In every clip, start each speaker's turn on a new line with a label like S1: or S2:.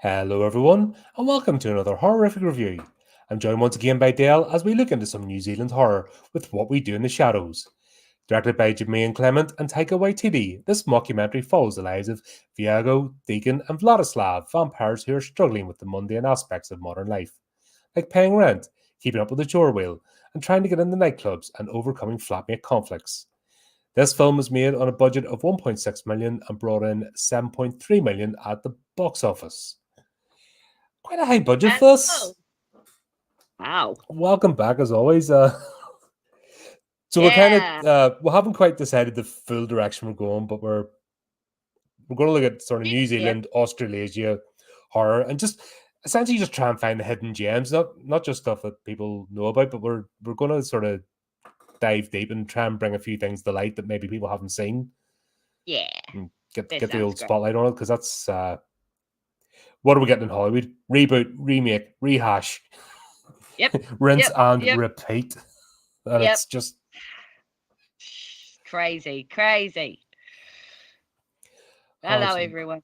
S1: Hello everyone, and welcome to another horrific review. I'm joined once again by Dale as we look into some New Zealand horror with What We Do in the Shadows. Directed by Jemaine, Clement and Taika Waititi, this mockumentary follows the lives of Viago, Deacon and Vladislav, vampires who are struggling with the mundane aspects of modern life, like paying rent, keeping up with the chore wheel, and trying to get into nightclubs and overcoming flatmate conflicts. This film was made on a budget of 1.6 million and brought in 7.3 million at the box office. Quite a high budget for this.
S2: Oh, wow.
S1: Welcome back as always. So
S2: Yeah.
S1: we haven't quite decided the full direction we're going, but we're going to look at sort of New
S2: Yeah.
S1: Zealand, Australasia horror, and just essentially just try and find the hidden gems, not just stuff that people know about, but we're going to sort of dive deep and try and bring a few things to light that maybe people haven't seen.
S2: Yeah.
S1: And get
S2: That
S1: the
S2: sounds
S1: old
S2: great.
S1: spotlight on it, because that's what are we getting in Hollywood? Reboot, remake, rehash,
S2: Yep.
S1: rinse and
S2: Yep.
S1: repeat, and
S2: Yep.
S1: it's just
S2: Crazy. Hello, everyone.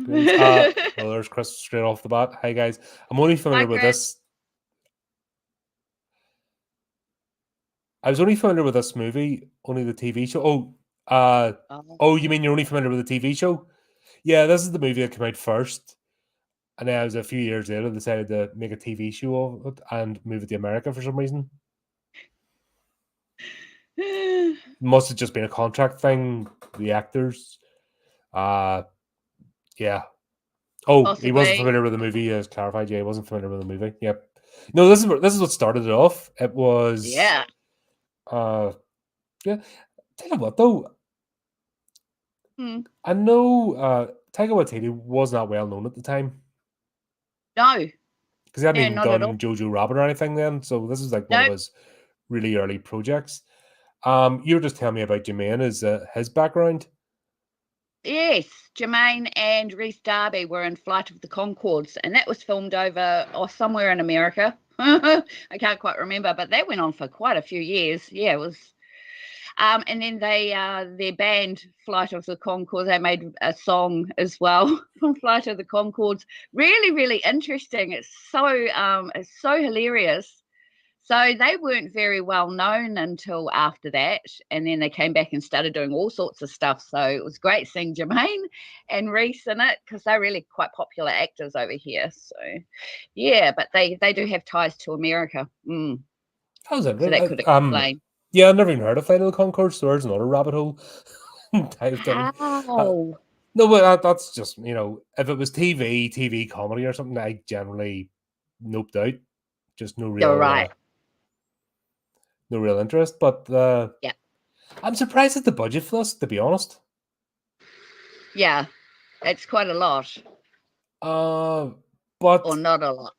S1: well, there's Chris straight off the bat. Hi guys, I'm only familiar with this. I was only familiar with this movie, only the TV show. Oh, you mean you're only familiar with the TV show? Yeah, this is the movie that came out first, and then it was a few years later decided to make a TV show of it and move it to America for some reason. Must have just been a contract thing. The actors, yeah. Oh,
S2: Possibly.
S1: he wasn't familiar with the movie. As clarified, yeah, he wasn't familiar with the movie. Yep. No, this is what started it off. It was
S2: Yeah.
S1: Yeah. Tell you what though, I know Taika Waititi was not well known at the time.
S2: No,
S1: because he hadn't even done Jojo Rabbit or anything then. So this is like one of his really early projects. You were just telling me about Jemaine, is his background?
S2: Yes, Jemaine and Reese Darby were in Flight of the Conchords, and that was filmed over somewhere in America. I can't quite remember, but that went on for quite a few years. Yeah, it was. And then their band Flight of the Conchords, they made a song as well from Flight of the Conchords. Really, really interesting. It's so hilarious. So they weren't very well known until after that, and then they came back and started doing all sorts of stuff. So it was great seeing Jemaine and Reese in it, because they're really quite popular actors over here. So yeah, but they do have ties to America.
S1: How's that?
S2: So that could explain.
S1: Yeah, I've never even heard of Flight of the Conchords, so there's another rabbit hole.
S2: How?
S1: No, but that's just, if it was TV comedy or something, I generally noped out. Just no real, no real interest. But
S2: yeah,
S1: I'm surprised at the budget for this, to be honest.
S2: Yeah, it's quite a lot.
S1: But
S2: or not a lot.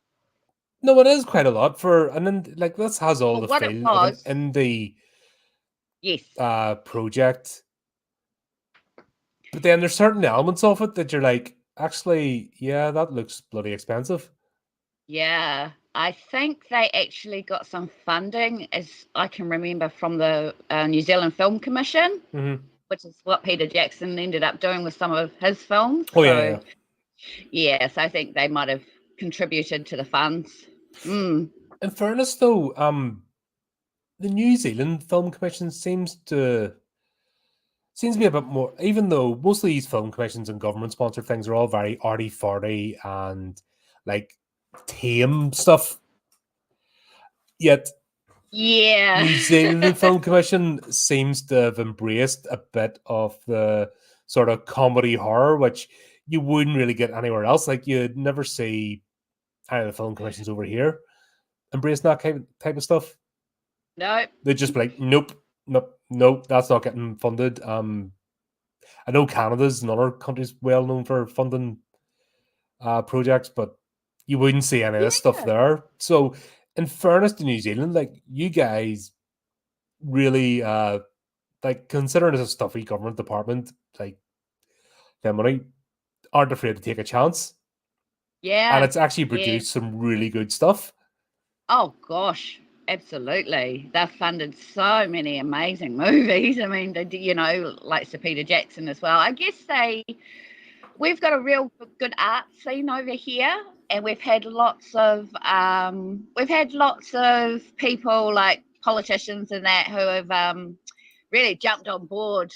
S1: No, it is quite a lot and then like this has all the feel of an indie project. But then there's certain elements of it that you're like, actually, yeah, that looks bloody expensive.
S2: Yeah, I think they actually got some funding, as I can remember, from the New Zealand Film Commission, which is what Peter Jackson ended up doing with some of his films.
S1: Oh, so,
S2: yes, I think they might have contributed to the funds.
S1: In fairness, though, the New Zealand Film Commission seems to be a bit more, even though most of these film commissions and government-sponsored things are all very arty-farty and like tame stuff. Yet, New Zealand Film Commission seems to have embraced a bit of the sort of comedy horror, which you wouldn't really get anywhere else. Like, you'd never see any of the film commissions over here embrace that type of stuff.
S2: No.
S1: They'd just be like, nope, that's not getting funded. I know Canada's another country's well known for funding projects, but you wouldn't see any of this stuff there. So, in fairness to New Zealand, like, you guys really like, considering it's a stuffy government department, like, their money, aren't afraid to take a chance.
S2: Yeah.
S1: And it's actually produced some really good stuff.
S2: Oh gosh, absolutely. They've funded so many amazing movies. I mean, they, like Sir Peter Jackson as well. I guess they we've got a real good art scene over here, and we've had lots of people like politicians and that who have really jumped on board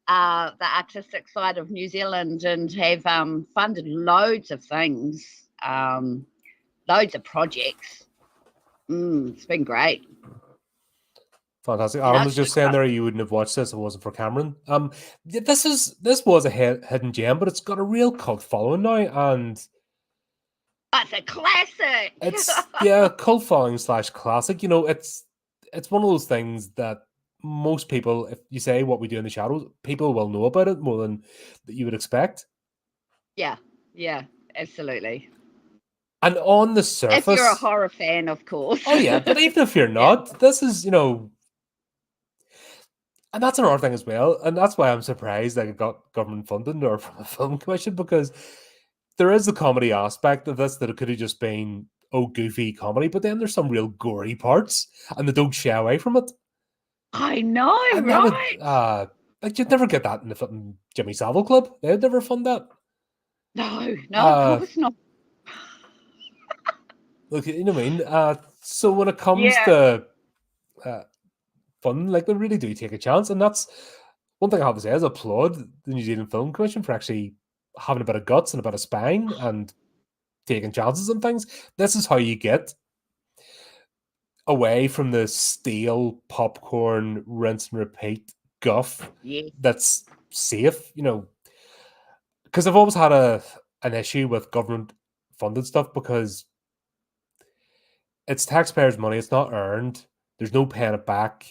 S2: the artistic side of New Zealand and have funded loads of things, loads of projects. It's been great.
S1: Fantastic. Aaron was just saying there you wouldn't have watched this if it wasn't for Cameron. This was a hidden gem, but it's got a real cult following now, and
S2: it's a classic.
S1: It's cult following / classic. It's one of those things that most people, if you say What We Do in the Shadows, people will know about it more than you would expect.
S2: Yeah, absolutely.
S1: And on the surface,
S2: if you're a horror fan, of course.
S1: Oh yeah, but even if you're not, this is, and that's another thing as well. And that's why I'm surprised that it got government funding or from a film commission, because there is the comedy aspect of this, that it could have just been goofy comedy, but then there's some real gory parts, and they don't shy away from it.
S2: I know, and right?
S1: You'd never get that in the fucking Jimmy Savile Club. They'd never fund that.
S2: No, of course not.
S1: Look, you know what I mean? So when it comes to fun, like, they really do take a chance, and that's one thing I have to say is applaud the New Zealand Film Commission for actually having a bit of guts and a bit of spine and taking chances on things. This is how you get away from the stale popcorn, rinse and repeat guff that's safe, because I've always had an issue with government funded stuff, because it's taxpayers' money, it's not earned, there's no paying it back,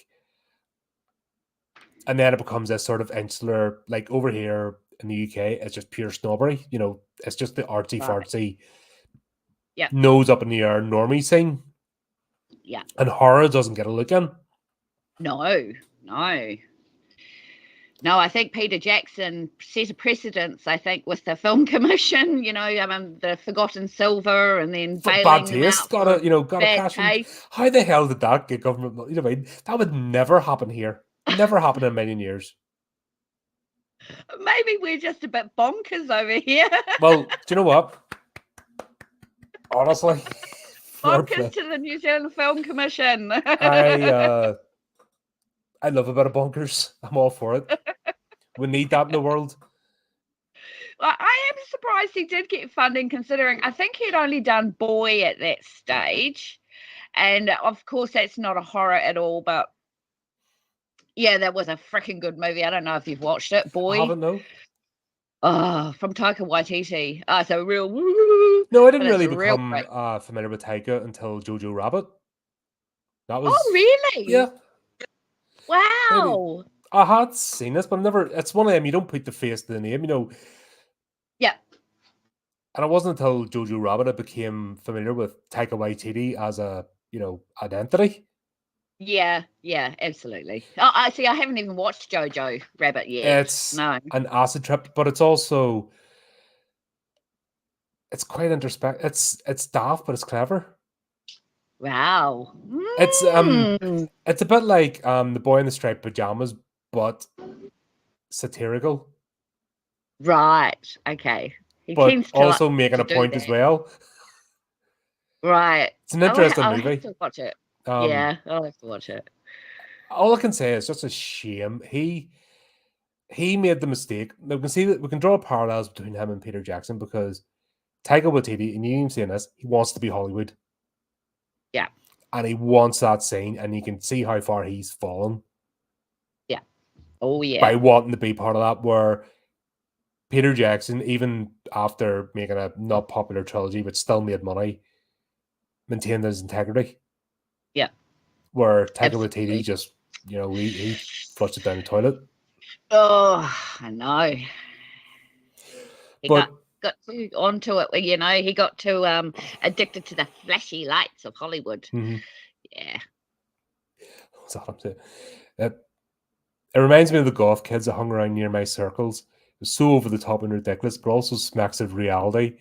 S1: and then it becomes this sort of insular, like over here in the UK, it's just pure snobbery, it's just the artsy-fartsy, nose up in the air normie scene.
S2: Yeah.
S1: And horror doesn't get a look in.
S2: No. I think Peter Jackson set a precedence, with the film commission, the Forgotten Silver, and then
S1: Bad Taste got a cash. How the hell did that get government? That would never happen here. Never happen in a million years.
S2: Maybe we're just a bit bonkers over here.
S1: Well, do you know what? Honestly,
S2: bonkers to the New Zealand Film Commission.
S1: I love a bit of bonkers. I'm all for it. We need that in the world.
S2: Well, I am surprised he did get funding, considering I think he'd only done Boy at that stage. And of course, that's not a horror at all, but yeah, that was a freaking good movie. I don't know if you've watched it, Boy.
S1: I haven't, no.
S2: From Taika Waititi. So real.
S1: No, I didn't really become familiar with Taika until Jojo Rabbit. That was.
S2: Oh, really?
S1: Yeah.
S2: Wow.
S1: Maybe. I had seen this, but never. It's one of them, you don't put the face to the name,
S2: Yeah.
S1: And it wasn't until Jojo Rabbit I became familiar with Taika Waititi as a, identity.
S2: Yeah, absolutely. Oh, I haven't even watched Jojo Rabbit yet.
S1: It's an acid trip, but it's also quite introspective. It's daft, but it's clever.
S2: Wow.
S1: It's a bit like The Boy in the Striped Pajamas, but satirical.
S2: Right. Okay.
S1: But also making a point as well.
S2: Right.
S1: It's an interesting movie.
S2: I'll have to watch it. I'll have to watch it.
S1: All I can say is just a shame. He made the mistake. Now, we can see that we can draw parallels between him and Peter Jackson, because Taika Waititi, and you even saying this, he wants to be Hollywood.
S2: Yeah.
S1: And he wants that scene, and you can see how far he's fallen.
S2: Yeah. Oh, yeah.
S1: By wanting to be part of that, where Peter Jackson, even after making a not popular trilogy, but still made money, maintained his integrity.
S2: Yeah.
S1: Where Taika Waititi just, he flushed it down the toilet.
S2: Oh, I know. He
S1: But
S2: got too onto it. He got too addicted to the flashy lights of Hollywood.
S1: Mm-hmm.
S2: Yeah.
S1: What's that I'm saying? It reminds me of the goth kids that hung around near my circles. It was so over the top and ridiculous, but also smacks of reality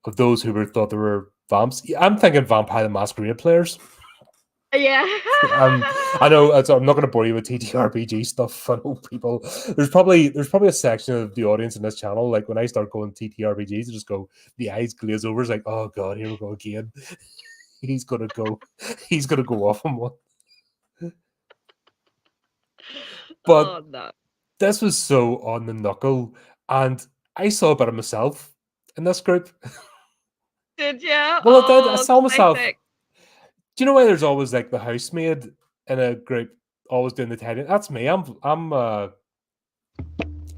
S1: of those who thought they were vamps. I'm thinking Vampire the Masquerade players.
S2: Yeah.
S1: I know I'm not going to bore you with TTRPG stuff. I know people. There's probably a section of the audience in this channel. Like when I start going TTRPGs, they just go, the eyes glaze over. It's like, oh god, here we go again. He's gonna go off on one. But
S2: Oh no.
S1: this was so on the knuckle, and I saw a bit of myself in this group.
S2: Did you?
S1: Well, I did. I
S2: Oh,
S1: saw myself.
S2: classic.
S1: Do you know why there's always like the housemaid in a group, always doing the tidying? That's me. I'm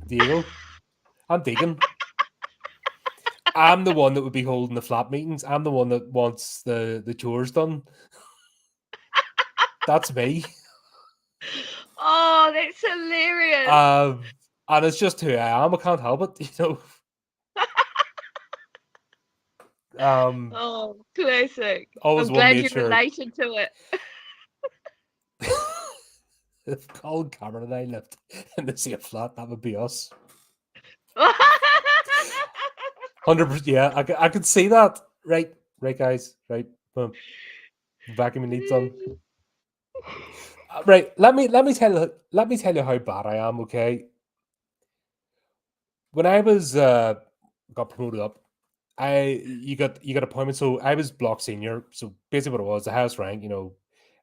S1: Diego. I'm Deacon. I'm the one that would be holding the flat meetings. I'm the one that wants the chores done. That's me.
S2: Oh, that's hilarious.
S1: And it's just who I am. I can't help it, you know.
S2: Oh, classic.
S1: Always
S2: I'm
S1: one
S2: glad
S1: made
S2: you
S1: sure.
S2: related to it.
S1: If Colin, Cameron, and I lived in the same flat, that would be us. 100%. Yeah, I could see that. Right, guys. Right, boom. Vacuuming needs done. Right. Let me tell you how bad I am. Okay. When I was got promoted up, you got appointment. So I was block senior. So basically, what it was, the highest rank, you know,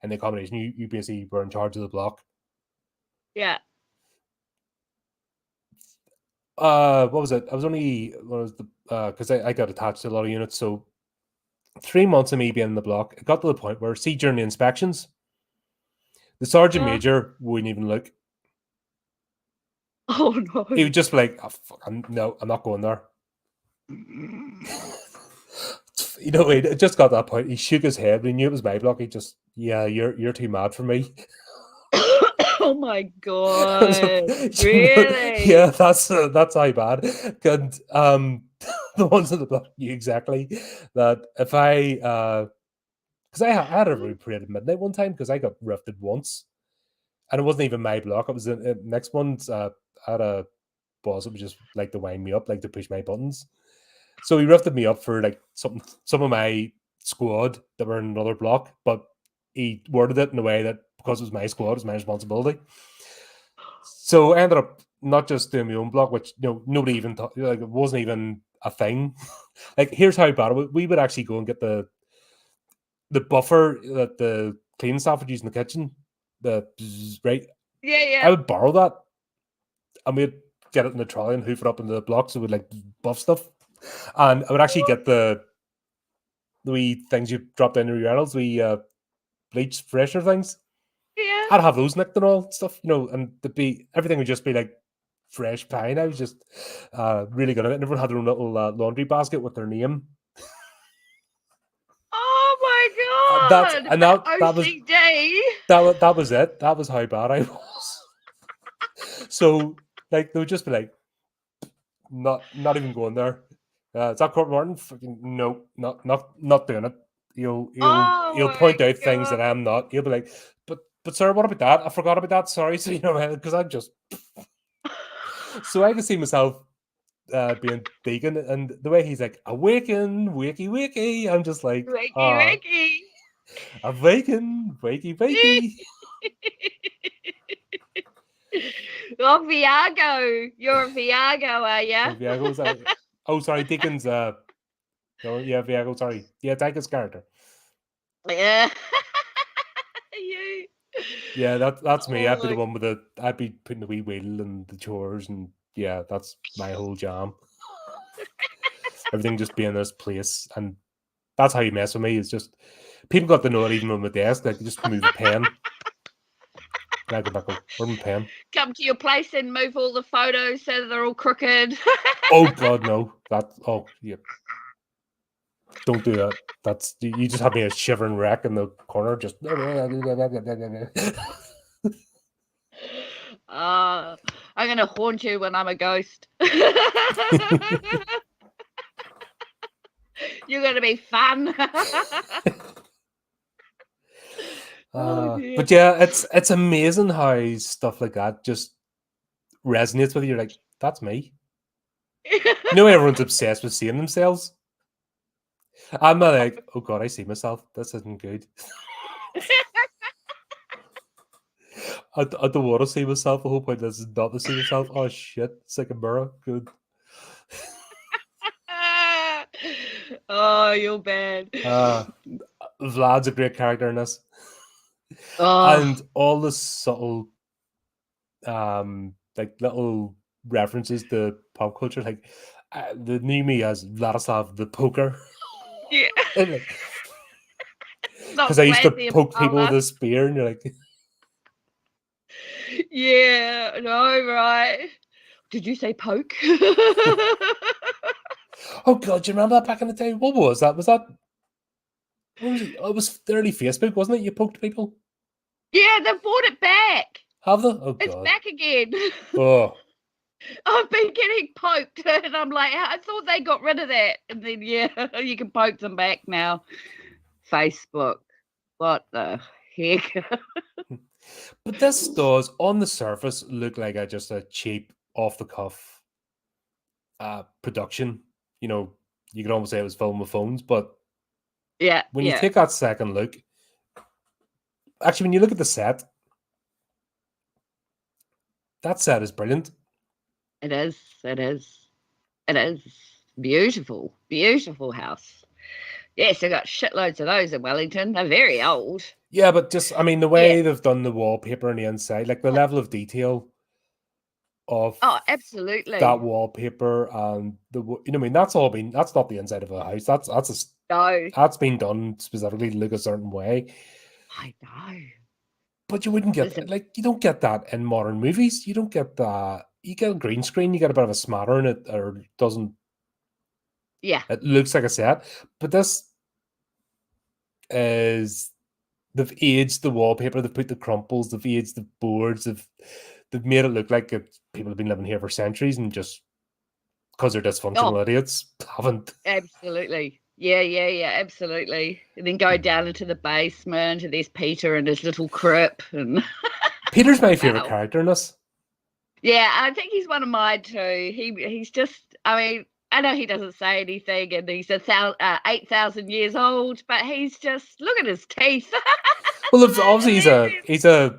S1: in the accommodation, you basically were in charge of the block.
S2: Yeah.
S1: What was it? I was only because I got attached to a lot of units. So 3 months of me being in the block, it got to the point where, see, during the inspections, the sergeant major wouldn't even look.
S2: Oh no.
S1: He would just be like, oh, fuck, no, I'm not going there. You know, it just got to that point. He shook his head. He knew it was my block. He just, yeah, you're too mad for me.
S2: Oh my god.
S1: Really? Yeah, that's how bad. And the ones in the block knew exactly that if I because I had a room parade at midnight one time because I got rifted once, and it wasn't even my block. It was the next one's. I had a boss that would just like to wind me up, like to push my buttons. So he rifted me up for like some of my squad that were in another block, but he worded it in a way that because it was my squad, it was my responsibility. So I ended up not just doing my own block, which nobody even thought, like it wasn't even a thing. Like here's how bad we would actually go and get the buffer that the cleaning staff would use in the kitchen. Right?
S2: Yeah.
S1: I would borrow that and we'd get it in the trolley and hoof it up in the block so we'd like buff stuff. And I would actually get the wee things you drop down your urinals, bleach freshener things.
S2: Yeah.
S1: I'd have those nicked and all stuff, and everything would just be like fresh pine. I was just really good at it. And everyone had their own little laundry basket with their name.
S2: Oh my god!
S1: That was it. That was how bad I was. So like they would just be like, not even going there. Is that Court Martin? Fucking no, not doing it. He'll point out things that I'm not. He'll be like, but sir, what about that? I forgot about that. Sorry. So because I'm just so I can see myself being Deacon, and the way he's like, awaken, wakey, wakey. I'm just like,
S2: wakey.
S1: Awaken, wakey, wakey.
S2: Oh, Viago. You're a Viago, are you?
S1: Viago's oh, sorry, Deacon's no, yeah, Viago, sorry. Yeah, Taika's character.
S2: Yeah. You.
S1: Yeah, that's me. I'd be the one with I'd be putting the wee wheel and the chores, and yeah, that's my whole jam. Everything just be in this place, and that's how you mess with me. It's just people got to know it even on my desk. Like, just move the pen. And I go back, where's my pen?
S2: Come to your place and move all the photos so that they're all crooked.
S1: Oh God, no! Yeah. Don't do that. That's you just have me a shivering wreck in the corner. Just.
S2: I'm gonna haunt you when I'm a ghost. You're gonna be fun.
S1: But yeah, it's amazing how stuff like that just resonates with you. You're like, that's me. Everyone's obsessed with seeing themselves. I'm not like, oh God, I see myself. This isn't good. I don't want to see myself. The whole point is not to see yourself. Oh shit, it's like a mirror. Good.
S2: Oh, you're bad.
S1: Vlad's a great character in this,
S2: Oh,
S1: and all the subtle, like little references to pop culture, like the knew me as Vladislav the poker,
S2: yeah.
S1: because
S2: Not
S1: I used to
S2: Vlad
S1: poke
S2: the
S1: people with
S2: Impaler.
S1: a spear, and you're like,
S2: Yeah, no, right. Did you say poke?
S1: oh god, do you remember that back in the day? What was that? Was that what was it? Oh, it was early Facebook, wasn't it? You poked people.
S2: Yeah, they brought it back.
S1: Have they? Oh
S2: It's
S1: god.
S2: back again.
S1: Oh.
S2: I've been getting poked, and I'm like, I thought they got rid of that. And then, yeah, you can poke them back now. Facebook. What the heck?
S1: But this does, on the surface, look like just a cheap, off the cuff production. You know, you could almost say it was filmed with phones, but
S2: Yeah,
S1: when you
S2: yeah.
S1: take that second look, actually, when you look at the set, that set is brilliant.
S2: It is. It is. It is. Beautiful. Beautiful house. Yes, I got shitloads of those in Wellington. They're very old.
S1: Yeah, but just, I mean, the
S2: Yeah.
S1: way they've done the wallpaper on the inside, like the level of detail of
S2: Oh, absolutely.
S1: that wallpaper and the, you know, what I mean, that's not the inside of a house.
S2: No,
S1: That's been done specifically to look a certain way.
S2: I know.
S1: But you wouldn't get
S2: Listen,
S1: like you don't get that in modern movies. You don't get that. You get a green screen. You get a bit of a smatter in it, or it doesn't.
S2: yeah.
S1: It looks like a set, but this is they've aged the wallpaper. They've put the crumples. They've aged the boards. They've made it look like people have been living here for centuries, and just because they're dysfunctional
S2: Oh,
S1: idiots haven't.
S2: absolutely. Yeah, absolutely. And then go down into the basement, and there's Peter and his little crib. And
S1: Peter's my favorite
S2: wow.
S1: character in this.
S2: Yeah, I think he's one of mine too. He's just, I mean, I know he doesn't say anything, and he's 8,000 years old, but he's just look at his teeth.
S1: Well, obviously
S2: Hilarious.
S1: he's a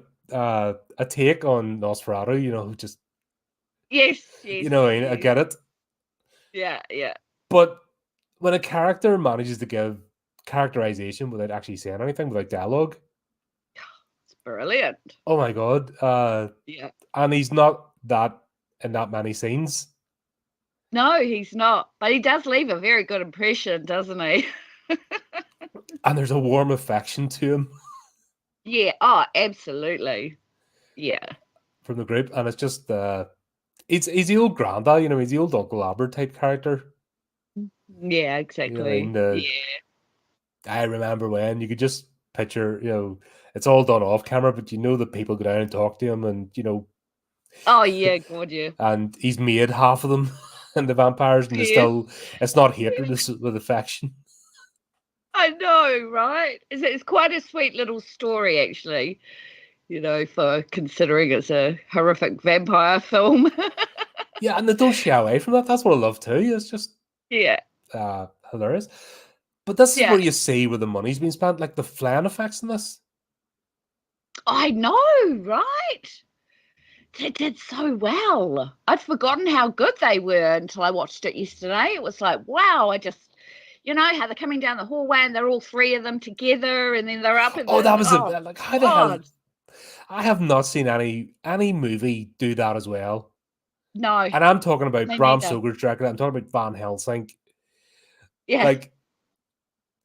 S1: take on Nosferatu. You know, just
S2: Yes,
S1: you know, I
S2: yes.
S1: get it.
S2: Yeah.
S1: But when a character manages to give characterization without actually saying anything, without dialogue,
S2: It's brilliant.
S1: oh my god!
S2: Yeah.
S1: And he's not that in that many scenes.
S2: No, he's not. But he does leave a very good impression, doesn't he?
S1: And there's a warm affection to him
S2: Yeah. Oh, absolutely. Yeah.
S1: from the group, and it's just he's the old granddad, you know, he's the old Uncle Albert type character.
S2: Yeah,
S1: You know what I
S2: exactly.
S1: mean?
S2: Yeah.
S1: I remember when you could just picture, you know, it's all done off camera, but you know that people go down and talk to him, and you know,
S2: Oh, yeah, God, yeah.
S1: and he's made half of them, and the vampires, and
S2: Yeah.
S1: it's not hatred, it's with affection.
S2: I know, right? It's quite a sweet little story, actually, for considering it's a horrific vampire film.
S1: Yeah, and they don't shy away from that. That's what I love too. It's just
S2: Yeah.
S1: hilarious. But this is
S2: Yeah.
S1: where you see where the money's been spent, like the flying effects in this.
S2: I know, right? They did so well. I'd forgotten how good they were until I watched it yesterday. It was like, wow, how they're coming down the hallway and they're all three of them together and then they're up in
S1: Oh,
S2: the,
S1: that was
S2: oh,
S1: like how the hell?
S2: God.
S1: I have not seen any movie do that as well.
S2: No,
S1: And I'm talking about
S2: me
S1: Bram
S2: neither.
S1: Stoker's Dracula. I'm talking about Van Helsing.
S2: Yeah,
S1: Like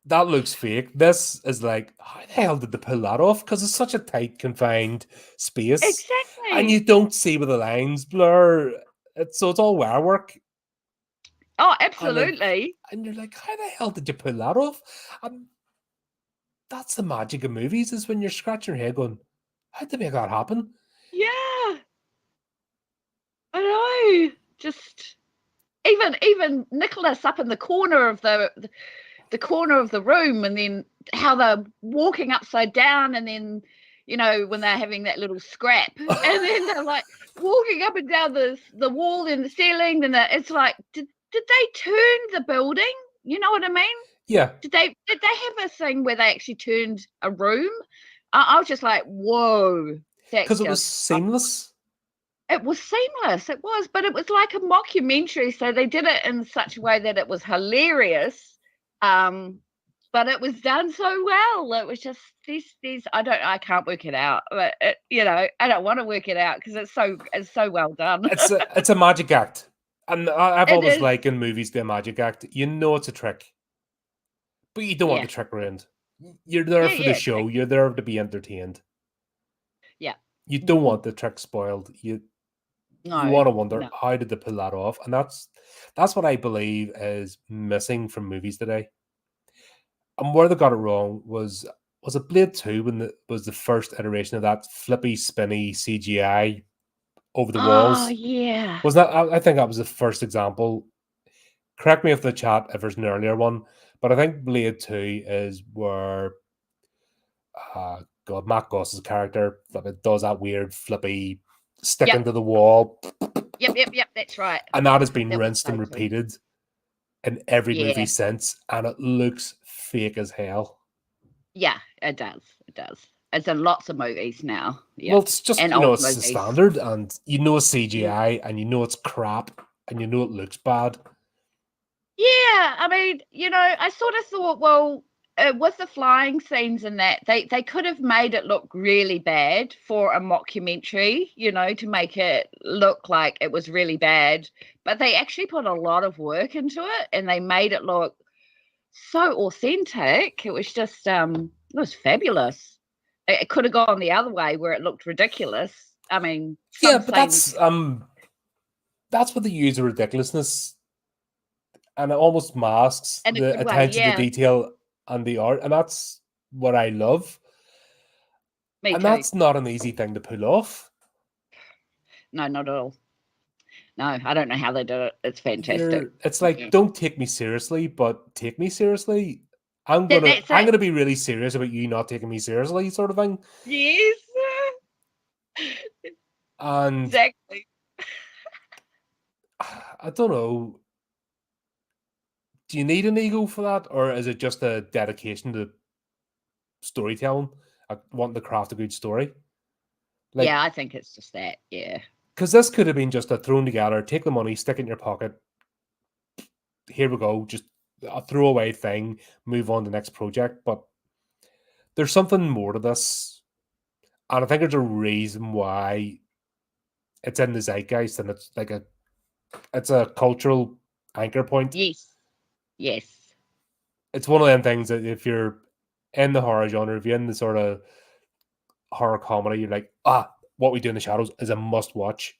S1: that looks fake. This is like, how the hell did they pull that off? Because it's such a tight, confined space, and you
S2: exactly.
S1: don't see where the lines blur. So it's all wire work.
S2: Oh,
S1: And
S2: absolutely.
S1: you're like, how the hell did you pull that off? And that's the magic of movies, is when you're scratching your head going, how did they make that happen?
S2: Yeah, I know. Just even Nicholas up in the corner of the corner of the room, and then how they're walking upside down, and then when they're having that little scrap, and then they're like walking up and down the wall and the ceiling, and it's like, did they turn the building? You know what I mean?
S1: Yeah.
S2: Did they have a thing where they actually turned a room? I was just like, whoa.
S1: Because it was seamless.
S2: It was seamless. It was, but it was like a mockumentary. So they did it in such a way that it was hilarious. But it was done so well. It was just these. I can't work it out. But I don't want to work it out because it's so well done.
S1: It's a magic act, and I've
S2: It
S1: always
S2: is.
S1: liked in movies the magic act. You know it's a trick, but you don't want
S2: Yeah.
S1: the trick ruined. You're there for the show.
S2: Exactly.
S1: You're there to be entertained.
S2: Yeah.
S1: You don't want the trick spoiled. You want to wonder how did they pull that off, and that's what I believe is missing from movies today. And where they got it wrong was it Blade 2 when was the first iteration of that flippy, spinny CGI over the walls?
S2: Oh yeah.
S1: Was that? I think that was the first example. Correct me if the chat if there's an earlier one, but I think Blade 2 is where Matt Goss's character does that weird flippy stick into the wall.
S2: Yep, that's right.
S1: And that has been rinsed and repeated in every movie
S2: Yeah.
S1: since, and it looks fake as hell.
S2: Yeah, it does. It does. It's in lots of movies now. Yeah.
S1: Well, it's just,
S2: And
S1: it's
S2: movies.
S1: the standard, and it's CGI, and it's crap, and it looks bad.
S2: Yeah, I mean, I sort of thought, well, with the flying scenes and that, they could have made it look really bad for a mockumentary, to make it look like it was really bad. But they actually put a lot of work into it, and they made it look so authentic. It was just, it was fabulous. It could have gone the other way where it looked ridiculous. I mean,
S1: yeah, but that's what they use the ridiculousness, and it almost masks the attention to detail and the art, and that's what I love.
S2: Me too.
S1: That's not an easy thing to pull off.
S2: No, not at all. No, I don't know how they did it. It's fantastic.
S1: It's like, don't take me seriously, but take me seriously. I'm gonna be really serious about you not taking me seriously, sort of thing.
S2: Yes.
S1: And
S2: exactly.
S1: I don't know. Do you need an ego for that, or is it just a dedication to storytelling? I want to craft a good story.
S2: Yeah, I think it's just that. Yeah.
S1: Because this could have been just a thrown together, take the money, stick it in your pocket. Here we go, just a throwaway thing, move on to the next project. But there's something more to this. And I think there's a reason why it's in the zeitgeist, and it's like it's a cultural anchor point.
S2: Yes.
S1: It's one of them things that if you're in the horror genre, if you're in the sort of horror comedy, you're like, What We Do in the Shadows is a must watch.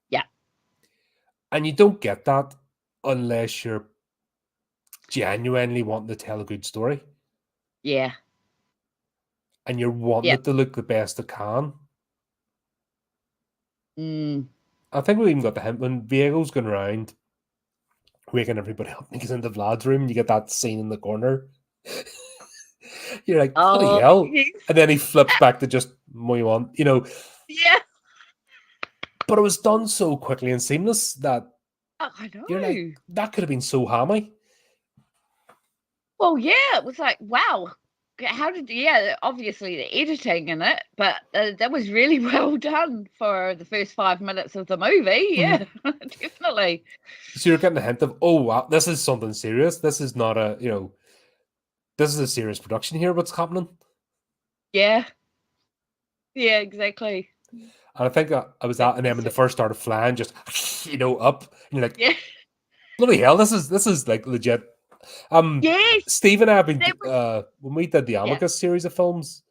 S2: Yeah.
S1: And you don't get that unless you're genuinely wanting to tell a good story.
S2: Yeah.
S1: And you're wanting it to look the best it can. I think we even got the hint when Viago's going around waking everybody up and he's into Vlad's room, and you get that scene in the corner. You're like, bloody hell. Yes. And then he flips back to just what you want,
S2: Yeah.
S1: But it was done so quickly and seamless that
S2: I know.
S1: You're like, that could have been so hammy.
S2: Well, yeah, it was like, wow. How did obviously the editing in it, but that was really well done for the first 5 minutes of the movie. Yeah, definitely.
S1: So you're getting a hint of, oh wow, this is something serious. This is not a, this is a serious production here. What's happening?
S2: Yeah, exactly.
S1: And I think I was at, and then when the first started flying, just up, and you're like, bloody hell, this is like legit.
S2: Yes,
S1: Steve and I have been when we did the Amicus series of films,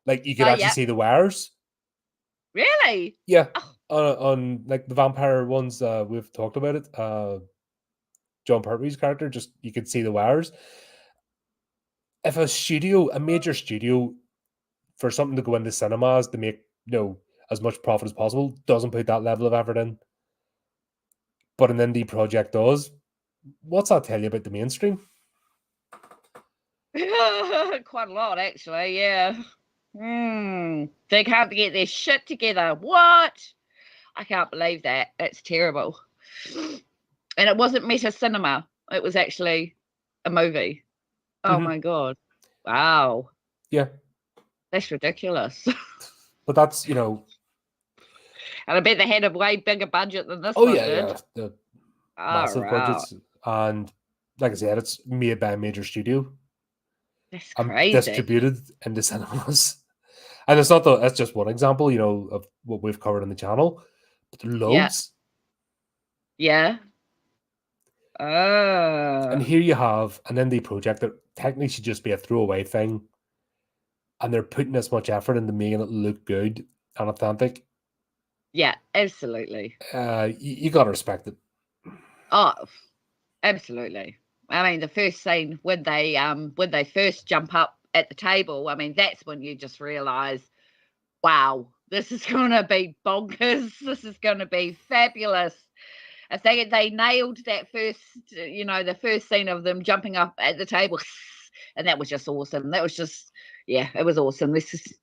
S1: like you could actually see the wires.
S2: Really?
S1: Yeah. On like the vampire ones, we've talked about it. John Pertwee's character, just you could see the wires. If a major studio, for something to go into cinemas to make as much profit as possible, doesn't put that level of effort in, but an indie project does, what's that tell you about the mainstream?
S2: Quite a lot, actually. Yeah. They can't get their shit together. What? I can't believe that. That's terrible. And it wasn't meta cinema. It was actually a movie. Oh my god. Wow.
S1: Yeah.
S2: That's ridiculous.
S1: But that's, you know.
S2: And I bet they had a way bigger budget than this
S1: Oh
S2: one
S1: yeah,
S2: did.
S1: yeah, the
S2: Oh,
S1: massive
S2: right.
S1: budgets, and like I said, it's made by a major studio
S2: That's
S1: and
S2: crazy.
S1: distributed into cinemas. And it's not that's just one example, you know, of what we've covered on the channel. But there are loads.
S2: Yeah.
S1: And here you have an indie project that technically should just be a throwaway thing. And they're putting this much effort into making it look good and authentic.
S2: Yeah, absolutely.
S1: You gotta respect it.
S2: Oh, absolutely. I mean, the first scene when they first jump up at the table, I mean, that's when you just realize, wow, this is gonna be bonkers. This is gonna be fabulous. If they nailed that first, you know, the first scene of them jumping up at the table, and that was just awesome. That was just, yeah, it was awesome. This is.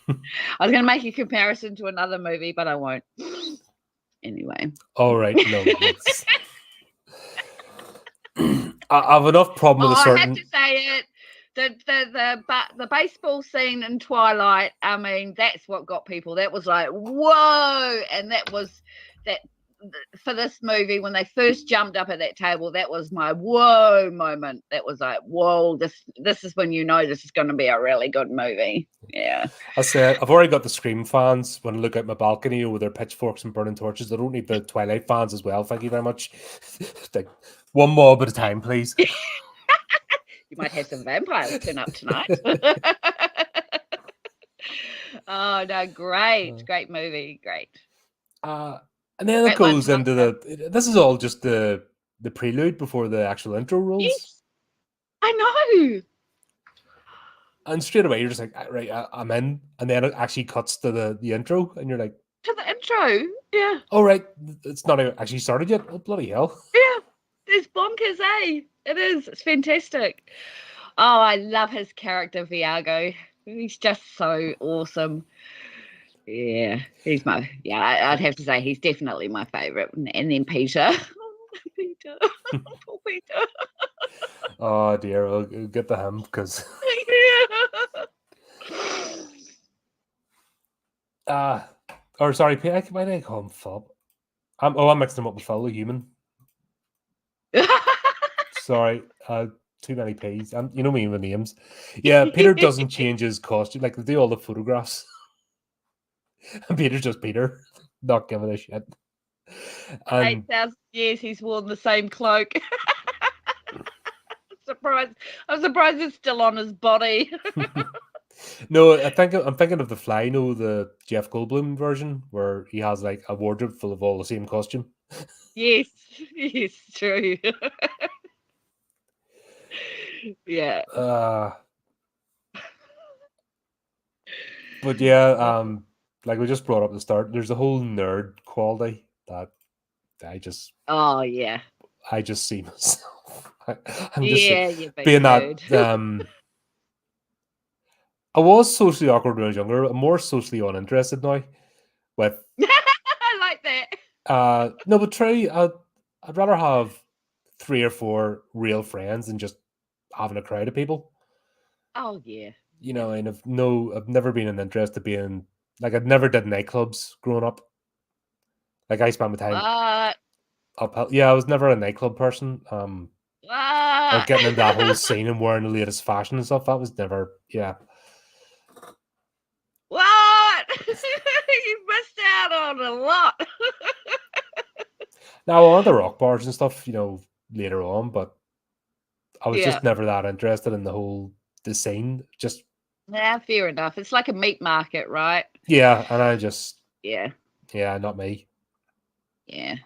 S2: I was going to make a comparison to another movie, but I won't. Anyway.
S1: All right, no. I have enough problem with a certain.
S2: I have to say it. The baseball scene in Twilight. I mean, that's what got people. That was like, whoa, and that was that for this movie when they first jumped up at that table. That was my whoa moment. That was like, whoa, this is when you know this is going to be a really good movie. Yeah.
S1: I said I've already got the Scream fans when I look out my balcony with their pitchforks and burning torches. I don't need the Twilight fans as well. Thank you very much. Like, one mob at a time, please.
S2: You might have some vampires turn up tonight. Oh no, great movie, great.
S1: And then it goes into this is all just the prelude before the actual intro rolls.
S2: Yes, I know.
S1: And straight away you're just like, right, I'm in. And then it actually cuts to the intro, and you're like,
S2: to the intro, yeah.
S1: Oh right, it's not actually started yet. Oh bloody hell!
S2: Yeah, it's bonkers, eh? It is. It's fantastic. Oh, I love his character Viago. He's just so awesome. Yeah, he's my. Yeah, I'd have to say he's definitely my favorite. And then Peter. Peter. Poor Peter.
S1: Oh dear, I'll get to him because. Or sorry, why did I call him Fob? I'm mixing him up with Phil, the human. Sorry, too many P's. You know me with names. Yeah, Peter doesn't change his costume. Like, they do all the photographs. And Peter's just Peter, not giving a shit. And
S2: yes, he's worn the same cloak. I'm surprised it's still on his body.
S1: No, I'm thinking of The Fly, you know, the Jeff Goldblum version where he has like a wardrobe full of all the same costume.
S2: Yes, true. Yeah.
S1: But yeah, like we just brought up at the start, there's a whole nerd quality that I just see myself. I'm just being that. I was socially awkward when I was younger. I'm more socially uninterested now. With
S2: I like that.
S1: No, but true. I'd rather have 3 or 4 real friends than just having a crowd of people.
S2: Oh yeah.
S1: You know, and I've never been an interest to being like I'd never did nightclubs growing up. Like I spent my time I was never a nightclub person. Or getting into that whole scene and wearing the latest fashion and stuff. That was never,
S2: What? You missed out on a lot.
S1: Now I went to rock bars and stuff, you know, later on, but I was just never that interested in the scene. Just
S2: fair enough. It's like a meat market, right?
S1: Yeah, and I just not me.
S2: Yeah.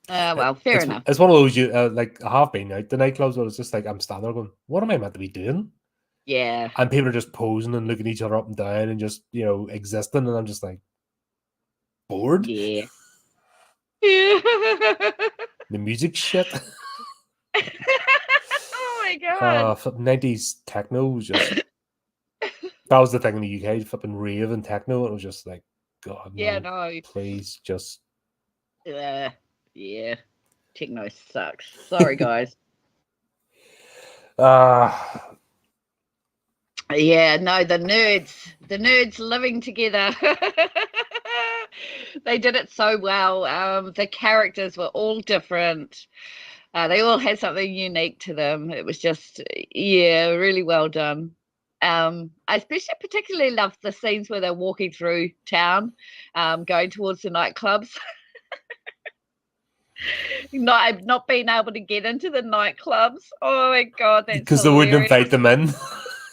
S2: Well, fair enough.
S1: It's one of those like I have been out the nightclubs where it's just like I'm standing there going, what am I meant to be doing?
S2: Yeah.
S1: And people are just posing and looking each other up and down and just, you know, existing, and I'm just like bored.
S2: Yeah.
S1: The music shit.
S2: Oh my god.
S1: 90s techno was just that was the thing in the UK, flipping rave and techno. It was just like, God, no. Please just
S2: yeah. Techno sucks. Sorry, guys. Yeah, no, the nerds living together. They did it so well. The characters were all different. They all had something unique to them. It was just, yeah, really well done. I especially particularly loved the scenes where they're walking through town, going towards the nightclubs. Not being able to get into the nightclubs. Oh my god, that's
S1: Because they wouldn't
S2: hilarious.
S1: invite them in.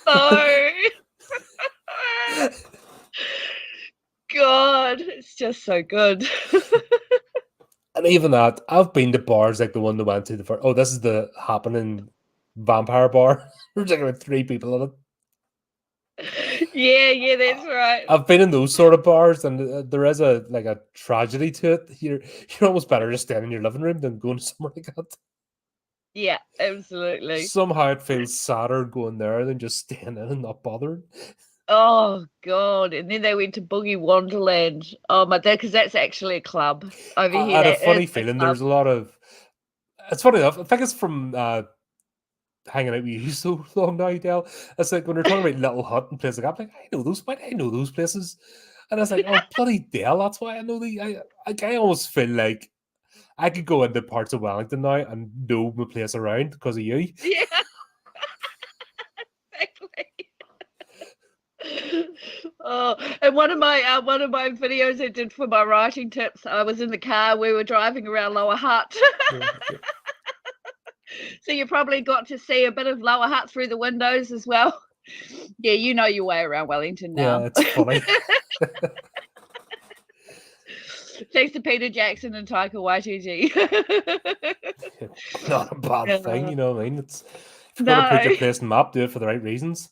S2: No. God, it's just so good.
S1: And even that, I've been to bars like the one they went to the first. Oh, this is the happening vampire bar. There's like about 3 people in it.
S2: Yeah, that's right.
S1: I've been in those sort of bars, and there is a tragedy to it. You're almost better just staying in your living room than going somewhere like that.
S2: Yeah, absolutely.
S1: Somehow it feels sadder going there than just staying in and not bothering.
S2: Oh God! And then they went to Boogie Wonderland. Oh my, because that's actually a club over
S1: I
S2: here.
S1: had a
S2: That
S1: funny
S2: is a
S1: feeling.
S2: club.
S1: There's a lot of. It's funny enough. I think it's from hanging out with you so long now, Dale. It's like when we're talking about Little Hut and places like that, I'm like, I know those. Why do I know those places? And it's like, oh bloody Dale, that's why I know the. I almost feel like I could go into parts of Wellington now and know my place around because of you.
S2: Yeah, exactly. Oh, and one of my videos I did for my writing tips, I was in the car. We were driving around Lower Hutt.
S1: Yeah.
S2: So you probably got to see a bit of Lower Hutt through the windows as well. Yeah, you know your way around Wellington now.
S1: Yeah, it's funny.
S2: Thanks to Peter Jackson and Taika Waititi.
S1: Not a bad thing, you know what I mean? It's if you're
S2: No.
S1: gonna put your place on the map, do it for the right reasons.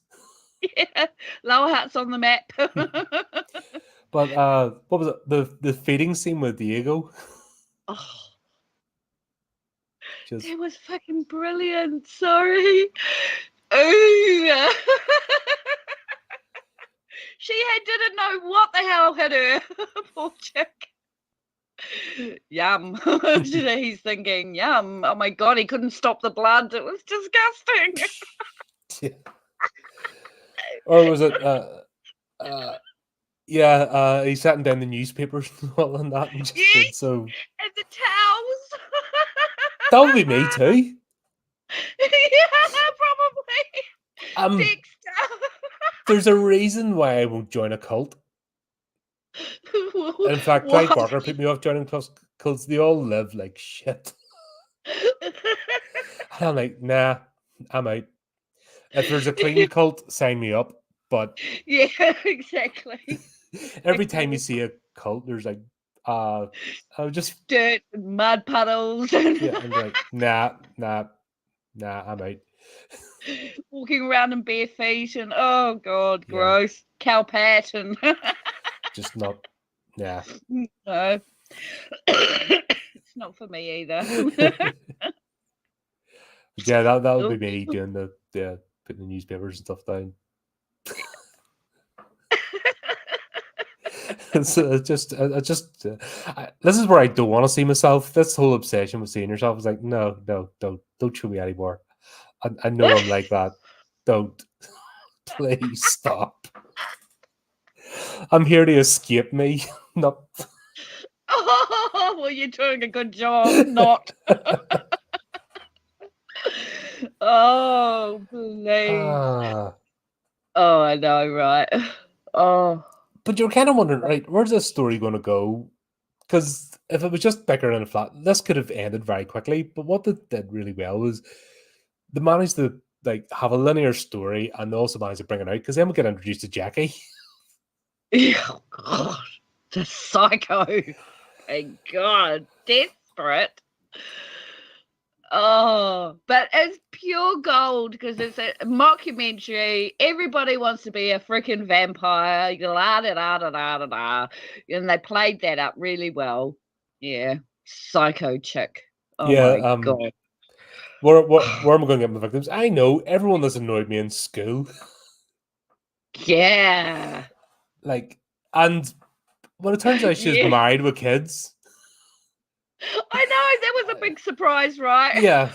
S2: Yeah, Lower Hutt's on the map.
S1: But what was it? The feeding scene with Viago?
S2: Oh,
S1: Just
S2: that was fucking brilliant. Sorry. Ooh. Didn't know what the hell hit her. Poor chick. Yum. He's thinking, yum. Oh my god, he couldn't stop the blood. It was disgusting.
S1: yeah. Or was it he's sat down the newspapers and all and that and just being
S2: Yes,
S1: so
S2: and the towels.
S1: that would be me too.
S2: Yeah, probably. Dexter.
S1: There's a reason why I won't join a cult. In fact, Clive
S2: What?
S1: Barker put me off joining cults. They all live like shit. And I'm like, nah, I'm out. If there's a clean cult, sign me up. But
S2: Yeah, exactly.
S1: every time you see a cult, there's like, I just
S2: Dirt and mud puddles.
S1: yeah, I'm like, nah, I'm out.
S2: Walking around in bare feet and oh god,
S1: Yeah.
S2: gross. Cowpat and
S1: Just not, yeah.
S2: no. It's not for me either.
S1: Yeah, that would be me doing the putting the newspapers and stuff down. So this is where I don't want to see myself. This whole obsession with seeing yourself is like, no, don't show me anymore. I know I'm like that. Don't. Please stop. I'm here to escape me, not.
S2: Oh, well, you're doing a good job. Not. Oh, please. Oh, I know, right? Oh.
S1: But you're kind of wondering, right, where's this story going to go? Because if it was just bickering in a flat, this could have ended very quickly. But what they did really well was they managed to like have a linear story and they also managed to bring it out because then we get introduced to Jackie.
S2: Oh, God. The psycho. Thank God. Desperate. Oh, but it's pure gold because it's a mockumentary. Everybody wants to be a freaking vampire. La da da da da da da. And they played that up really well. Yeah, psycho chick. Oh
S1: Yeah,
S2: my god.
S1: Where am I going to get my victims? I know everyone that's annoyed me in school.
S2: Yeah.
S1: Like, and when it turns out she's married with kids.
S2: I know, that was a big surprise, right?
S1: Yeah.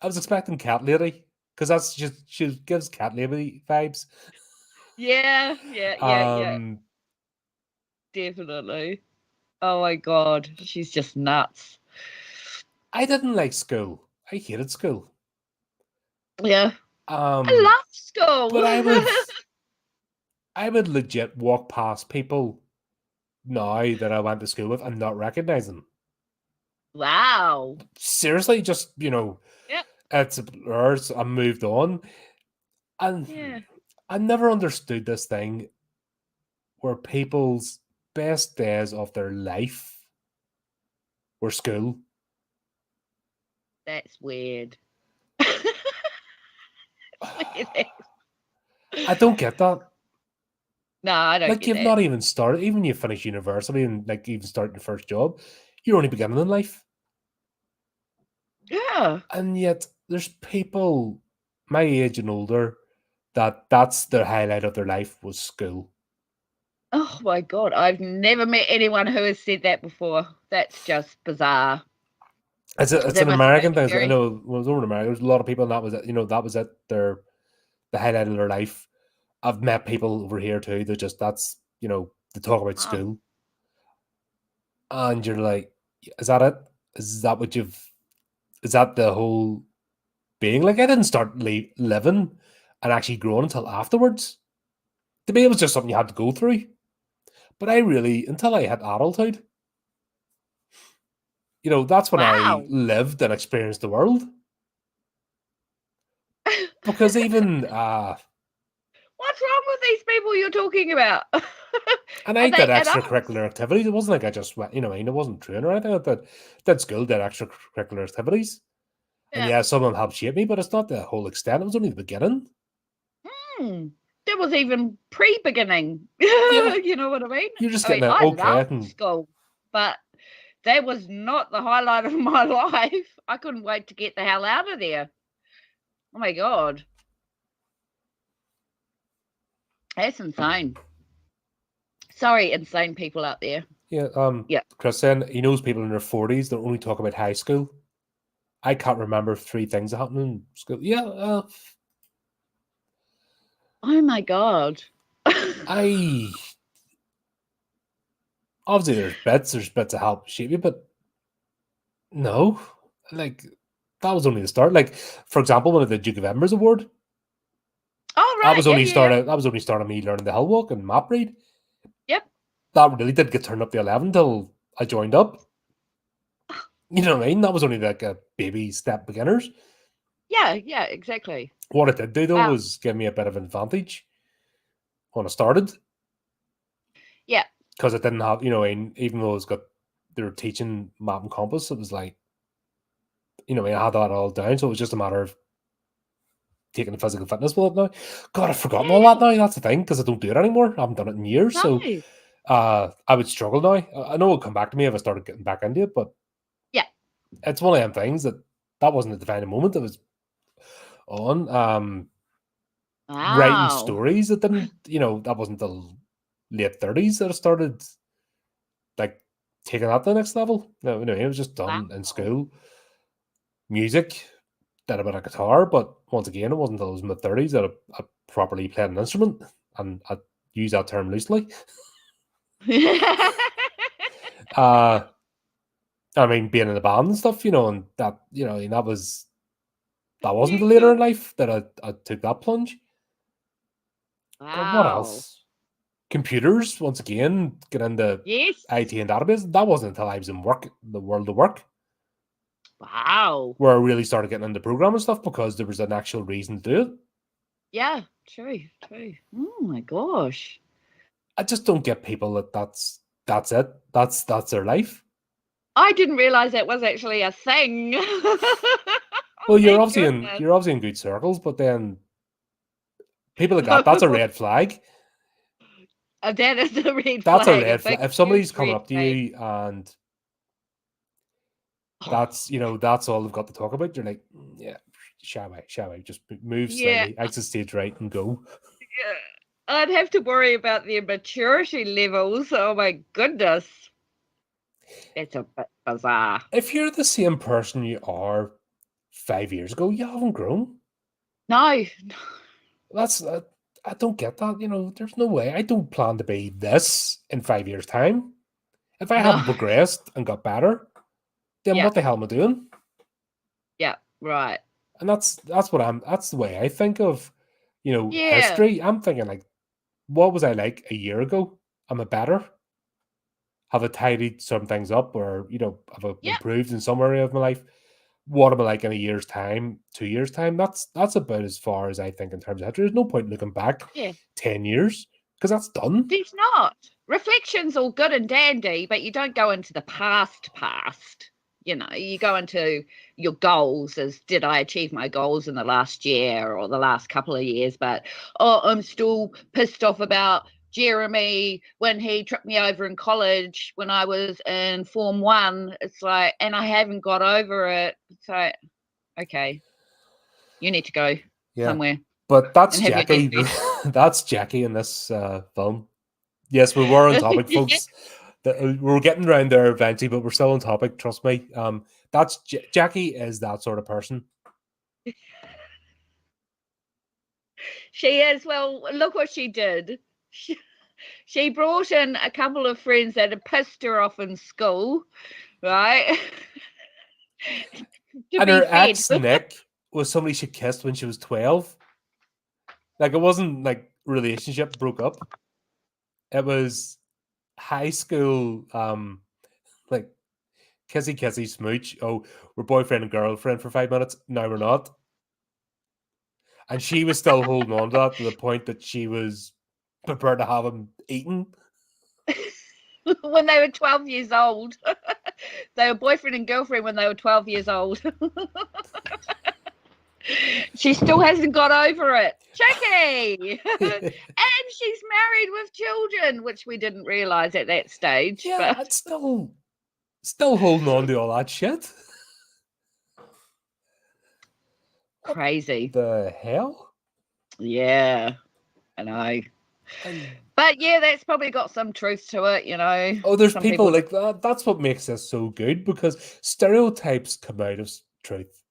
S1: I was expecting cat lady. because that's just she gives cat lady vibes.
S2: Yeah. Definitely. Oh my God, she's just nuts.
S1: I didn't like school. I hated school.
S2: Yeah. I love school.
S1: But I would legit walk past people now that I went to school with and not recognize them.
S2: Wow.
S1: Seriously, just
S2: Yep.
S1: it's a blur. I moved on, and
S2: Yeah.
S1: I never understood this thing where people's best days of their life were school.
S2: That's weird.
S1: I don't get that.
S2: No, I don't
S1: Like
S2: get
S1: you've
S2: that.
S1: not even started, even you finish university and like even starting your first job, you're only beginning in life.
S2: Yeah.
S1: And yet there's people my age and older that's their highlight of their life was school.
S2: Oh my God, I've never met anyone who has said that before. That's just bizarre.
S1: It's
S2: That
S1: an
S2: must have
S1: American
S2: been
S1: thing. I
S2: very.
S1: know when I was over in America, there's a lot of people, and that was it. That was it. Their the highlight of their life. I've met people over here too that just that's they talk about
S2: Oh,
S1: school, and you're like, is that it? Is that what you've? Is that the whole being? Like I didn't start living and actually growing until afterwards. To me, it was just something you had to go through. But I really, until I hit adulthood, that's when I
S2: wow.
S1: lived and experienced the world. Because even
S2: What's wrong with these people you're talking about?
S1: and
S2: Are
S1: I did
S2: they adults?
S1: extracurricular activities. It wasn't like I just went, it wasn't training or anything. I did school, did extracurricular activities. And
S2: Yeah.
S1: yeah, some of them helped shape me, but it's not the whole extent. It was only the beginning.
S2: That was even pre-beginning.
S1: Yeah.
S2: You know what I mean?
S1: You're just
S2: I mean,
S1: getting it.
S2: I
S1: Okay.
S2: loved school, but that was not the highlight of my life. I couldn't wait to get the hell out of there. Oh my God. That's insane. Sorry, insane people out there.
S1: Yeah.
S2: Yeah.
S1: Chris said he knows people in their 40s that only talk about high school. I can't remember 3 things that happened in school. Yeah.
S2: Oh my God.
S1: I obviously there's bits of help shape you, but no, like that was only the start. Like for example, one of the Duke of Edinburgh's award,
S2: Oh
S1: that
S2: right.
S1: was
S2: Yeah,
S1: only
S2: yeah, yeah.
S1: started. That was only started me learning the hill walk and map read.
S2: Yep.
S1: That really did get turned up to 11 till I joined up. You know what I mean? That was only like a baby step beginners.
S2: Yeah, yeah, exactly.
S1: What it did do though
S2: Wow.
S1: was give me a bit of an advantage when I started.
S2: Yeah.
S1: Because it didn't have, even though they were teaching map and compass, it was like, I had that all down. So it was just a matter of taking the physical fitness with it now. God, I've forgotten all that
S2: Yeah.
S1: now. That's the thing, because I don't do it anymore. I haven't done it in years.
S2: No.
S1: So I would struggle now. I know it'll come back to me if I started getting back into it, but
S2: Yeah.
S1: it's one of them things that wasn't a defining moment. It was on writing
S2: Wow.
S1: stories that didn't, that wasn't the late 30s that I started like taking that to the next level. No, it was just done in
S2: Wow.
S1: school. Music, did a bit of guitar, but once again, it wasn't until I was in my 30s that I properly played an instrument, and I use that term loosely. I mean, being in a band and stuff, and that, and that wasn't the later in life that I took that plunge. God, what
S2: Wow.
S1: else? Computers, once again, get into
S2: Yes.
S1: IT and database. That wasn't until I was in work, the world of work,
S2: Wow.
S1: where I really started getting into programming stuff because there was an actual reason to do it.
S2: Yeah, true. Oh my gosh.
S1: I just don't get people that's it. That's their life.
S2: I didn't realize that was actually a thing.
S1: Well,
S2: Oh my goodness.
S1: you're obviously in good circles, but then people like that's a red flag.
S2: That is a red
S1: That's a
S2: flag, a
S1: red flag.
S2: big,
S1: If
S2: huge
S1: somebody's coming
S2: red
S1: up to
S2: flag.
S1: you and that's all they've got to talk about, you're like, yeah, shall I? Just move
S2: Yeah,
S1: slightly, exit stage right, and go.
S2: yeah. I'd have to worry about their maturity levels. Oh my goodness. That's a bit bizarre.
S1: If you're the same person you are 5 years ago, you haven't grown.
S2: No.
S1: That's I don't get that. There's no way. I don't plan to be this in 5 years' time. If I
S2: No.
S1: haven't progressed and got better, then
S2: Yeah.
S1: what the hell am I doing?
S2: Yeah. Right.
S1: And that's the way I think of,
S2: Yeah.
S1: history. I'm thinking like, what was I like a year ago? Am I better? Have I tidied some things up, or have I
S2: Yeah.
S1: improved in some area of my life? What am I like in a year's time, 2 years' time? That's about as far as I think in terms of history. There's no point looking back
S2: Yeah.
S1: 10 years because that's done.
S2: There's not. Reflection's all good and dandy, but you don't go into the past. You go into your goals as, did I achieve my goals in the last year or the last couple of years? But, I'm still pissed off about Jeremy when he tripped me over in college when I was in Form 1. It's like, and I haven't got over it. It's like, okay, you need to go
S1: Yeah,
S2: somewhere
S1: but that's
S2: and have your
S1: Jackie.
S2: head
S1: That's Jackie in this film. Yes, we were on topic,
S2: yeah.
S1: folks. We're getting around there eventually, but we're still on topic. Trust me. That's Jackie is that sort of person.
S2: She is. Well, look what she did. She brought in a couple of friends that had pissed her off in school, right? To
S1: And
S2: be
S1: her
S2: fed.
S1: ex Nick was somebody she kissed when she was 12. Like, it wasn't like relationship broke up. It was high school, like kissy smooch. Oh, we're boyfriend and girlfriend for 5 minutes. Now we're not. And she was still holding on to that to the point that she was prepared to have him eaten.
S2: When they were 12 years old. They were boyfriend and girlfriend when they were 12 years old. She still hasn't got over it. Jackie! And she's married with children, which we didn't realise at that stage.
S1: Yeah,
S2: But
S1: it's still holding on to all that shit.
S2: crazy.
S1: The hell?
S2: Yeah, I know.
S1: And
S2: But yeah, that's probably got some truth to it.
S1: there's
S2: Some
S1: people
S2: people
S1: like that. That's what makes this so good, because stereotypes come out of truth.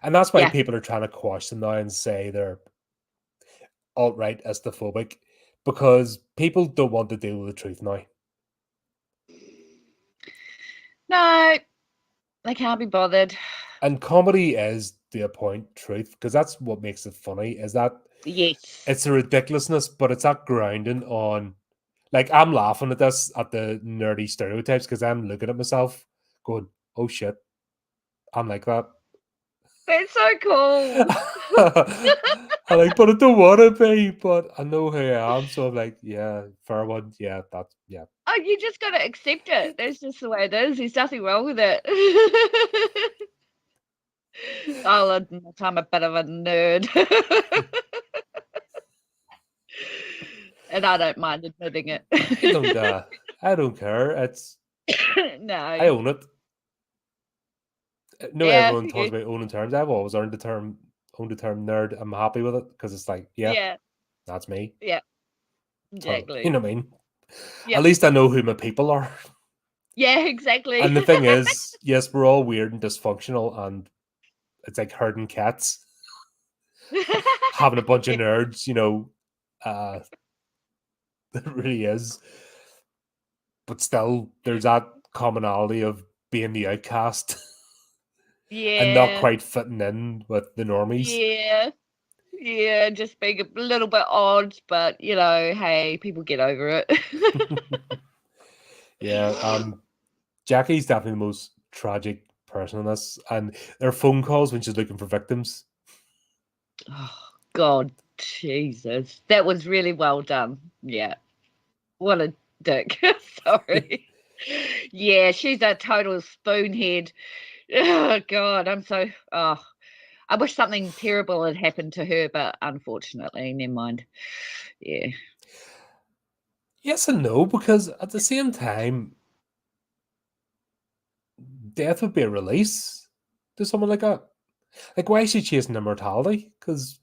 S1: And that's why
S2: yeah.
S1: people are trying to quash them now and say they're alt-right Islamophobic, because people don't want to deal with the truth now.
S2: No, they can't be bothered.
S1: And comedy is the point truth, because that's what makes it funny, is that
S2: Yes.
S1: it's a ridiculousness, but it's that grounding on, like, I'm laughing at this, at the nerdy stereotypes, because I'm looking at myself going, oh shit, I'm like that.
S2: That's so cool.
S1: I'm like, but I don't want to be, but I know who I am, so I'm like, yeah, fair one, yeah, that's, yeah.
S2: Oh, you just got to accept it. That's just the way it is. There's nothing wrong with it. I'll admit I'm a bit of a nerd. And I don't mind admitting it.
S1: I don't care. It's I
S2: No.
S1: own it. No,
S2: Yeah.
S1: everyone talks about owning terms. I've always owned the term nerd. I'm happy with it, because it's like, yeah,
S2: Yeah.
S1: that's me.
S2: Yeah.
S1: So,
S2: Exactly.
S1: you know what I mean?
S2: Yep.
S1: At least I know who my people are.
S2: Yeah, exactly.
S1: And the thing is, yes, we're all weird and dysfunctional, and it's like herding cats, having a bunch of nerds, it really is. But still, there's that commonality of being the outcast and not
S2: Yeah.
S1: quite fitting in with the normies.
S2: Yeah. Yeah, just being a little bit odd, but hey, people get over it.
S1: Yeah, Jackie's definitely the most tragic person in this, and their phone calls when she's looking for victims.
S2: Oh, God, Jesus. That was really well done. Yeah. What a dick. Sorry. Yeah, she's a total spoonhead. Oh, God, I wish something terrible had happened to her, but unfortunately, never mind. Yeah.
S1: Yes and no, because at the same time, death would be a release to someone like that. Like, why is she chasing immortality? Because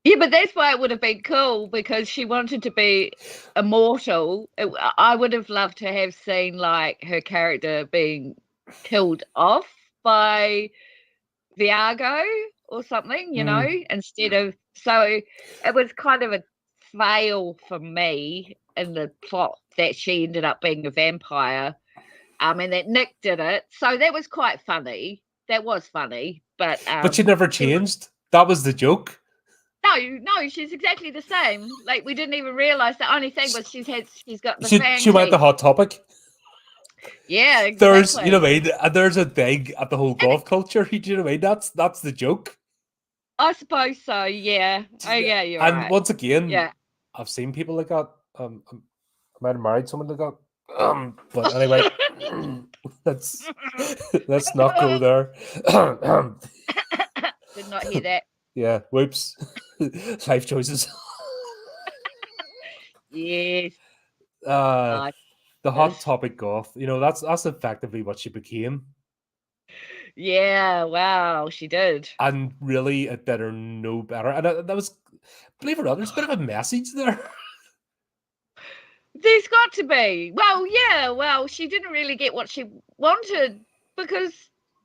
S2: Yeah, but that's why it would have been cool, because she wanted to be immortal. I would have loved to have seen like her character being killed off by Viago or something, you know, instead of, so it was kind of a fail for me in the plot that she ended up being a vampire, and that Nick did it. So that was quite funny. That was funny, but
S1: she never changed. That was the joke.
S2: No, she's exactly the same. Like, we didn't even realize. The only thing was she's got the fang
S1: she went
S2: teeth.
S1: the Hot Topic.
S2: Yeah, exactly.
S1: There's, you know what I mean? There's a dig at the whole goth culture. You know what I mean? That's the joke.
S2: I suppose so. Yeah. Oh, yeah. You're
S1: and
S2: right.
S1: once again,
S2: Yeah.
S1: I've seen people like that. I might have married someone like that. But anyway, let's not go there.
S2: Did not hear that.
S1: Yeah, whoops. Life choices.
S2: Yes.
S1: The Hot Topic goth. You know, that's effectively what she became.
S2: Yeah, wow, she did.
S1: And really, it did her no better. And that was, believe it or not, there's a bit of a message there.
S2: There's got to be. Well, yeah, well, she didn't really get what she wanted, because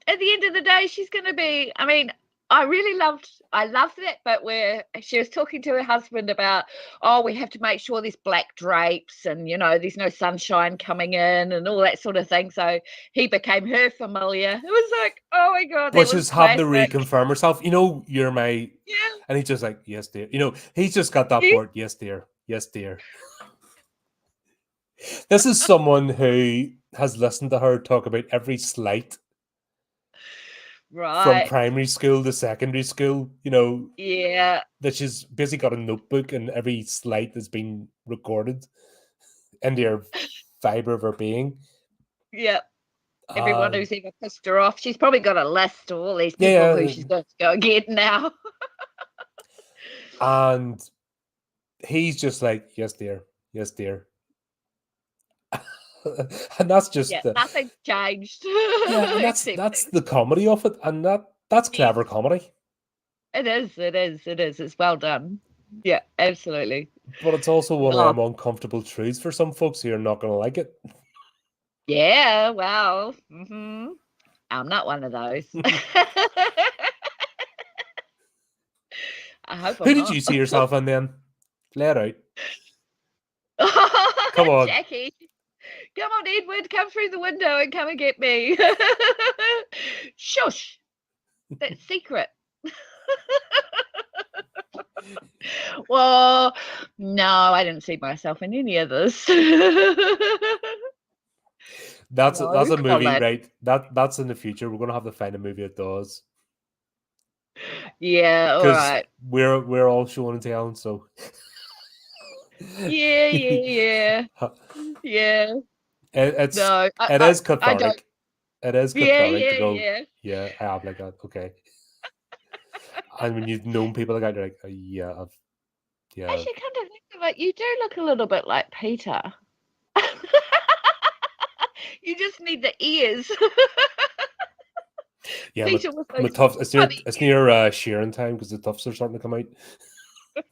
S2: at the end of the day, she's going to be, I mean, I loved that bit where she was talking to her husband about, oh, we have to make sure there's black drapes and, you know, there's no sunshine coming in and all that sort of thing. So he became her familiar. It was like, oh my God.
S1: Which is having to reconfirm herself. You know, you're my...
S2: Yeah.
S1: And he's just like, yes, dear. You know, he's just got that word, yes, dear. Yes, dear. This is someone who has listened to her talk about every slight.
S2: Right.
S1: From primary school to secondary school, you know.
S2: Yeah.
S1: That she's basically got a notebook and every slight has been recorded into her fibre of her being.
S2: Yep. Everyone who's ever pissed her off. She's probably got a list of all these people who she's going to go get now.
S1: And he's just like, yes, dear. Yes, dear. And that's just
S2: nothing's changed.
S1: Yeah, and that's the comedy of it, and that's clever comedy.
S2: It is. It's well done. Yeah, absolutely.
S1: But it's also one of them uncomfortable truths for some folks who are not going to like it.
S2: Yeah, well, I'm not one of those. I hope
S1: Who did you see yourself in then? Lay it out. Come on,
S2: Jackie. Come on, Edward, come through the window and come and get me. Shush. That's secret. Well, no, I didn't see myself in any of this.
S1: That's a movie, right? That's in the future. We're gonna have to find a movie that does.
S2: Yeah, all right.
S1: We're all showing and telling, so.
S2: Yeah.
S1: It is cathartic. It is cathartic to go. Yeah, I have like that. Okay. And when you've known people like that, you're like, yeah.
S2: Actually, come to think of it, you do look a little bit like Peter. You just need the ears.
S1: Yeah, my tufts. It's near shearing time because the tufts are starting to come out.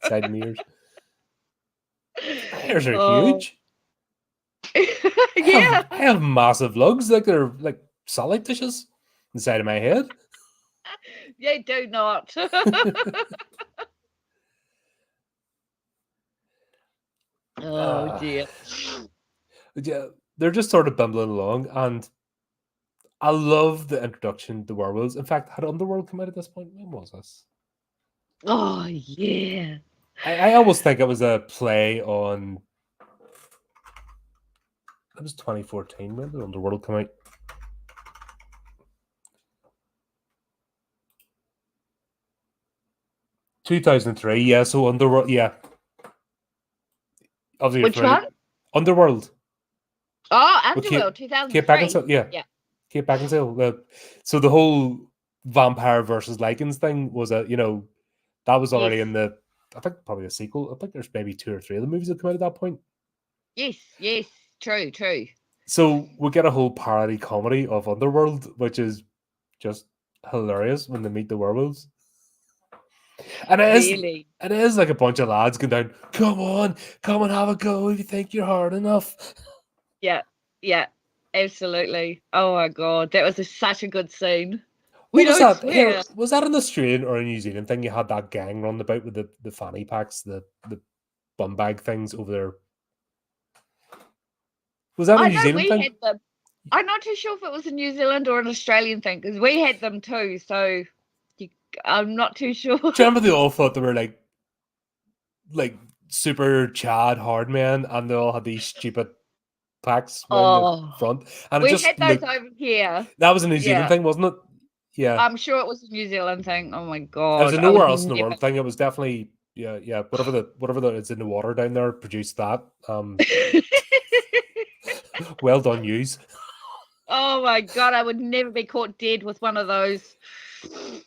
S1: Side of the ears. Ears are huge.
S2: Yeah.
S1: I have massive lugs, like they're like salad dishes inside of my head.
S2: They do not. Oh dear.
S1: Yeah, they're just sort of bumbling along, and I love the introduction to werewolves. In fact, had Underworld come out at this point? When was this?
S2: Oh yeah.
S1: I almost think it was a play on. It was 2014. When did Underworld come out? (2003). Yeah, so Underworld. Yeah. Obviously,
S2: which one?
S1: Underworld.
S2: Oh, Underworld, 2003.
S1: Kate Beckinsale, yeah. Kate Beckinsale. So the whole vampire versus Lycans thing was that was already in the. I think probably a sequel. I think there's maybe 2 or 3 of the movies that come out at that point.
S2: Yes, true.
S1: So we get a whole parody comedy of Underworld, which is just hilarious when they meet the werewolves. And it is like a bunch of lads going down, come on have a go if you think you're hard enough. Yeah,
S2: absolutely. Oh my God, that was such a good scene. We
S1: What was
S2: don't
S1: that?
S2: swear.
S1: Here, was that an Australian or a New Zealand thing? You had that gang running about with the fanny packs, the bum bag things over there. Was that a
S2: I
S1: New
S2: know
S1: Zealand
S2: we
S1: thing?
S2: had them. I'm not too sure if it was a New Zealand or an Australian thing because we had them too. So I'm not too sure.
S1: Do you remember they all thought they were like super Chad hard men, and they all had these stupid packs around the
S2: Oh,
S1: front, and it
S2: we
S1: just
S2: had those
S1: looked.
S2: over here.
S1: That was a New Zealand
S2: Yeah,
S1: thing, wasn't it? Yeah,
S2: I'm sure it was a New Zealand thing. Oh my
S1: it was
S2: god,
S1: a
S2: I
S1: nowhere
S2: would
S1: else in the
S2: never.
S1: world thing. It was definitely yeah. Whatever the it's in the water down there produced that. Well done, yous.
S2: Oh my god, I would never be caught dead with one of those.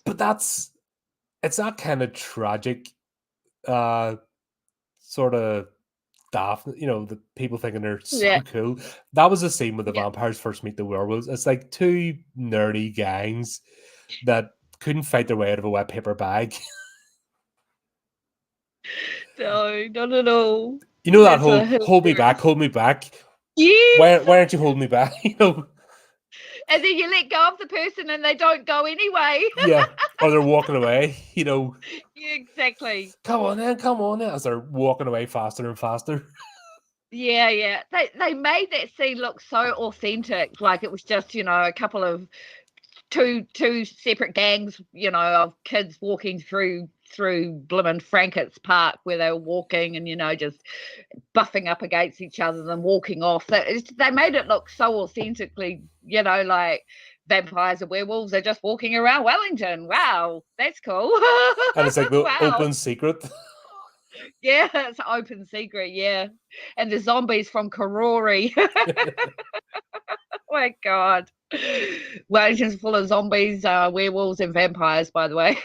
S1: But it's that kind of tragic, sort of daft. The people thinking they're so
S2: Yeah,
S1: cool. That was the scene when the
S2: yeah.
S1: vampires first meet the werewolves. It's like two nerdy gangs that couldn't fight their way out of a wet paper bag.
S2: No, not at all.
S1: You know that
S2: That's a
S1: whole hold me
S2: hilarious.
S1: back, hold me back.
S2: Yes.
S1: Why aren't you holding me back?
S2: And then you let go of the person and they don't go anyway.
S1: Yeah. Or they're walking away,
S2: Yeah, exactly.
S1: come on then, as they're walking away faster and faster.
S2: Yeah, yeah. They made that scene look so authentic, like it was just, a couple of two separate gangs, of kids walking through Blimmin' Frankett's Park where they were walking and, just buffing up against each other and walking off. They made it look so authentically, like vampires and werewolves are just walking around Wellington. Wow, that's cool.
S1: And it's like the
S2: Wow.
S1: open secret.
S2: Yeah, it's an open secret, yeah. And the zombies from Karori. Oh my god. Wellington's full of zombies, werewolves, and vampires, by the way.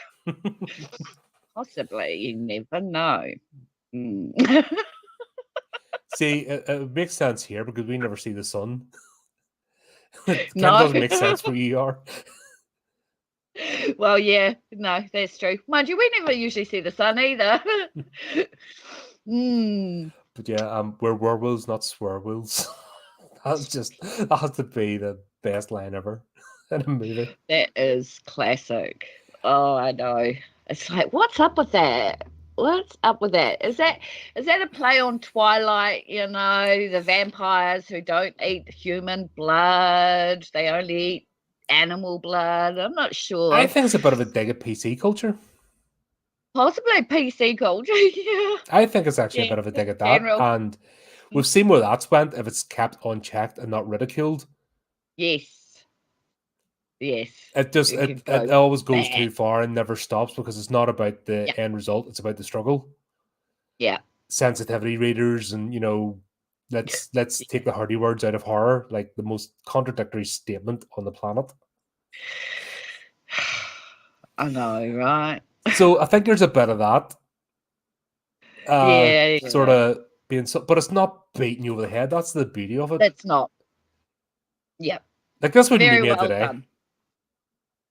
S2: Possibly, you never know.
S1: See, it makes sense here because we never see the sun. It kind
S2: No.
S1: of doesn't make sense where you are.
S2: Well, yeah, no, that's true. Mind you, we never usually see the sun either.
S1: But yeah, we're werewolves, not swearwolves. That has to be the best line ever in a movie.
S2: That is classic. Oh, I know. It's like, what's up with that? What's up with that? Is that a play on Twilight? The vampires who don't eat human blood, they only eat animal blood. I'm not sure.
S1: I think it's a bit of a dig at PC culture.
S2: Possibly PC culture. Yeah.
S1: I think it's actually a
S2: Yeah,
S1: bit of a dig at that.
S2: general.
S1: And we've seen where that's went if it's kept unchecked and not ridiculed.
S2: Yes. Yes.
S1: It always goes
S2: bad.
S1: too far and never stops because it's not about the
S2: Yeah.
S1: end result, it's about the struggle.
S2: Yeah.
S1: Sensitivity readers and let's take the hardy words out of horror, like the most contradictory statement on the planet.
S2: I know, right?
S1: So I think there's a bit of that.
S2: Yeah.
S1: Sort of being but it's not beating you over the head. That's the beauty of it.
S2: That's not. Yeah.
S1: Like this wouldn't
S2: Very
S1: be made
S2: well
S1: today.
S2: done.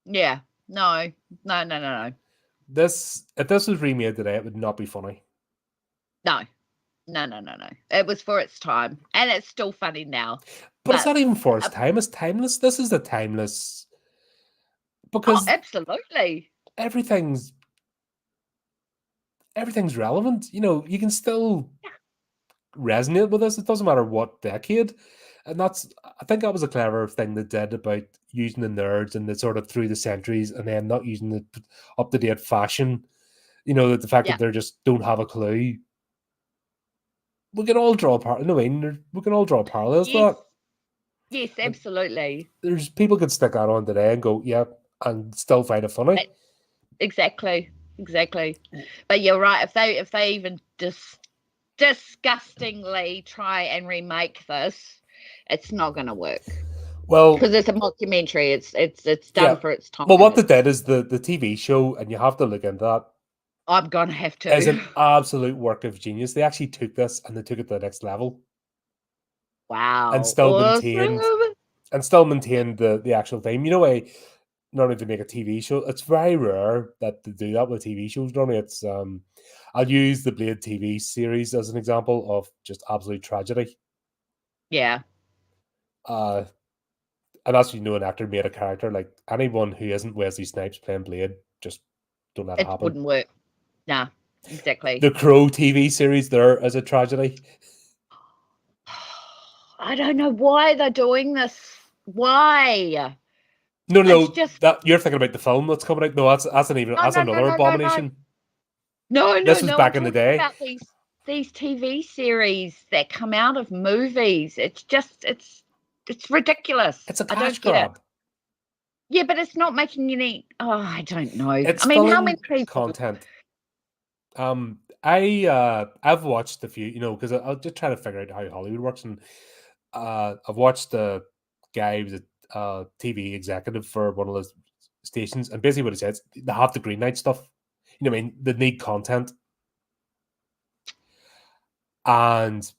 S2: Yeah. No.
S1: If this was remade today, it would not be funny.
S2: No. It was for its time, and it's still funny now.
S1: But it's not even for its time. It's timeless. This is the timeless because
S2: absolutely
S1: everything's relevant. You can still resonate with this. It doesn't matter what decade. And I think that was a clever thing they did about using the nerds and the sort of through the centuries and then not using the up-to-date fashion. The fact that they just don't have a clue. We can all draw we can all draw parallels to that.
S2: Yes, absolutely.
S1: There's people could stick that on today and go, yeah, and still find it funny.
S2: Exactly. But you're right. If they even disgustingly try and remake this, it's not going to work.
S1: Well,
S2: because it's a mockumentary, it's done for its time.
S1: Well, what they did is the TV show, and you have to look into that.
S2: I'm gonna have to.
S1: As an absolute work of genius. They actually took this and they took it to the next level.
S2: Wow.
S1: And still maintained the actual theme. Normally to make a TV show, it's very rare that they do that with TV shows. Normally it's I'll use the Blade TV series as an example of just absolute tragedy.
S2: Yeah.
S1: And that's, an actor made a character. Like, anyone who isn't Wesley Snipes playing Blade, just don't let it
S2: It
S1: happen.
S2: wouldn't work. Nah, exactly.
S1: The Crow TV series there is a tragedy.
S2: I don't know why they're doing this. Why?
S1: No,
S2: It's just
S1: that you're thinking about the film that's coming out. No, that's another abomination.
S2: No.
S1: This was back
S2: I'm
S1: in the
S2: talking
S1: day.
S2: about these TV series that come out of movies. It's just it's ridiculous.
S1: It's a
S2: I
S1: cash
S2: don't get
S1: grab.
S2: it. Yeah, but it's not making any. Oh, I don't know.
S1: It's
S2: I mean, how
S1: filling
S2: many people?
S1: content. I've watched a few, because I'll just try to figure out how Hollywood works, and I've watched the guy who was a TV executive for one of the stations, and basically what he says, they have the green light stuff. You know what I mean? They need content, and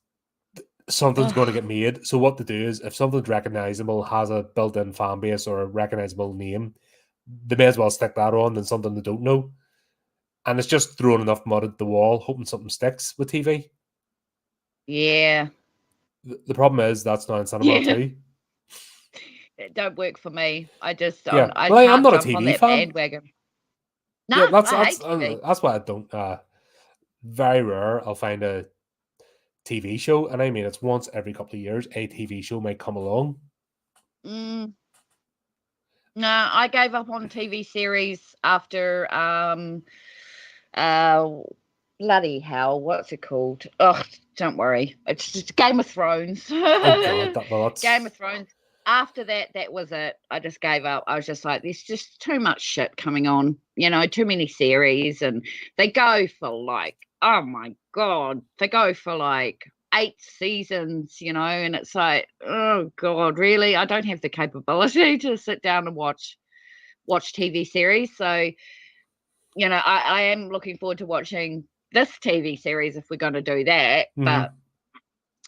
S1: something's going to get made. So what to do is, if something's recognizable, has a built-in fan base or a recognizable name, they may as well stick that on than something they don't know. And it's just throwing enough mud at the wall, hoping something sticks with TV.
S2: Yeah.
S1: The problem is that's not in cinema too.
S2: It don't work for me. I just
S1: Yeah.
S2: I
S1: Well, I'm
S2: can't
S1: not a
S2: jump on
S1: TV
S2: that
S1: fan.
S2: bandwagon. No,
S1: Yeah,
S2: I hate TV.
S1: that's why I don't. Very rare I'll find a TV show, and I mean it's once every couple of years a TV show might come along.
S2: No, I gave up on TV series after bloody hell, what's it called? Oh, don't worry, it's just Game of Thrones.
S1: Oh God, that's
S2: Game of Thrones. After that was it. I just gave up. I was just like, there's just too much shit coming on, too many series, and they go for like, oh my God, they go for like 8 seasons, and it's like, oh God, really? I don't have the capability to sit down and watch TV series. So, I am looking forward to watching this TV series if we're going to do that.
S1: Mm-hmm.
S2: But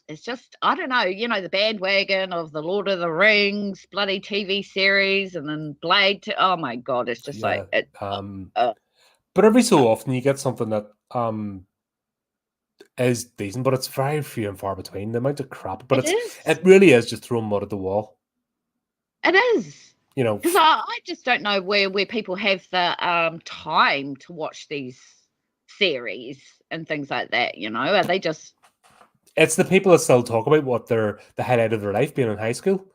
S2: it's just, I don't know, the bandwagon of the Lord of the Rings bloody TV series, and then Blade. Oh my God, it's just like it.
S1: But every so often you get something that is decent, but it's very few and far between. The amount of crap, but it really is just throwing mud at the wall.
S2: It is. Because I just don't know where people have the time to watch these series and things like that. Are they just?
S1: It's the people that still talk about what the highlight of their life being in high school.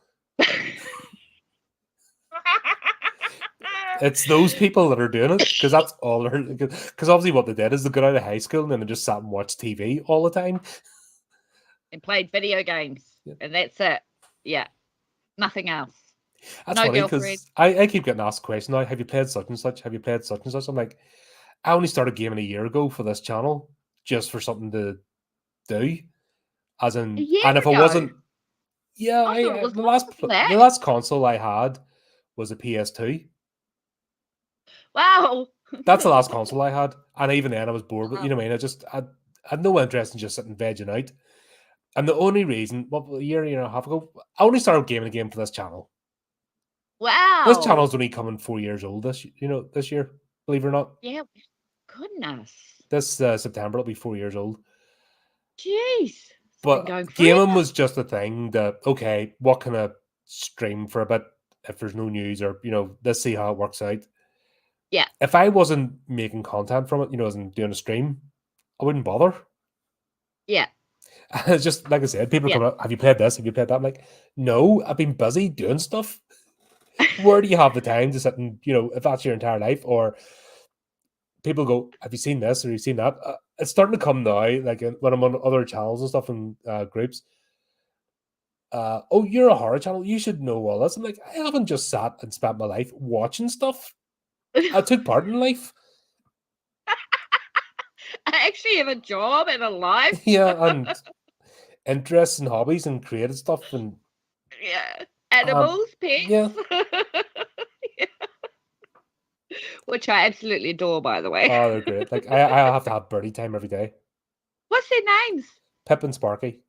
S1: It's those people that are doing it, because that's all they're. Because obviously, what they did is they got out of high school and then they just sat and watched TV all the time
S2: and played video games, and that's it. Yeah, nothing else.
S1: That's funny, because I keep getting asked questions now. Have you played such and such? Have you played such and such? I'm like, I only started gaming a year ago for this channel, just for something to do. As in, and if I wasn't, the last console I had was a PS2.
S2: Wow,
S1: that's the last console I had, and even then I was bored. But you know what I mean? I had no interest in just sitting vegging out. And the only reason, a year and a half ago, I only started gaming a game for this channel.
S2: Wow,
S1: this channel's only coming 4 years old. This year, believe it or not.
S2: Yeah, goodness.
S1: This September it'll be 4 years old.
S2: Jeez.
S1: But gaming was just a thing that, okay, what can I stream for a bit if there's no news, or let's see how it works out.
S2: Yeah.
S1: If I wasn't making content from it, as in doing a stream, I wouldn't bother.
S2: Yeah.
S1: It's just like I said, people come up, have you played this? Have you played that? I'm like, no, I've been busy doing stuff. Where do you have the time to sit and, if that's your entire life? Or people go, have you seen this or have you seen that? It's starting to come now, like when I'm on other channels and stuff in groups. Oh, you're a horror channel. You should know all this. I'm like, I haven't just sat and spent my life watching stuff. I took part in life.
S2: I actually have a job and a life.
S1: Yeah, and interests and hobbies and creative stuff, and
S2: animals, pets.
S1: Yeah.
S2: Yeah. Which I absolutely adore, by the way.
S1: Oh, they're great. Like I have to have birdie time every day.
S2: What's their names?
S1: Pip and Sparky.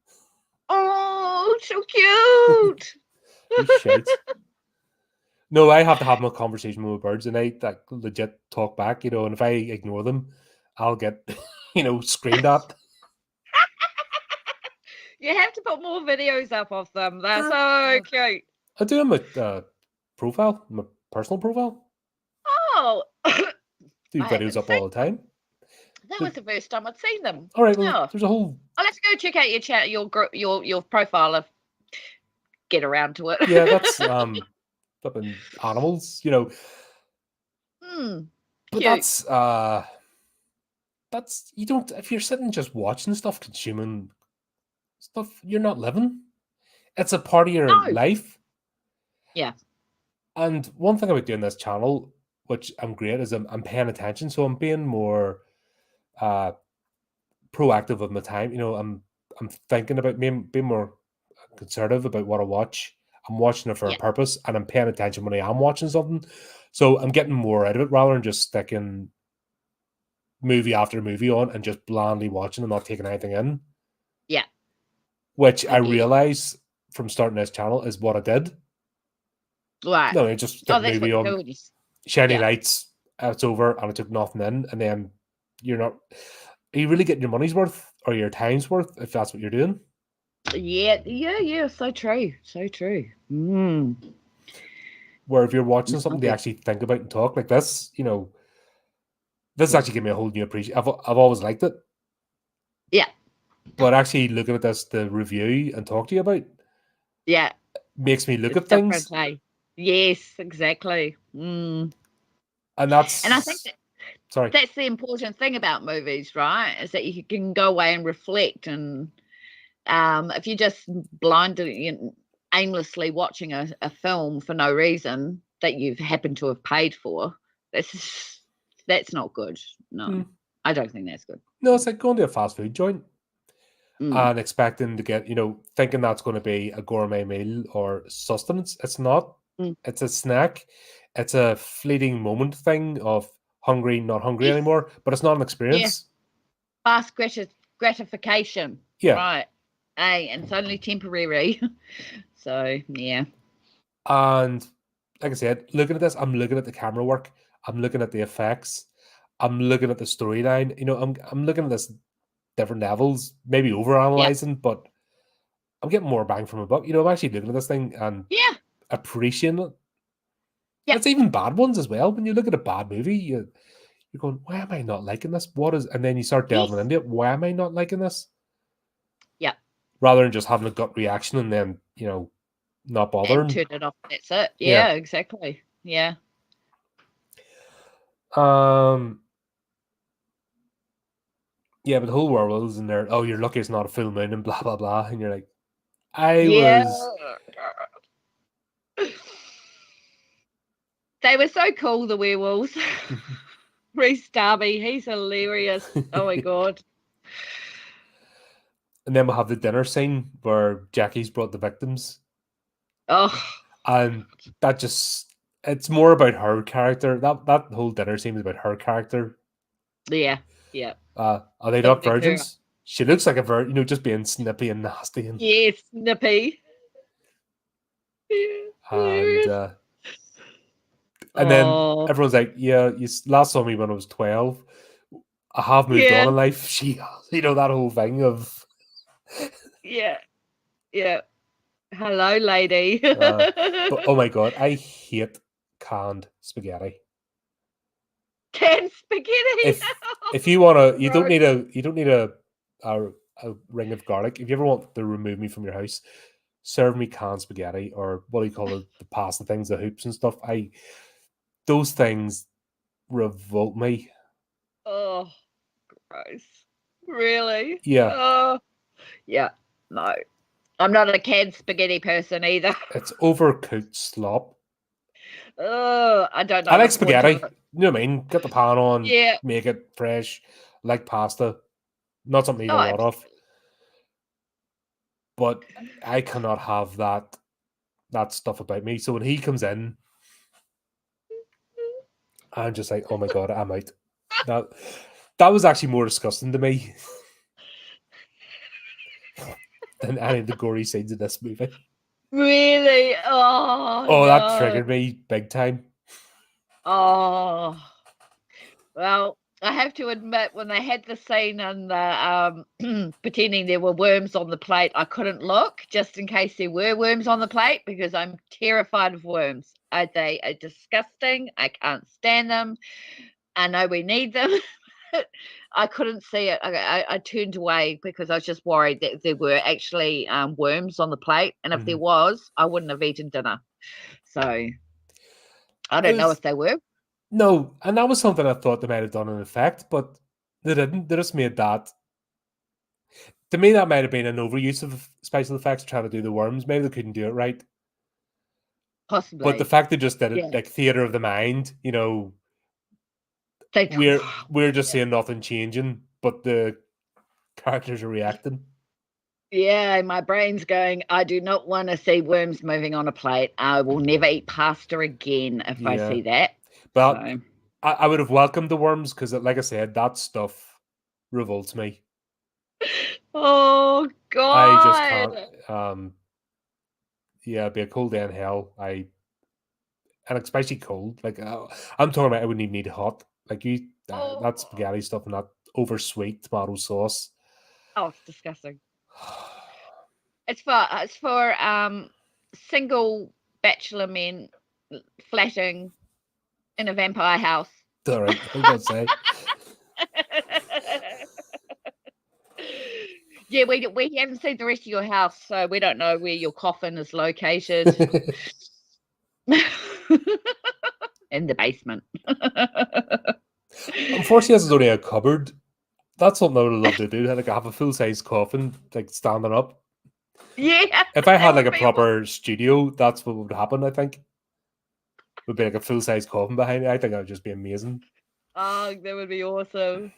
S2: Oh, so cute.
S1: You shite. No, I have to have my conversation with my birds, and I legit talk back, and if I ignore them, I'll get, screamed at.
S2: You have to put more videos up of them. They're so cute.
S1: I do my profile, my personal profile.
S2: Oh,
S1: Do
S2: I
S1: videos
S2: haven't
S1: up
S2: seen
S1: all the time.
S2: that. Was the first time I'd seen them.
S1: All right, well,
S2: Oh,
S1: there's a whole
S2: I'll have to go check out your chat, your profile. Of get around to it.
S1: yeah. That's flipping animals, you know. But
S2: Cute.
S1: that's you don't if you're sitting just watching stuff, consuming stuff, you're not living. It's a part of your
S2: No.
S1: life.
S2: Yeah.
S1: And one thing about doing this channel, which I'm great, is I'm paying attention. So I'm being more uh proactive with my time. You know, I'm thinking about being more conservative about what I watch. I'm watching it for a
S2: Yeah.
S1: purpose, and I'm paying attention when I am watching something. So I'm getting more out of it rather than just sticking movie after movie on and just blandly watching and not taking anything in.
S2: Yeah.
S1: Which I
S2: I get you.
S1: realize from starting this channel is what I did.
S2: Right.
S1: No, I just stick
S2: Oh,
S1: a
S2: that's what
S1: movie
S2: you
S1: on,
S2: do. When you,
S1: shiny
S2: yeah.
S1: lights, it's over, and I took nothing in, and then you're not. Are you really getting your money's worth or your time's worth if that's what you're doing?
S2: Yeah. So true. So true.
S1: Where if you're watching something they
S2: Lovely.
S1: actually think about and talk like this, you know, this actually gave me a whole new appreciation. I've always liked it,
S2: Yeah.
S1: but actually looking at this, the review and talk to you about
S2: Yeah.
S1: makes me look
S2: It's
S1: at
S2: different,
S1: things,
S2: hey? Yes, exactly.
S1: and
S2: And I think
S1: that's sorry.
S2: that's the important thing about movies, right? Is that you can go away and reflect. And if you're just blindly, aimlessly watching a film for no reason that you've happened to have paid for, that's not good. No,
S1: Hmm.
S2: I don't think that's good.
S1: No, it's like going to a fast food joint
S2: Mm.
S1: and expecting to get, you know, thinking that's going to be a gourmet meal or sustenance. It's not.
S2: Mm.
S1: It's a snack. It's a fleeting moment thing of hungry, not hungry
S2: Yes,
S1: anymore, but it's not an
S2: yeah,
S1: experience.
S2: fast gratification,
S1: Yeah.
S2: right? Hey, and it's only temporary. So yeah,
S1: And like I said, looking at this, I'm looking at the camera work, I'm looking at the effects, I'm looking at the storyline. You know, I'm looking at this different levels, maybe over
S2: yeah,
S1: analyzing, but I'm getting more bang from a buck. You know, I'm actually looking at this thing and
S2: yeah,
S1: appreciating it.
S2: yeah,
S1: It's even bad ones as well. When you look at a bad movie, you're going, why am I not liking this? What is, and then you start delving
S2: yes,
S1: into it. Why am I not liking this?
S2: yeah,
S1: Rather than just having a gut reaction and then, you know, not
S2: and
S1: bothering.
S2: turn it off. That's it.
S1: Yeah.
S2: Yeah, exactly. Yeah,
S1: Um, yeah, but the whole world was in there. Oh, you're lucky it's not a full moon and blah blah blah. And you're like, I
S2: yeah.
S1: was
S2: They were so cool, the werewolves. Reese Darby, he's hilarious. Oh my god.
S1: and then we'll have the dinner scene where Jackie's brought the victims.
S2: Oh
S1: And that just it's more about her character. That whole dinner scene is about her character.
S2: yeah, yeah.
S1: Are they not
S2: Building her.
S1: virgins? She looks like a virgin, you know, just being snippy and nasty
S2: Yes, Nippy. Yeah,
S1: and
S2: hilarious.
S1: and then
S2: Oh
S1: everyone's like, "Yeah, you last saw me when I was 12. I have moved on
S2: yeah,
S1: in life." She, you know, that whole thing of,
S2: yeah, yeah. Hello, lady.
S1: but oh my god, I hate canned spaghetti.
S2: Canned spaghetti.
S1: If you want to,
S2: Gross.
S1: you don't need a ring of garlic. If you ever want to remove me from your house, serve me canned spaghetti or what do you call it, the pasta things, the hoops and stuff. Those things revolt me.
S2: Oh, gross. Really?
S1: Yeah,
S2: Oh, yeah. No, I'm not a canned spaghetti person either.
S1: it's overcooked slop.
S2: Oh, I don't
S1: I
S2: know the
S1: like
S2: point
S1: spaghetti.
S2: of it.
S1: You know what I mean? Get the pan on,
S2: Yeah.
S1: make it fresh. I like pasta. Not something I eat
S2: Oh,
S1: a lot of,
S2: absolutely.
S1: but I cannot have that stuff about me. So when he comes in, I'm just like, oh my god, I'm out. That that was actually more disgusting to me than any of the gory scenes in this movie.
S2: Really? Oh
S1: Oh, that
S2: no.
S1: triggered me big time.
S2: Oh well. I have to admit, when they had the scene and the pretending there were worms on the plate, I couldn't look just in case there were worms on the plate because I'm terrified of worms. They are disgusting. I can't stand them. I know we need them. I couldn't see it. I turned away because I was just worried that there were actually worms on the plate, and if there was, I wouldn't have eaten dinner. So I don't know if they were.
S1: No, and that was something I thought they might have done in effect, but they didn't. They just made that. To me, that might have been an overuse of special effects trying to do the worms. Maybe they couldn't do it right.
S2: Possibly.
S1: But the fact they just did it like theater of the mind, you know, we're just seeing nothing changing, but the characters are reacting.
S2: Yeah, my brain's going, I do not want to see worms moving on a plate. I will never eat pasta again if I see that.
S1: But so. I would have welcomed the worms because, like I said, that stuff revolts me.
S2: Oh, God.
S1: I just can't. Yeah, it'd be a cold day in hell. And especially cold. Like, I'm talking about I wouldn't even need hot. Like, that spaghetti stuff and that over sweet tomato sauce.
S2: Oh, it's disgusting. It's for single bachelor men flatting in a vampire house.
S1: All right, I was going to say.
S2: Yeah, we haven't seen the rest of your house, so we don't know where your coffin is located. In the basement.
S1: Unfortunately, this is only a cupboard. That's something I would love to do. Like, I have a full-size coffin, like, standing up.
S2: Yeah.
S1: If I had, like, a proper studio, that's what would happen, I think. Would be, like, a full-size coffin behind it. I think that would just be amazing.
S2: Oh, that would be awesome.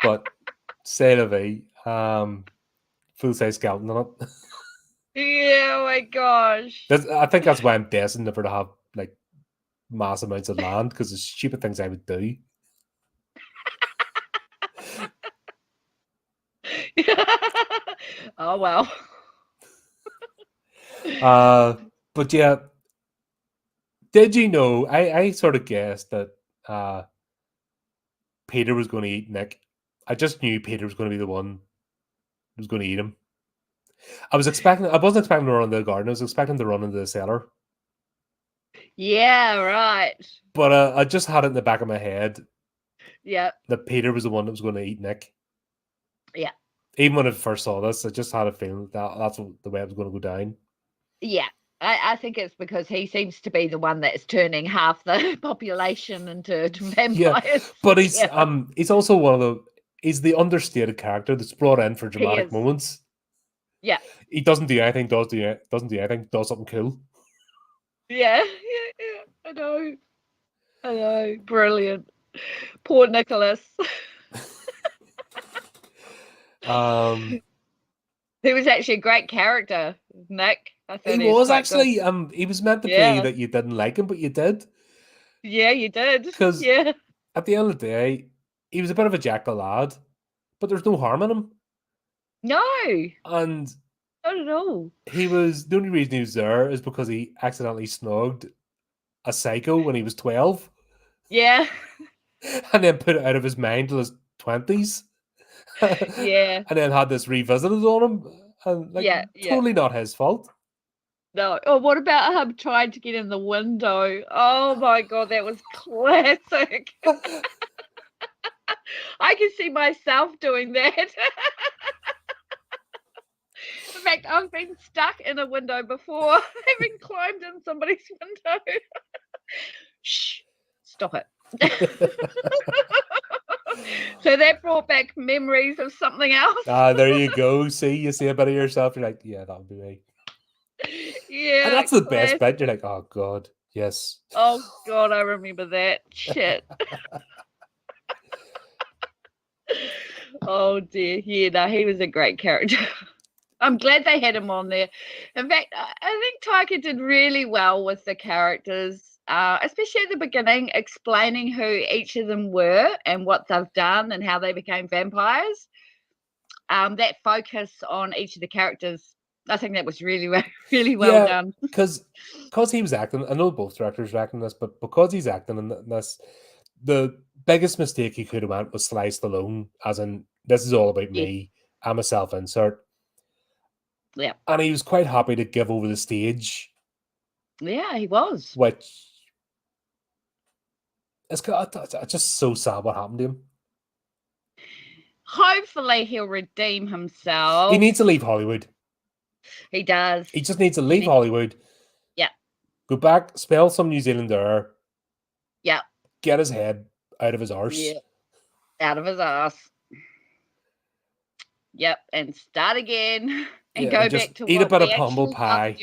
S1: But, say la vie, full-size skeleton on it.
S2: Yeah, oh my gosh.
S1: I think that's why I'm destined never to have, like, mass amounts of land, because the stupid things I would do.
S2: Oh, well.
S1: But yeah, did you know, I sort of guessed that Peter was going to eat Nick. I just knew Peter was going to be the one who was going to eat him. I wasn't expecting to run into the garden. I was expecting to run into the cellar.
S2: Yeah, right.
S1: But I just had it in the back of my head.
S2: Yeah.
S1: That Peter was the one that was going to eat Nick.
S2: Yeah.
S1: Even when I first saw this, I just had a feeling that's the way it was going to go down.
S2: Yeah. I think it's because he seems to be the one that's turning half the population into vampires.
S1: Yeah, but he's also he's the understated character that's brought in for dramatic moments.
S2: Yeah.
S1: He doesn't do anything, does something cool.
S2: Yeah. I know. Brilliant. Poor Nicholas. He was actually a great character, Nick. I thought
S1: he was actually good. He was meant to play that you didn't like him, but you did.
S2: Yeah, you did.
S1: Because at the end of the day, he was a bit of a jackal lad, but there's no harm in him.
S2: No.
S1: And
S2: not at all.
S1: The only reason he was there is because he accidentally snogged a psycho when he was 12.
S2: Yeah.
S1: And then put it out of his mind till his 20s.
S2: Yeah.
S1: And then had this revisited on him. And totally not his fault.
S2: No. Oh, what about him trying to get in the window? Oh my God, that was classic. I can see myself doing that. In fact, I've been stuck in a window before, having climbed in somebody's window. Shh, stop it. So that brought back memories of something else.
S1: There you go. See, you see a bit of yourself. You're like, yeah, that would be me.
S2: Yeah.
S1: And that's the best bit. You're like, oh God, yes.
S2: Oh God, I remember that. Shit. Oh dear. Yeah, no, he was a great character. I'm glad they had him on there. In fact, I think Taika did really well with the characters, especially at the beginning, explaining who each of them were and what they've done and how they became vampires. That focus on each of the characters I think that was really well done.
S1: because he was acting. I know both directors were acting this, but because he's acting in this, the biggest mistake he could have made was Sly Stallone, as in this is all about me. I'm a self-insert.
S2: Yeah,
S1: and he was quite happy to give over the stage.
S2: Yeah, he was.
S1: Which it's just so sad what happened to him.
S2: Hopefully he'll redeem himself.
S1: He needs to leave Hollywood.
S2: He does.
S1: He just needs to leave Hollywood.
S2: Yeah.
S1: Go back, spell some New Zealand air.
S2: Yeah.
S1: Get his head out of his arse.
S2: Yeah. Out of his arse. Yep. And start again. And go back to
S1: eat
S2: what
S1: a bit
S2: we
S1: of humble pie.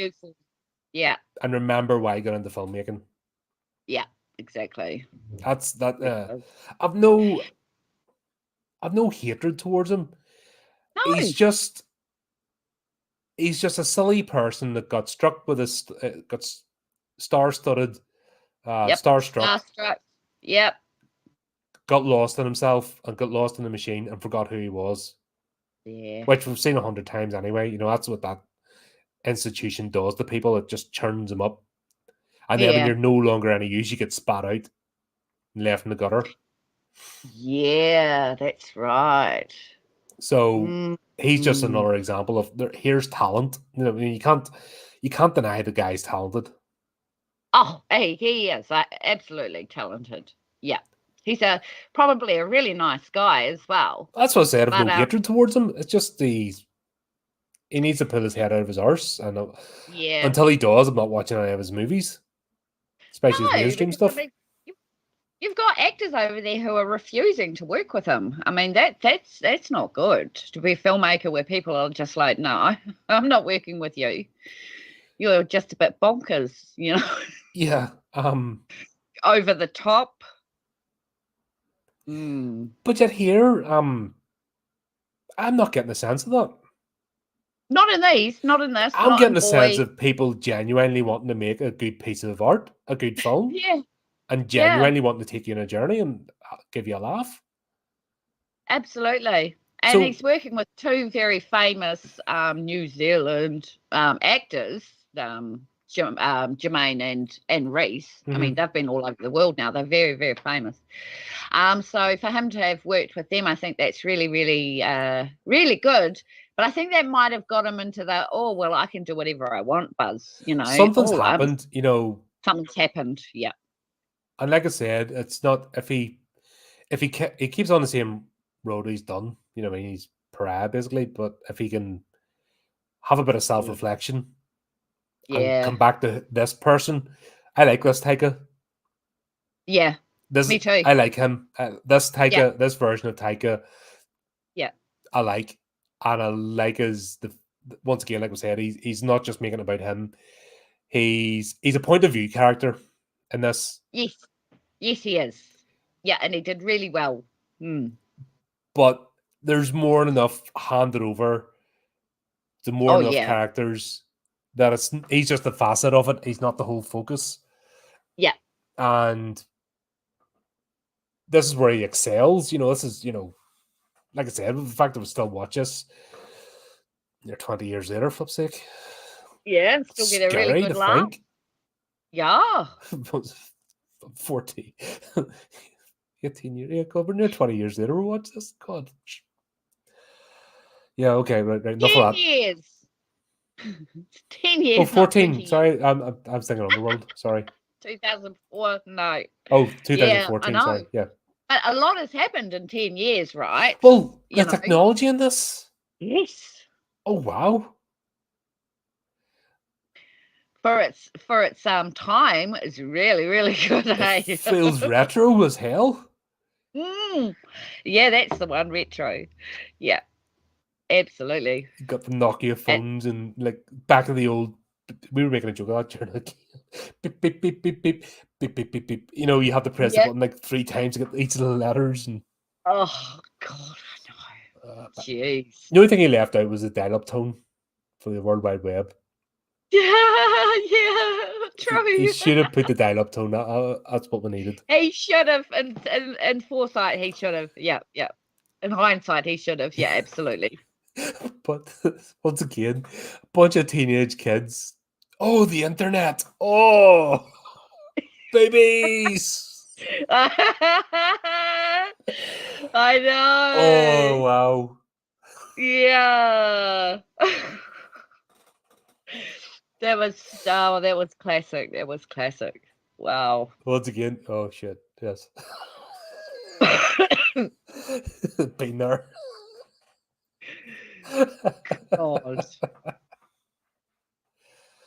S2: Yeah.
S1: And remember why he got into filmmaking.
S2: Yeah, exactly.
S1: That's that. I've no hatred towards him.
S2: No.
S1: He's just a silly person that got struck with got star-studded, starstruck.
S2: Yep.
S1: Got lost in himself and got lost in the machine and forgot who he was.
S2: Yeah.
S1: Which we've seen 100 times anyway. You know, that's what that institution does to people. It just churns them up. And then when you're no longer any use, you get spat out and left in the gutter.
S2: Yeah, that's right.
S1: So he's just another example of here's talent. You know, you can't deny the guy's talented.
S2: Oh, hey, he is absolutely talented. Yeah. He's probably a really nice guy as well.
S1: That's what I said. I've no hatred towards him. It's just he needs to pull his head out of his arse. And until he does, I'm not watching any of his movies, especially his mainstream stuff.
S2: You've got actors over there who are refusing to work with him. I mean, that's not good to be a filmmaker where people are just like, no, I'm not working with you. You're just a bit bonkers, you know.
S1: Yeah.
S2: Over the top.
S1: But yet here, I'm not getting the sense of that.
S2: Not in this.
S1: I'm getting the sense of people genuinely wanting to make a good piece of art, a good film.
S2: Yeah.
S1: And genuinely wanting to take you on a journey and give you a laugh.
S2: Absolutely. And he's working with two very famous New Zealand actors, Jemaine and Reese. I mean, they've been all over the world now. They're very, very famous. So for him to have worked with them, I think that's really, really, really good. But I think that might have got him into the, I can do whatever I want, buzz. You know,
S1: something's happened. You know,
S2: something's happened. Yeah.
S1: And like I said, it's not if he keeps on the same road he's done. You know, I mean, he's pariah basically. But if he can have a bit of self-reflection, and come back to this person, I like this Taika.
S2: Yeah, me too.
S1: I like him. This Taika, this version of Taika.
S2: Yeah,
S1: I like, and I like once again, like I said, he's not just making it about him. He's a point of view character in this.
S2: Yes, he is. Yeah, and he did really well.
S1: But there's more than enough handed over to more than enough characters that he's just a facet of it. He's not the whole focus.
S2: Yeah.
S1: And this is where he excels. You know, this is, you know, like I said, the fact that we still watch this 20 years later, for flip's sake.
S2: Yeah, and still get a really good laugh. Yeah.
S1: 14. 18 years. Yeah, God, we're near 20 years later. We watch this. God. Yeah, okay, right. Enough of that.
S2: 10 years. 10 years.
S1: Oh, 14. Sorry, I'm thinking Underworld. Sorry.
S2: 2004. No.
S1: Oh, 2014. Sorry. Yeah.
S2: But a lot has happened in 10 years, right?
S1: Well, the technology in this.
S2: Yes.
S1: Oh, wow.
S2: For its time, it's really, really good.
S1: It feels retro as hell.
S2: Yeah, that's the one, retro. Yeah, absolutely.
S1: You got the Nokia phones and like back in the old. We were making a joke of that during like beep beep beep beep beep beep beep beep beep. You know, you have to press the button like 3 times to get each of the letters and.
S2: Oh God, I know. Jeez.
S1: The only thing he left out was the dial-up tone for the World Wide Web.
S2: Yeah, true.
S1: He should have put the dial-up tone. That's what we needed.
S2: He should have, in foresight, he should have. Yeah. In hindsight, he should have. Yeah, absolutely.
S1: But once again, a bunch of teenage kids. Oh, the internet. Oh, babies.
S2: I
S1: Oh,
S2: know.
S1: wow.
S2: Yeah. That was classic. That was classic. Wow.
S1: Once again, oh shit. Yes. Been there.
S2: God.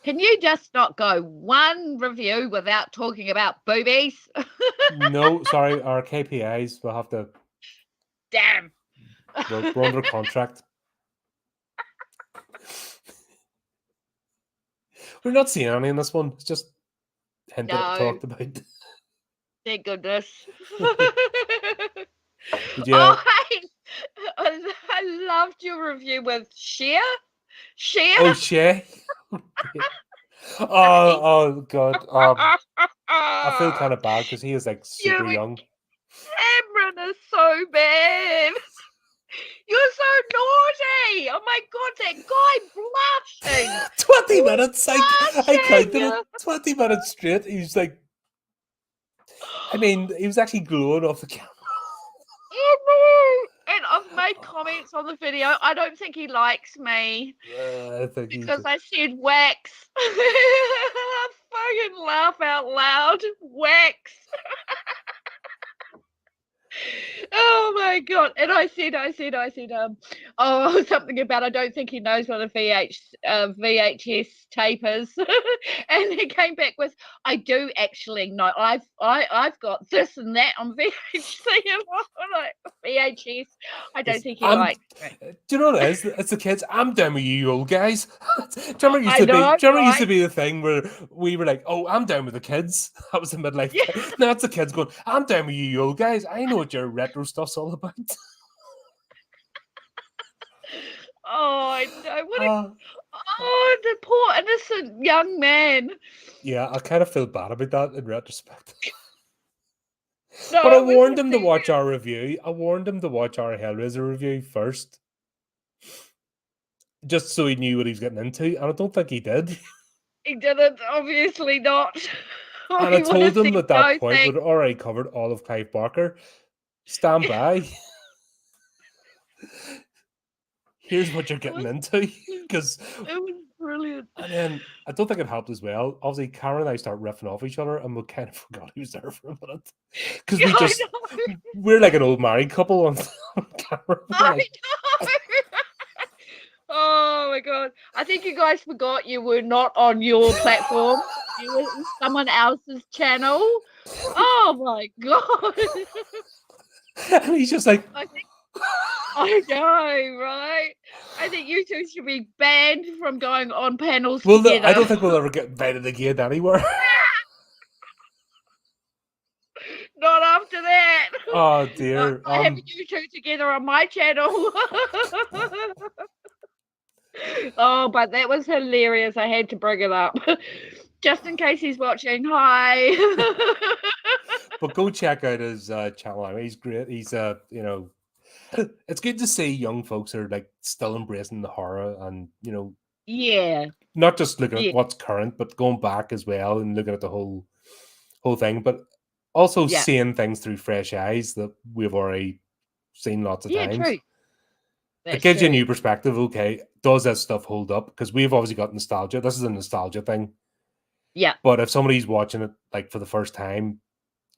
S2: Can you just not go one review without talking about boobies?
S1: No, sorry, our KPIs will have to.
S2: Damn.
S1: We're under contract. We're not seeing any in this one. It's just hinted
S2: No.
S1: talked about.
S2: Thank goodness.
S1: Did you?
S2: Oh, I loved your review with Cher.
S1: Oh, Shay. Oh God. I feel kind of bad because he is like super
S2: You
S1: young.
S2: Cameron is so bad. You're so naughty. Oh my God, that guy blushing.
S1: 20 minutes. I counted
S2: Blushing.
S1: it. 20 minutes straight. He was like, I mean, he was actually glowing off the camera.
S2: Oh no. And I've made comments on the video. I don't think he likes me
S1: I think
S2: because I said wax. Fucking laugh out loud. Wax. Oh my God. And I said, oh, something about I don't think he knows what a VHS tape is. And he came back with, I do actually know. I've got this and that on VHS. And I'm like, VHS. I don't think he likes it.
S1: Do you know what it is? It's the kids. I'm down with you old guys. Do you remember it used
S2: I
S1: to be?
S2: know,
S1: Do you remember it used to
S2: right?
S1: be the thing where we were like, "Oh, I'm down with the kids." That was the midlife.
S2: Yeah.
S1: Now it's the kids going, "I'm down with you old guys. I know what your retro stuff's all about."
S2: Oh, I know. The poor innocent young man.
S1: Yeah, I kind of feel bad about that in retrospect.
S2: No,
S1: But I
S2: it was
S1: warned him to
S2: hilarious.
S1: watch our review. I warned him to watch our Hellraiser review first, just so he knew what he was getting into, and I don't think he did.
S2: He didn't, obviously not.
S1: And I
S2: He would have
S1: told him
S2: said
S1: at that
S2: no
S1: point
S2: thanks.
S1: we'd already covered all of Clive Barker. Stand by. Here's what you're getting into, because
S2: It was brilliant.
S1: and then I don't think it helped as well. Obviously, Karen and I start riffing off each other, and we kind of forgot he was there for a minute because
S2: Yeah, I know.
S1: we're like an old married couple on camera.
S2: I
S1: Like,
S2: know. Oh my God. I think you guys forgot you were not on your platform. You were on someone else's channel. Oh my God.
S1: and he's just like,
S2: I know, right? I think you two should be banned from going on panels
S1: well, no,
S2: together.
S1: I don't think we'll ever get invited again anywhere.
S2: Not after that.
S1: Oh dear.
S2: Not having you two together on my channel. Oh, but that was hilarious. I had to bring it up. Just in case he's watching. Hi.
S1: But go check out his channel. I mean, he's great. He's you know, it's good to see young folks are like still embracing the horror and
S2: Yeah.
S1: not just looking
S2: Yeah.
S1: at what's current, but going back as well and looking at the whole thing, but also
S2: Yeah.
S1: seeing things through fresh eyes that we've already seen lots of times.
S2: True.
S1: It gives you a new perspective. Okay, does this stuff hold up? Because we've obviously got nostalgia. This is a nostalgia thing.
S2: Yeah.
S1: But if somebody's watching it like for the first time,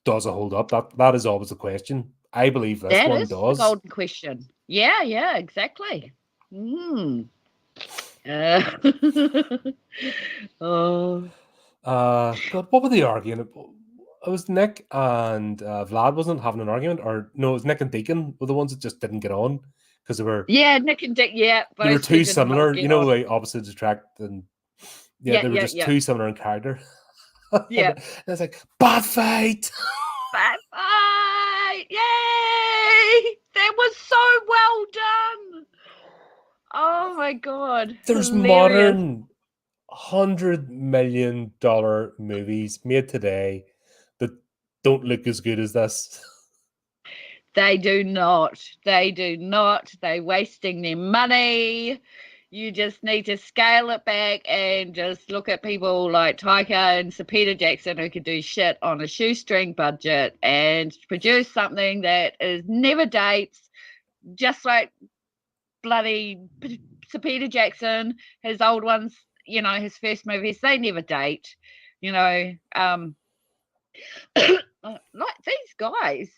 S1: does it hold up? That is always the question. I believe this one does.
S2: The golden question. Yeah, exactly. Oh.
S1: God, what were they arguing? It was Nick and Vlad wasn't having an argument, or no, it was Nick and Deacon were the ones that just didn't get on because they were
S2: Nick and Dick. Yeah,
S1: they were
S2: both two
S1: too
S2: did not
S1: similar.
S2: get
S1: You know,
S2: on.
S1: like opposites attract, and they were just too similar in character.
S2: Yeah,
S1: and it's like bad fight.
S2: Bad fight! Yay! That was so well done. Oh my God!
S1: There's
S2: Hilarious.
S1: modern $100 million movies made today that don't look as good as this.
S2: They do not. They do not. They're wasting their money. You just need to scale it back and just look at people like Taika and Sir Peter Jackson who could do shit on a shoestring budget and produce something that is never dates, just like bloody Sir Peter Jackson, his old ones, you know, his first movies, they never date, you know. Like these guys,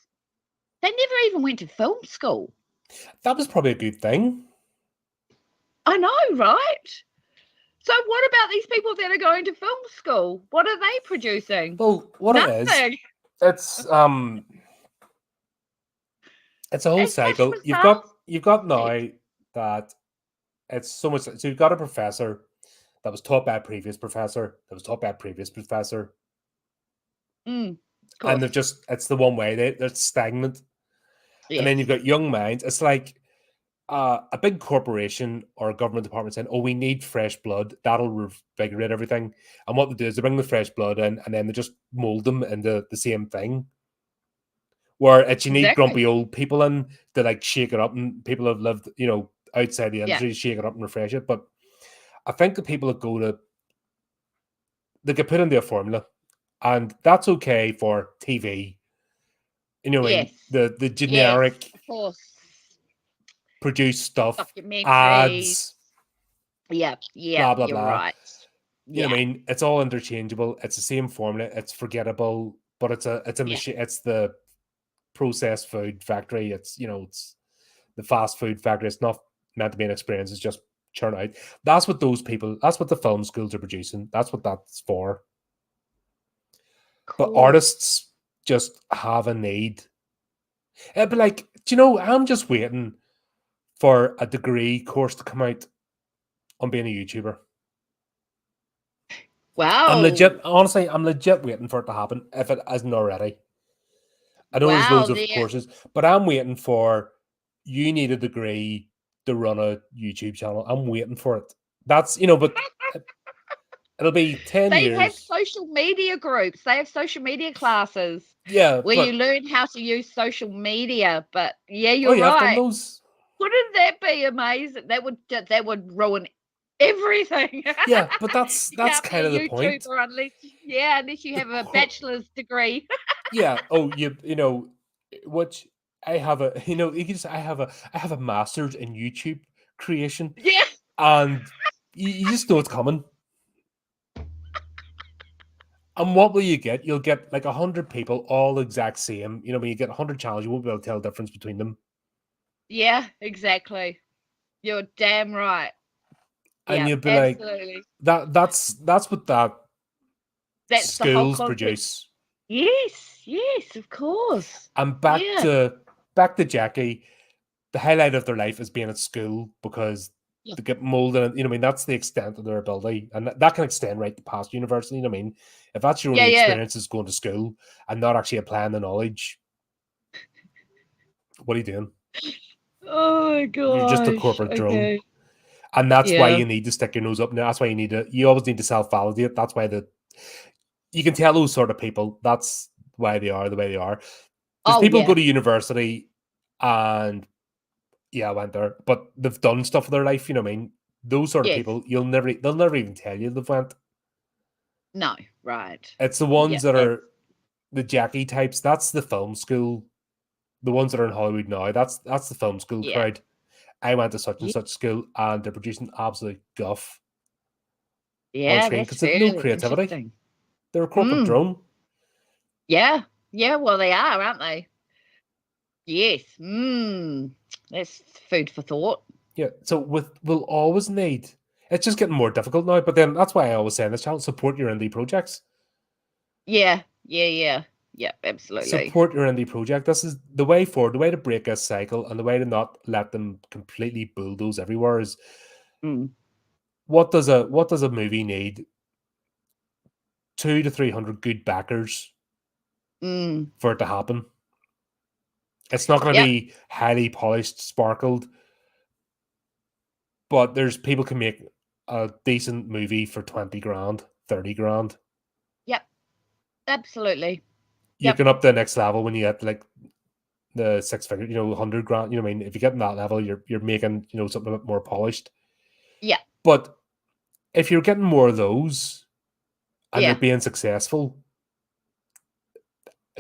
S2: they never even went to film school.
S1: That was probably a good thing.
S2: I know, right? So what about these people that are going to film school? What are they producing?
S1: Well, what
S2: Nothing.
S1: it is, it's a whole
S2: It's cash
S1: cycle.
S2: for
S1: You've got now that it's so much. So you've got a professor that was taught by a previous professor that was taught by a previous professor,
S2: and
S1: they're just, it's the one way. They're stagnant.
S2: Yes.
S1: And then you've got young minds. It's like a big corporation or a government department saying, "Oh, we need fresh blood. That'll revigorate everything." And what they do is they bring the fresh blood in, and then they just mold them into the same thing. Where it's, you need grumpy old people in to like shake it up, and people have lived, you know, outside the industry, shake it up and refresh it. But I think the people that go to, they get put into a formula, and that's okay for TV. You know, the generic,
S2: of course,
S1: produced stuff,
S2: documentaries,
S1: ads,
S2: blah blah
S1: blah.
S2: Right.
S1: You know what I mean? It's all interchangeable. It's the same formula. It's forgettable, but it's a machine. It's the processed food factory. It's, you know, it's the fast food factory. It's not meant to be an experience. It's just churn out. That's what those people. That's what the film schools are producing. That's what that's for. Cool. But artists just have a need. It'd be like, do you know, I'm just waiting for a degree course to come out on being a YouTuber.
S2: Wow.
S1: Honestly, I'm legit waiting for it to happen if it isn't already. I know there's loads of courses, but I'm waiting for, you need a degree to run a YouTube channel. I'm waiting for it. That's, you know, but it'll be 10 years.
S2: They have social media groups. They have social media classes.
S1: Yeah.
S2: Where you learn how to use social media. But yeah, you're
S1: right.
S2: I've done those. Wouldn't that be amazing? That would ruin everything.
S1: Yeah, but that's kind of the point.
S2: Unless you have a bachelor's degree.
S1: Yeah. Oh, you know, which I have a, you know, you can just, I have a master's in YouTube creation.
S2: Yeah.
S1: And you just know it's coming. And what will you get? You'll get like 100 people, all exact same. You know, when you get 100 channels, you won't be able to tell the difference between them.
S2: Yeah, exactly. You're damn right.
S1: And you'll be absolutely. Like, that's what that's schools produce.
S2: Yes, of course.
S1: And back to Jackie, the highlight of their life is being at school because they get molded. You know, I mean, that's the extent of their ability, and that can extend right to past university. You know what I mean? If that's your only experience is going to school and not actually applying the knowledge, what are you doing?
S2: Oh my god!
S1: You're just a corporate drone, and that's why you need to stick your nose up. Now, that's why you always need to self-validate. That's why you can tell those sort of people. That's why they are the way they are. There's people go to university and I went there, but they've done stuff with their life. You know what I mean? Those sort of people, they'll never even tell you they've went.
S2: No, right.
S1: It's the ones that are the Jackie types. That's the film school. The ones that are in Hollywood now. That's the film school crowd. I went to such and such school, and they're producing absolute guff.
S2: Yeah,
S1: on screen because they have no creativity. They're a corporate drone.
S2: Yeah. Well, they are, aren't they? Yes. That's food for thought.
S1: Yeah. So we'll always need. It's just getting more difficult now. But then that's why I always say in this channel, support your indie projects.
S2: Yeah. Absolutely.
S1: Support your indie project. This is the way forward. The way to break this cycle and the way to not let them completely bulldoze everywhere is. What does a movie need? 200 to 300 good backers for it to happen. It's not going to be highly polished, sparkled, but there's people can make a decent movie for 20 grand, 30 grand.
S2: Yep, absolutely.
S1: You can up the next level when you get like the 6 figure, 100 grand. I mean, if you get in that level, you're making something a bit more polished.
S2: Yeah.
S1: But if you're getting more of those and they're
S2: Yeah.
S1: being successful,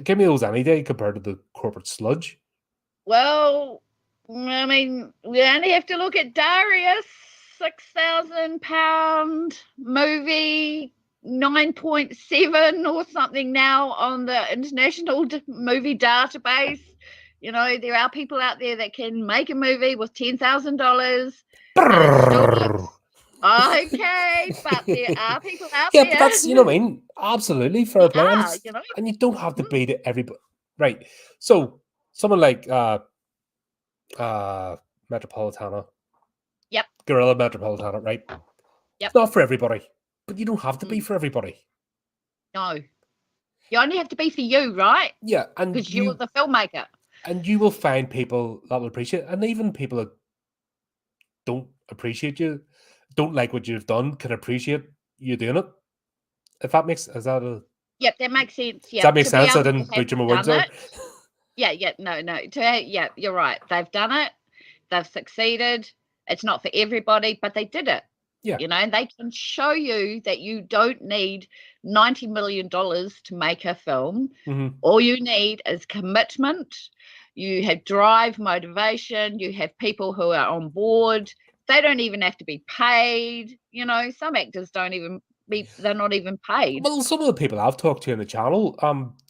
S1: give me those any day compared to the corporate sludge.
S2: Well, I mean, we only have to look at Darius, £6,000 movie, 9.7 or something now on the International Movie Database. There are people out there that can make a movie with $10,000 and it still looks okay, but there are people out
S1: Yeah,
S2: there.
S1: but that's what I mean. Absolutely fair play, and you don't have to beat it everybody, right? So someone like Metropolitana,
S2: Yep.
S1: Gorilla Metropolitana, right?
S2: Yep.
S1: It's not for everybody, but you don't have to be for everybody.
S2: No, you only have to be for you, right?
S1: Yeah, and
S2: because you're the filmmaker,
S1: and you will find people that will appreciate it, and even people that don't appreciate you, don't like what you've done, can appreciate you doing it. If that makes Yep,
S2: that makes sense.
S1: Does that make sense? I didn't butcher my words there.
S2: No, you're right. They've done it. They've succeeded. It's not for everybody, but they did it.
S1: Yeah.
S2: And they can show you that you don't need $90 million to make a film.
S1: Mm-hmm.
S2: All you need is commitment. You have drive, motivation. You have people who are on board. They don't even have to be paid. Some actors they're not even paid.
S1: Well, some of the people I've talked to on the channel,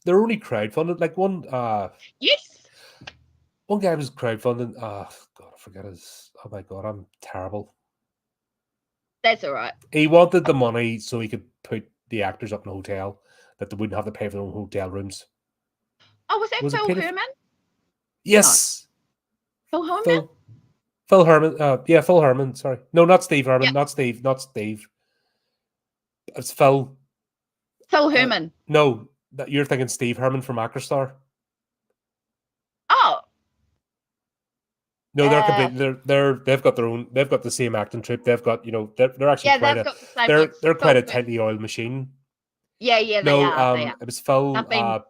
S1: they're only crowdfunded. Like one
S2: Yes.
S1: One guy was crowdfunding. God, I forget his. Oh my God, I'm terrible.
S2: That's all right.
S1: He wanted the money so he could put the actors up in a hotel that they wouldn't have to pay for their own hotel rooms.
S2: Oh, was that Phil Herman?
S1: Yes.
S2: No. Phil Herman?
S1: Phil Herman. Yeah, Phil Herman. Sorry. No, not Steve Herman. Yep. Not Steve. It's Phil.
S2: Phil Herman.
S1: No, you're thinking Steve Herman from Acrorstar.
S2: Oh.
S1: No, they're completely. They've got their own. They've got the same acting troupe. They've got they're actually they're quite a tightly oiled machine.
S2: Yeah, they are.
S1: It was Phil.
S2: They've been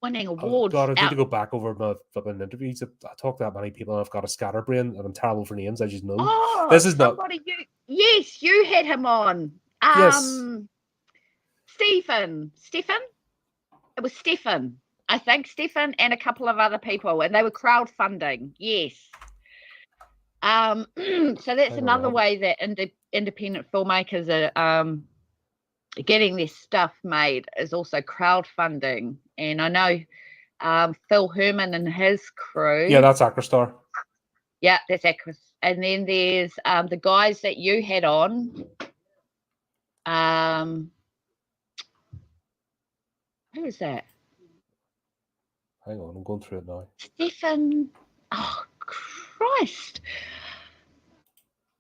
S2: winning awards.
S1: God, I need to go back over my flipping interviews. I talk to that many people, and I've got a scatterbrain, and I'm terrible for names. I just know.
S2: Oh,
S1: this is
S2: somebody not. Yes, you had him on.
S1: Yes.
S2: Stephen. It was Stephen. I think Stephen and a couple of other people, and they were crowdfunding. Yes. So that's another way that independent filmmakers are getting their stuff made, is also crowdfunding. And I know Phil Herman and his crew.
S1: Yeah, that's Acrorstar.
S2: Yeah, that's Acrorstar. And then there's the guys that you had on. Who is that?
S1: Hang on, I'm going through it now.
S2: Stephen. Oh, Christ.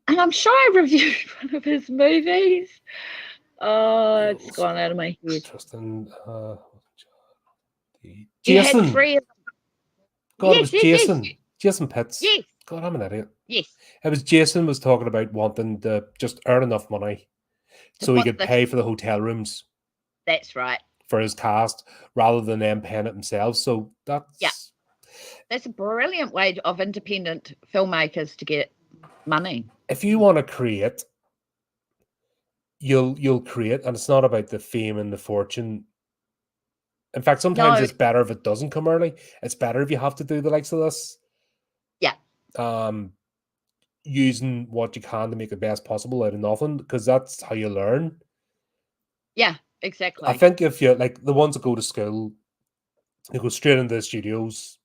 S2: And I'm sure I reviewed one of his movies. Oh, it's gone out of my head.
S1: Tristan.
S2: You had three of them.
S1: God, it was Jason. Yes. Jason Pitts.
S2: Yes.
S1: God, I'm an idiot.
S2: Yes.
S1: It was Jason was talking about wanting to just earn enough money so he could pay for the hotel rooms.
S2: That's right.
S1: For his cast, rather than them paying it themselves. So that's
S2: a brilliant way of independent filmmakers to get money.
S1: If you want to create, you'll create, and it's not about the fame and the fortune. In fact, sometimes it's better if it doesn't come early. It's better if you have to do the likes of this.
S2: Yeah.
S1: Using what you can to make the best possible out of nothing, because that's how you learn.
S2: Yeah, exactly.
S1: I think if you like the ones that go to school, they go straight into the studios,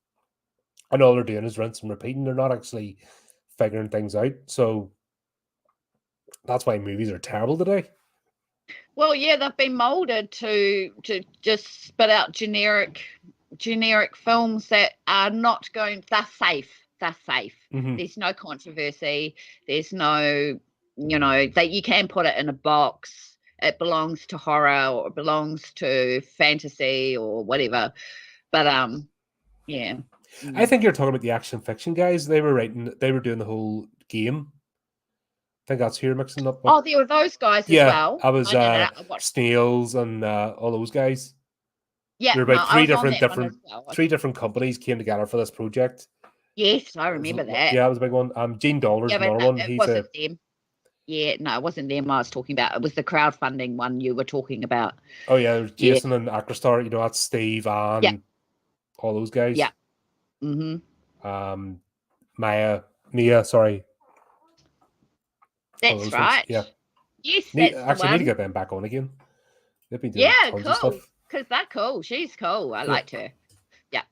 S1: and all they're doing is rinse and repeating. They're not actually figuring things out. So that's why movies are terrible today.
S2: Well, yeah, they've been molded to just spit out generic films that are not going. They're safe. Mm-hmm. There's no controversy. There's no, that you can put it in a box. It belongs to horror, or it belongs to fantasy, or whatever. But yeah.
S1: I think you're talking about the action fiction guys. They were doing the whole game. I think that's who you're mixing up with.
S2: Oh, there were those guys as well.
S1: I was Snails and all those guys.
S2: Yeah,
S1: There were
S2: no,
S1: about
S2: I was on that one as well.
S1: three different companies came together for this project.
S2: Yes, I remember that.
S1: Yeah, it was a big one. Gene Dollar's
S2: Yeah, but
S1: another
S2: no,
S1: one.
S2: it
S1: He's
S2: wasn't them. Yeah, no, it wasn't them I was talking about. It was the crowdfunding one you were talking about.
S1: oh yeah, there's
S2: Yeah.
S1: Jason and Acrostar. You know, that's Steve and
S2: Yeah.
S1: all those guys.
S2: Yeah. Mm-hmm.
S1: Mia, sorry.
S2: That's
S1: those
S2: right.
S1: folks. Yeah.
S2: Yes, that's the
S1: Actually, need to
S2: one.
S1: get them back on again. They've been doing
S2: Yeah,
S1: tons
S2: cool.
S1: of stuff.
S2: Because they're cool. She's cool. I liked her. Yeah.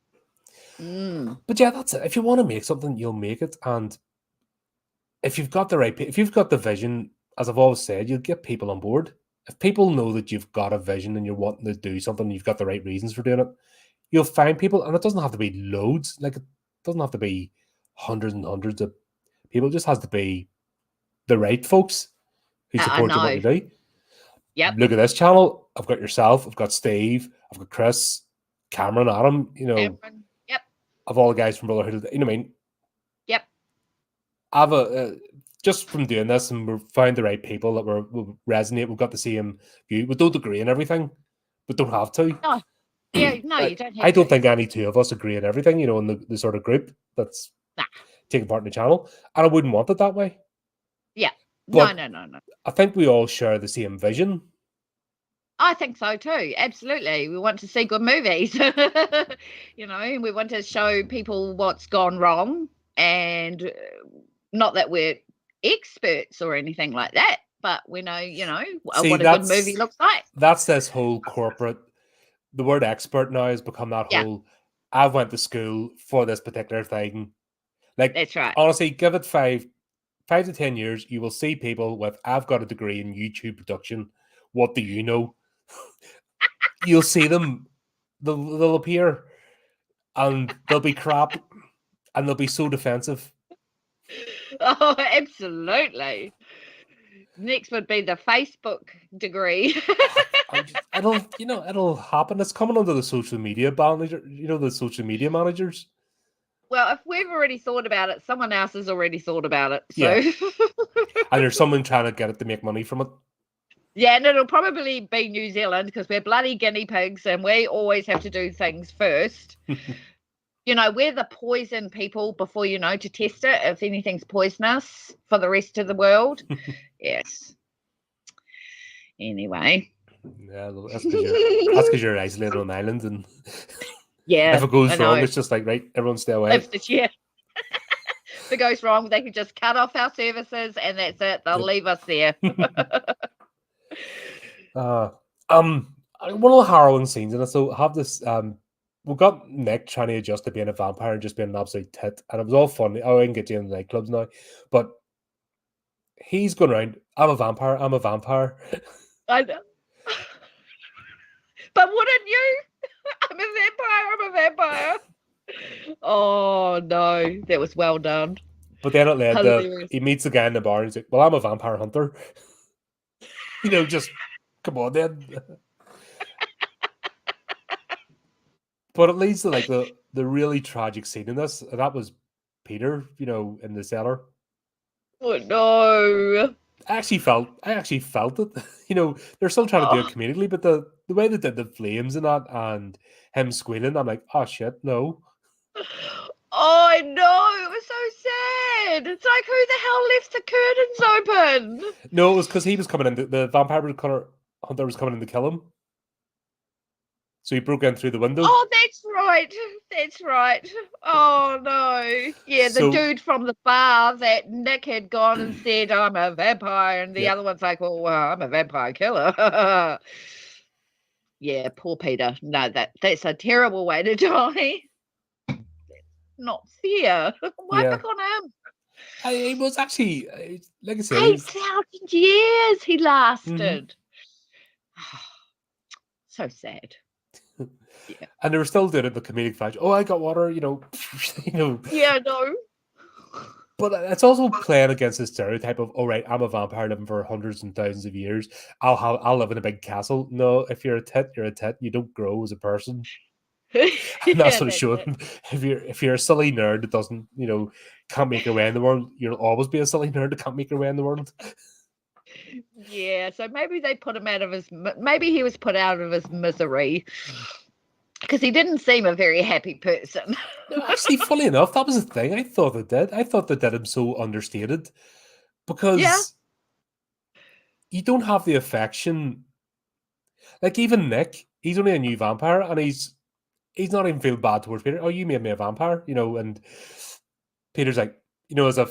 S1: But yeah, that's it. If you want to make something, you'll make it. And if you've got the vision, as I've always said, you'll get people on board. If people know that you've got a vision and you're wanting to do something, and you've got the right reasons for doing it, you'll find people. And it doesn't have to be loads. Like, it doesn't have to be hundreds and hundreds of people. It just has to be the right folks who support you what you do.
S2: Yep.
S1: Look at this channel. I've got yourself. I've got Steve. I've got Chris, Cameron, Adam. You know,
S2: Cameron. Yep.
S1: of all the guys from Brotherhood. You know what I mean?
S2: Yep.
S1: I've just from doing this, and we've found the right people that will resonate. We've got the same view. We don't agree on everything, but don't have to.
S2: No. Yeah, no, you don't have
S1: I don't
S2: to.
S1: think any two of us agree on everything. You know, in the sort of group that's taking part in the channel, and I wouldn't want it that way.
S2: Yeah.
S1: But
S2: no.
S1: I think we all share the same vision.
S2: I think so too. Absolutely. We want to see good movies. You know, we want to show people what's gone wrong, and not that we're experts or anything like that, but we know, what a good movie looks like.
S1: That's this whole corporate, the word expert now has become that whole, I've went to school for this particular thing. Like,
S2: that's right.
S1: Honestly, give it 5 to 10 years, you will see people with, I've got a degree in YouTube production. What do you know? You'll see them, they'll appear, and they'll be crap, and they'll be so defensive.
S2: Oh, absolutely. Next would be the Facebook degree.
S1: It'll happen. It's coming under the social media manager, the social media managers.
S2: Well, if we've already thought about it, someone else has already thought about it. So yeah.
S1: And there's someone trying to get it to make money from it.
S2: Yeah, and it'll probably be New Zealand, because we're bloody guinea pigs and we always have to do things first. We're the poison people before, to test it if anything's poisonous for the rest of the world. Yes. Anyway.
S1: Yeah, that's because you're isolated on an island, and
S2: yeah,
S1: if it goes wrong, it's just like, right, everyone stay away.
S2: If it goes wrong, they can just cut off our services, and that's it. They'll leave us there.
S1: One of the harrowing scenes in it. So have this. We've got Nick trying to adjust to being a vampire and just being an absolute tit, and it was all funny. Oh, I can get you in the nightclubs now, but he's going around. I'm a vampire. I'm a vampire.
S2: I know. But wouldn't you? I'm a vampire. I'm a vampire. Oh no, that was well done.
S1: But then it led he meets the guy in the bar and he's like, "Well, I'm a vampire hunter." Just come on then. But it leads to like the really tragic scene in this. And that was Peter, in the cellar.
S2: Oh no.
S1: I actually felt it. They're still trying to do it comedically, but the way they did the flames and that and him squealing, I'm like, oh shit, no.
S2: Oh, I know. It was so sad. It's like, who the hell left the curtains open?
S1: No, it was because he was coming in. The vampire hunter was coming in to kill him. So he broke in through the window.
S2: Oh, that's right. That's right. Oh, no. Yeah, the dude from the bar that Nick had gone and said, I'm a vampire. And the other one's like, well, I'm a vampire killer. Yeah, poor Peter. No, that's a terrible way to die. Not fair. Why pick on him?
S1: It was actually, like I said,
S2: 8,000 years he lasted. Mm-hmm. So sad. Yeah.
S1: And they were still doing it the comedic flash. Oh, I got water,
S2: Yeah, no.
S1: But it's also playing against the stereotype of, all right, I'm a vampire living for hundreds and thousands of years. I'll live in a big castle. No, if you're a tit, you're a tit. You don't grow as a person. And that's what it's showing. If you're a silly nerd that doesn't, can't make your way in the world, you'll always be a silly nerd that can't make your way in the world.
S2: Yeah, so maybe they put him maybe he was put out of his misery. Because he didn't seem a very happy person.
S1: No, actually, funny enough, that was the thing. I thought they did. I thought they did him so understated because you don't have the affection. Like even Nick, he's only a new vampire, and he's not even feeling bad towards Peter. Oh, you made me a vampire, and Peter's like, as a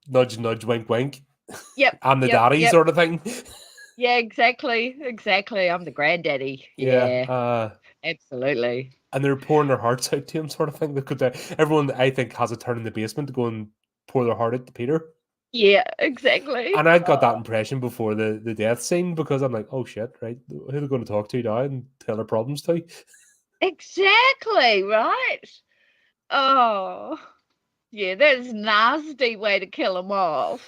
S1: nudge, nudge, wink, wink.
S2: Yep.
S1: I'm the daddy sort of thing.
S2: Yeah, exactly. I'm the granddaddy. Yeah. Absolutely.
S1: And they're pouring their hearts out to him, sort of thing. Everyone, I think, has a turn in the basement to go and pour their heart out to Peter.
S2: Yeah, exactly.
S1: And I got that impression before the death scene, because I'm like, oh shit, right? Who are they going to talk to now and tell their problems to?
S2: Exactly, right? Oh, yeah, that's a nasty way to kill them off.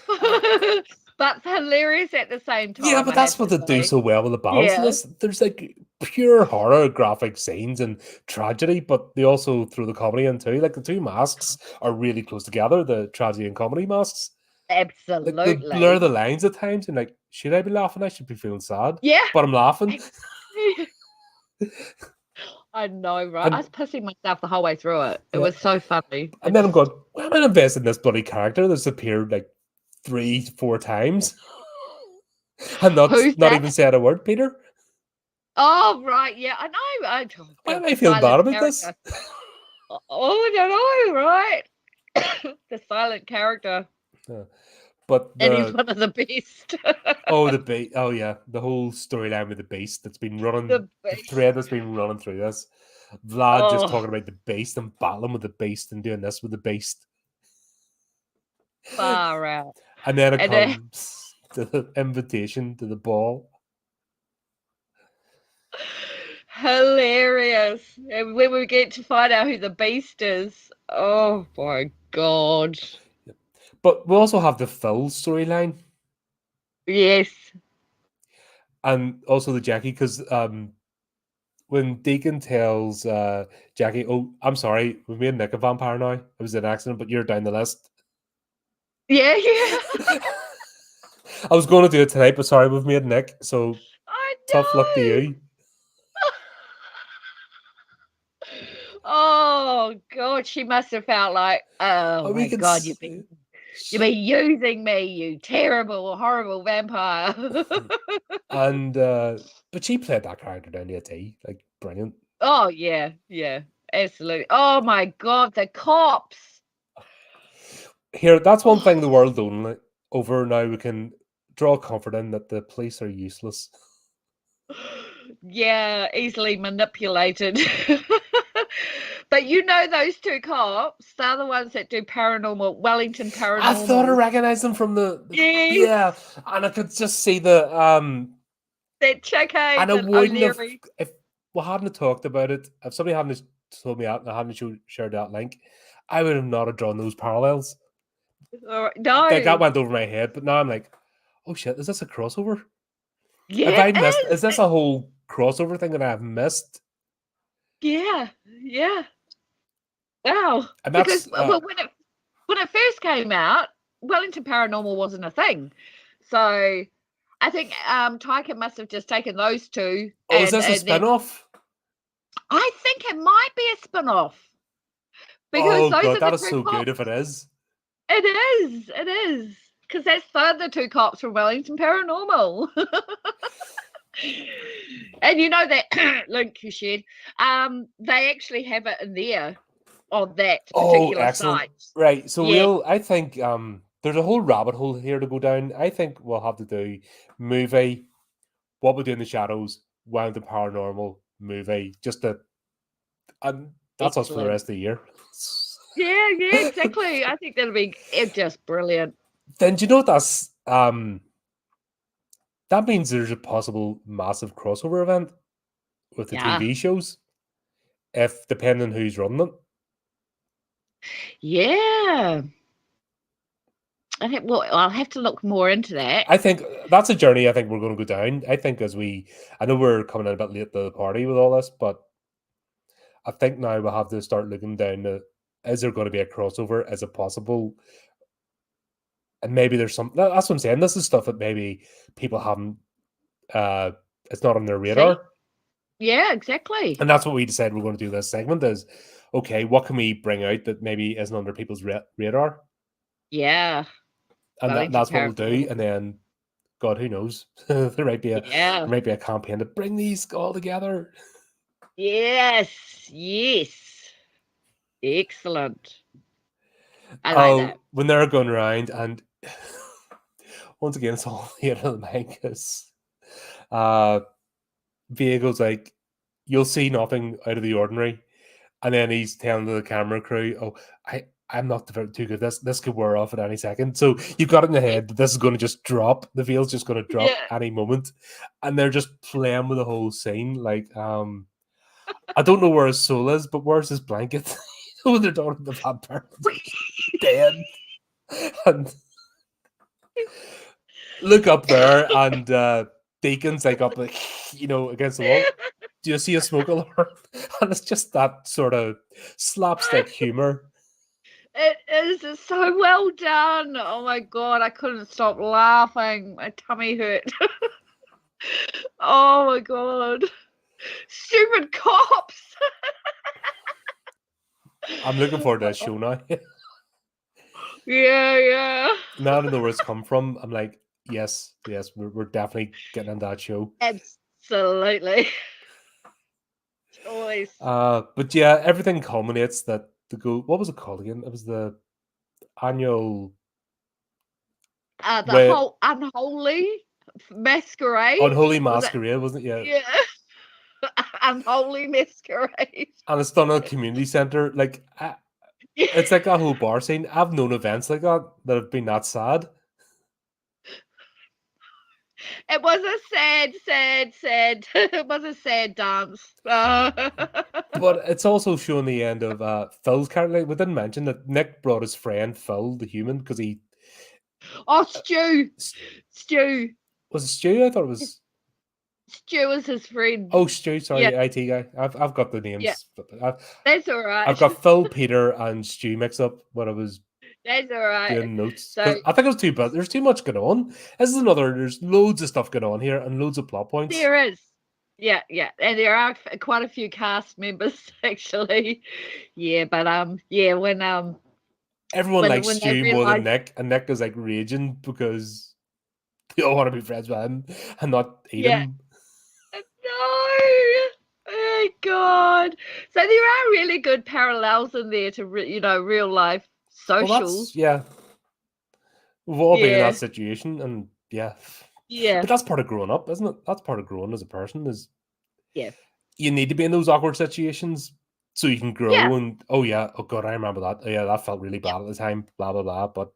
S2: But hilarious at the same time.
S1: Yeah, but that's what they do so well with the balance of this. There's like pure horror graphic scenes and tragedy, but they also throw the comedy in too. Like the two masks are really close together, the tragedy and comedy masks.
S2: Absolutely.
S1: Like they blur the lines at times, and like, should I be laughing? I should be feeling sad.
S2: Yeah.
S1: But I'm laughing.
S2: I know, right? I was pissing myself the whole way through it. It was so funny.
S1: And then I'm going, why am I invested in this bloody character that's appeared like 3-4 times and not even said a word? Peter.
S2: Oh, right, yeah, I know.
S1: Why am I feeling bad about this?
S2: Oh, I don't know, right? The silent character.
S1: But
S2: and he's one of the best.
S1: Oh yeah, the whole storyline with the beast that's been running, the thread that's been running through this. Vlad just talking about the beast and battling with the beast and doing this with the beast.
S2: Far out.
S1: And then it comes to the invitation to the ball.
S2: Hilarious. And when we get to find out who the beast is, oh my god.
S1: But we also have the Phil storyline.
S2: Yes.
S1: And also the Jackie, because when Deacon tells Jackie, oh, I'm sorry, we made Nick a vampire now. It was an accident, but you're down the list.
S2: Yeah.
S1: I was going to do it tonight, but sorry, we've made Nick. So tough luck to you.
S2: Oh god, she must have felt like, oh my god, you've been using me, you terrible, horrible vampire.
S1: And but she played that character down to a T, like brilliant.
S2: Oh yeah, absolutely. Oh my god, the cops.
S1: Here, that's one thing the world over now. We can draw comfort in that the police are useless.
S2: Yeah, easily manipulated. But those two cops, they're the ones that do paranormal, Wellington Paranormal.
S1: I thought I recognized them from yeah, and I could just see the
S2: that chick.
S1: And I wouldn't have, if we hadn't talked about it, if somebody hadn't told me out and I hadn't shared that link, I would have not have drawn those parallels.
S2: No,
S1: like that went over my head. But now I'm like, oh shit, is this a crossover?
S2: Yeah,
S1: have I missed? Is this a whole crossover thing that I've missed?
S2: Yeah. Wow. And because when it first came out, Wellington Paranormal wasn't a thing. So I think Taika must have just taken those two.
S1: Oh, is this a spin-off?
S2: I think it might be a spin-off. Because those are
S1: that is so good if it is.
S2: It is. Because that's the two cops from Wellington Paranormal. And that link you shared, they actually have it in there on that particular site.
S1: Right. So I think there's a whole rabbit hole here to go down. I think we'll have to do movie, What We Do in the Shadows, Wellington Paranormal movie, and that's us for the rest of the year.
S2: Yeah, exactly. I think that'll be just brilliant.
S1: Then do you know what that's that means there's a possible massive crossover event with the TV shows, if depending on who's running it.
S2: Yeah. I think I'll have to look more into that.
S1: I think that's a journey I think we're going to go down. I think I know we're coming in a bit late to the party with all this, but I think now we'll have to start looking down is there going to be a crossover? Is it possible? And maybe there's that's what I'm saying. This is stuff that maybe people haven't, it's not on their radar.
S2: Yeah, exactly.
S1: And that's what we decided we're going to do this segment is, okay, what can we bring out that maybe isn't under people's radar?
S2: Yeah.
S1: And that's what we'll do. And then, God, who knows? there might be a campaign to bring these all together.
S2: Yes. Excellent. I like that.
S1: When they're going around, and once again, it's all the end of the mind because Viago's like, you'll see nothing out of the ordinary. And then he's telling the camera crew, "Oh, I'm not too good. This could wear off at any second." So you've got it in the head that this is going to just drop. The veil's just going to drop any moment, and they're just playing with the whole scene. Like, I don't know where his soul is, but where's his blanket? When they're talking to the vampire, dead, and look up there, and Deacon's like up, like against the wall. Do you see a smoke alarm? And it's just that sort of slapstick humor.
S2: It is so well done. Oh my God, I couldn't stop laughing. My tummy hurt. Oh my God. Stupid cops.
S1: I'm looking forward to that show now.
S2: Yeah.
S1: Now I don't know where it's come from. I'm like, yes, we're definitely getting on that show.
S2: Absolutely. Choice.
S1: But yeah, everything culminates that what was it called again? It was the annual
S2: the whole unholy masquerade.
S1: Unholy masquerade, wasn't it?
S2: Yeah. Unholy masquerade.
S1: And it's done at a community centre. Like, it's like a whole bar scene. I've known events like that have been that sad.
S2: It was a sad. It was a sad dance.
S1: But it's also showing the end of Phil's character. We didn't mention that Nick brought his friend Phil, the human, because he.
S2: Oh, Stu.
S1: Was it Stu? I thought it was.
S2: Stu was his friend.
S1: Oh, Stu. Sorry, IT guy. I've got the names.
S2: Yeah. That's all right.
S1: I've got Phil, Peter, and Stu mixed up when I was.
S2: That's all right.
S1: Doing notes. So, I think it was too bad. There's too much going on. There's loads of stuff going on here and loads of plot points.
S2: There is. Yeah. And there are quite a few cast members actually. Yeah, but when
S1: everyone likes Stu more than Nick, and Nick is like raging because they all want to be friends with him and not eat him.
S2: No. Oh God. So there are really good parallels in there to real life socials.
S1: Well, we've all been in that situation, and but that's part of growing up, isn't it? That's part of growing as a person. You need to be in those awkward situations so you can grow. And oh God, I remember that. Oh, yeah, that felt really bad at the time. Blah blah blah. But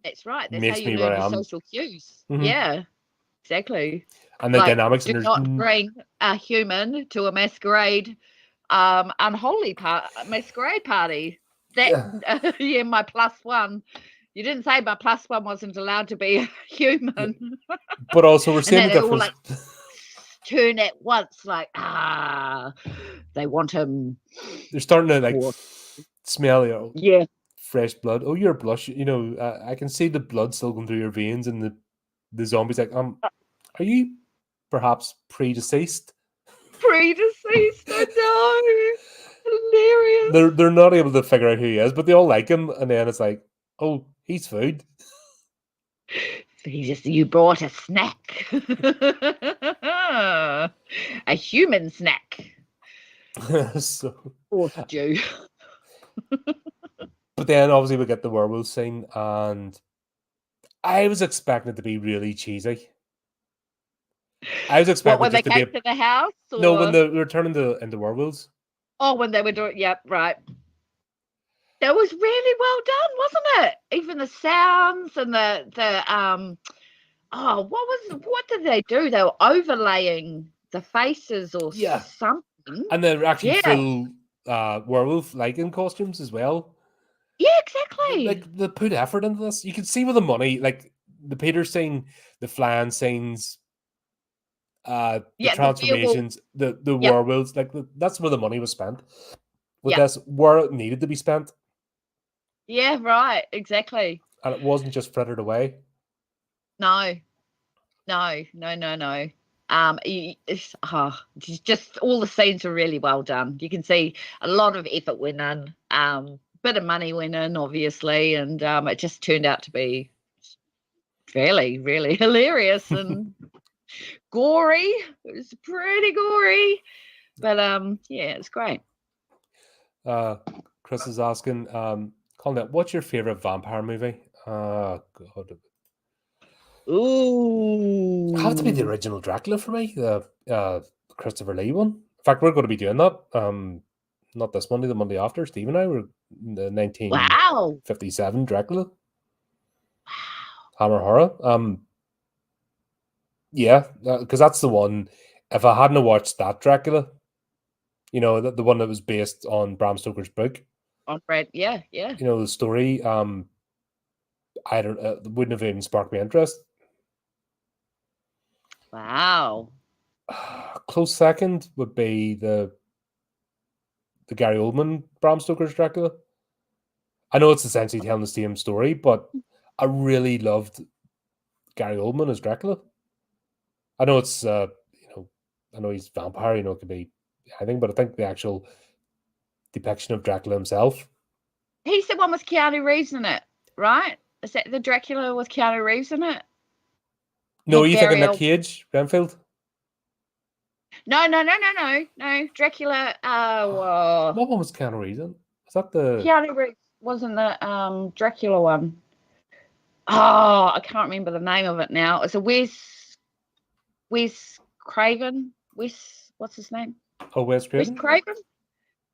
S2: that's right. That's
S1: makes
S2: how you
S1: me where
S2: learn
S1: I am.
S2: Social cues.
S1: Mm-hmm.
S2: Yeah, exactly.
S1: And the dynamics.
S2: Do not bring a human to a masquerade, unholy masquerade party. That my +1. You didn't say my +1 wasn't allowed to be a human.
S1: But also we're seeing the difference.
S2: All, turn at once, they want him.
S1: They're starting to smell fresh blood. Oh, you're blush. I can see the blood still going through your veins, and the zombie's like, are you perhaps predeceased?
S2: Predeceased, I know. Hilarious.
S1: They're not able to figure out who he is, but they all like him, and then it's like, oh, he's food.
S2: You brought a snack. A human snack.
S1: So
S2: Or Jew.
S1: But then obviously we get the werewolf scene, and I was expecting it to be really cheesy. I was expecting
S2: when they came to the house? Or?
S1: No, when they were turning into werewolves.
S2: Oh, when they were doing, right. That was really well done, wasn't it? Even the sounds and what did they do? They were overlaying the faces or something.
S1: And they're actually full werewolf in costumes as well.
S2: Yeah, exactly.
S1: Like, they put effort into this. You can see with the money, like the Peter scene, the flying scenes, the transformations, the werewolves, that's where the money was spent. With this, where it needed to be spent.
S2: Yeah, right, exactly.
S1: And it wasn't just frittered away.
S2: No. Just all the scenes are really well done. You can see a lot of effort went in, bit of money went in, obviously, and it just turned out to be really, really hilarious and gory. It was pretty gory, but yeah, it's great.
S1: Chris is asking, Colin, what's your favorite vampire movie? God,
S2: Ooh,
S1: have to be the original Dracula for me, the Christopher Lee one. In fact, we're going to be doing that. Not this Monday, the Monday after. Steve and I were the 1957 Dracula. Hammer Horror. Yeah, because that's the one. If I hadn't watched that Dracula, you know, the one that was based on Bram Stoker's book.
S2: On Brad, yeah.
S1: You know, the story. I don't. Wouldn't have even sparked my interest.
S2: Wow.
S1: Close second would be the Gary Oldman Bram Stoker's Dracula. I know it's essentially telling the same story, but I really loved Gary Oldman as Dracula. I know it's I know he's vampire, you know, it could be anything, but I think the actual depiction of Dracula himself.
S2: He's the one with Keanu Reeves in it, right? Is that the Dracula with Keanu Reeves in it?
S1: No, you thinking Nick Cage, Renfield?
S2: No. Dracula.
S1: What one was Keanu Reeves in? Was that the
S2: Keanu Reeves wasn't the Dracula one? Oh, I can't remember the name of it now. It's a Wes Craven. What's his name?
S1: Oh, Wes Craven.
S2: Wes Craven.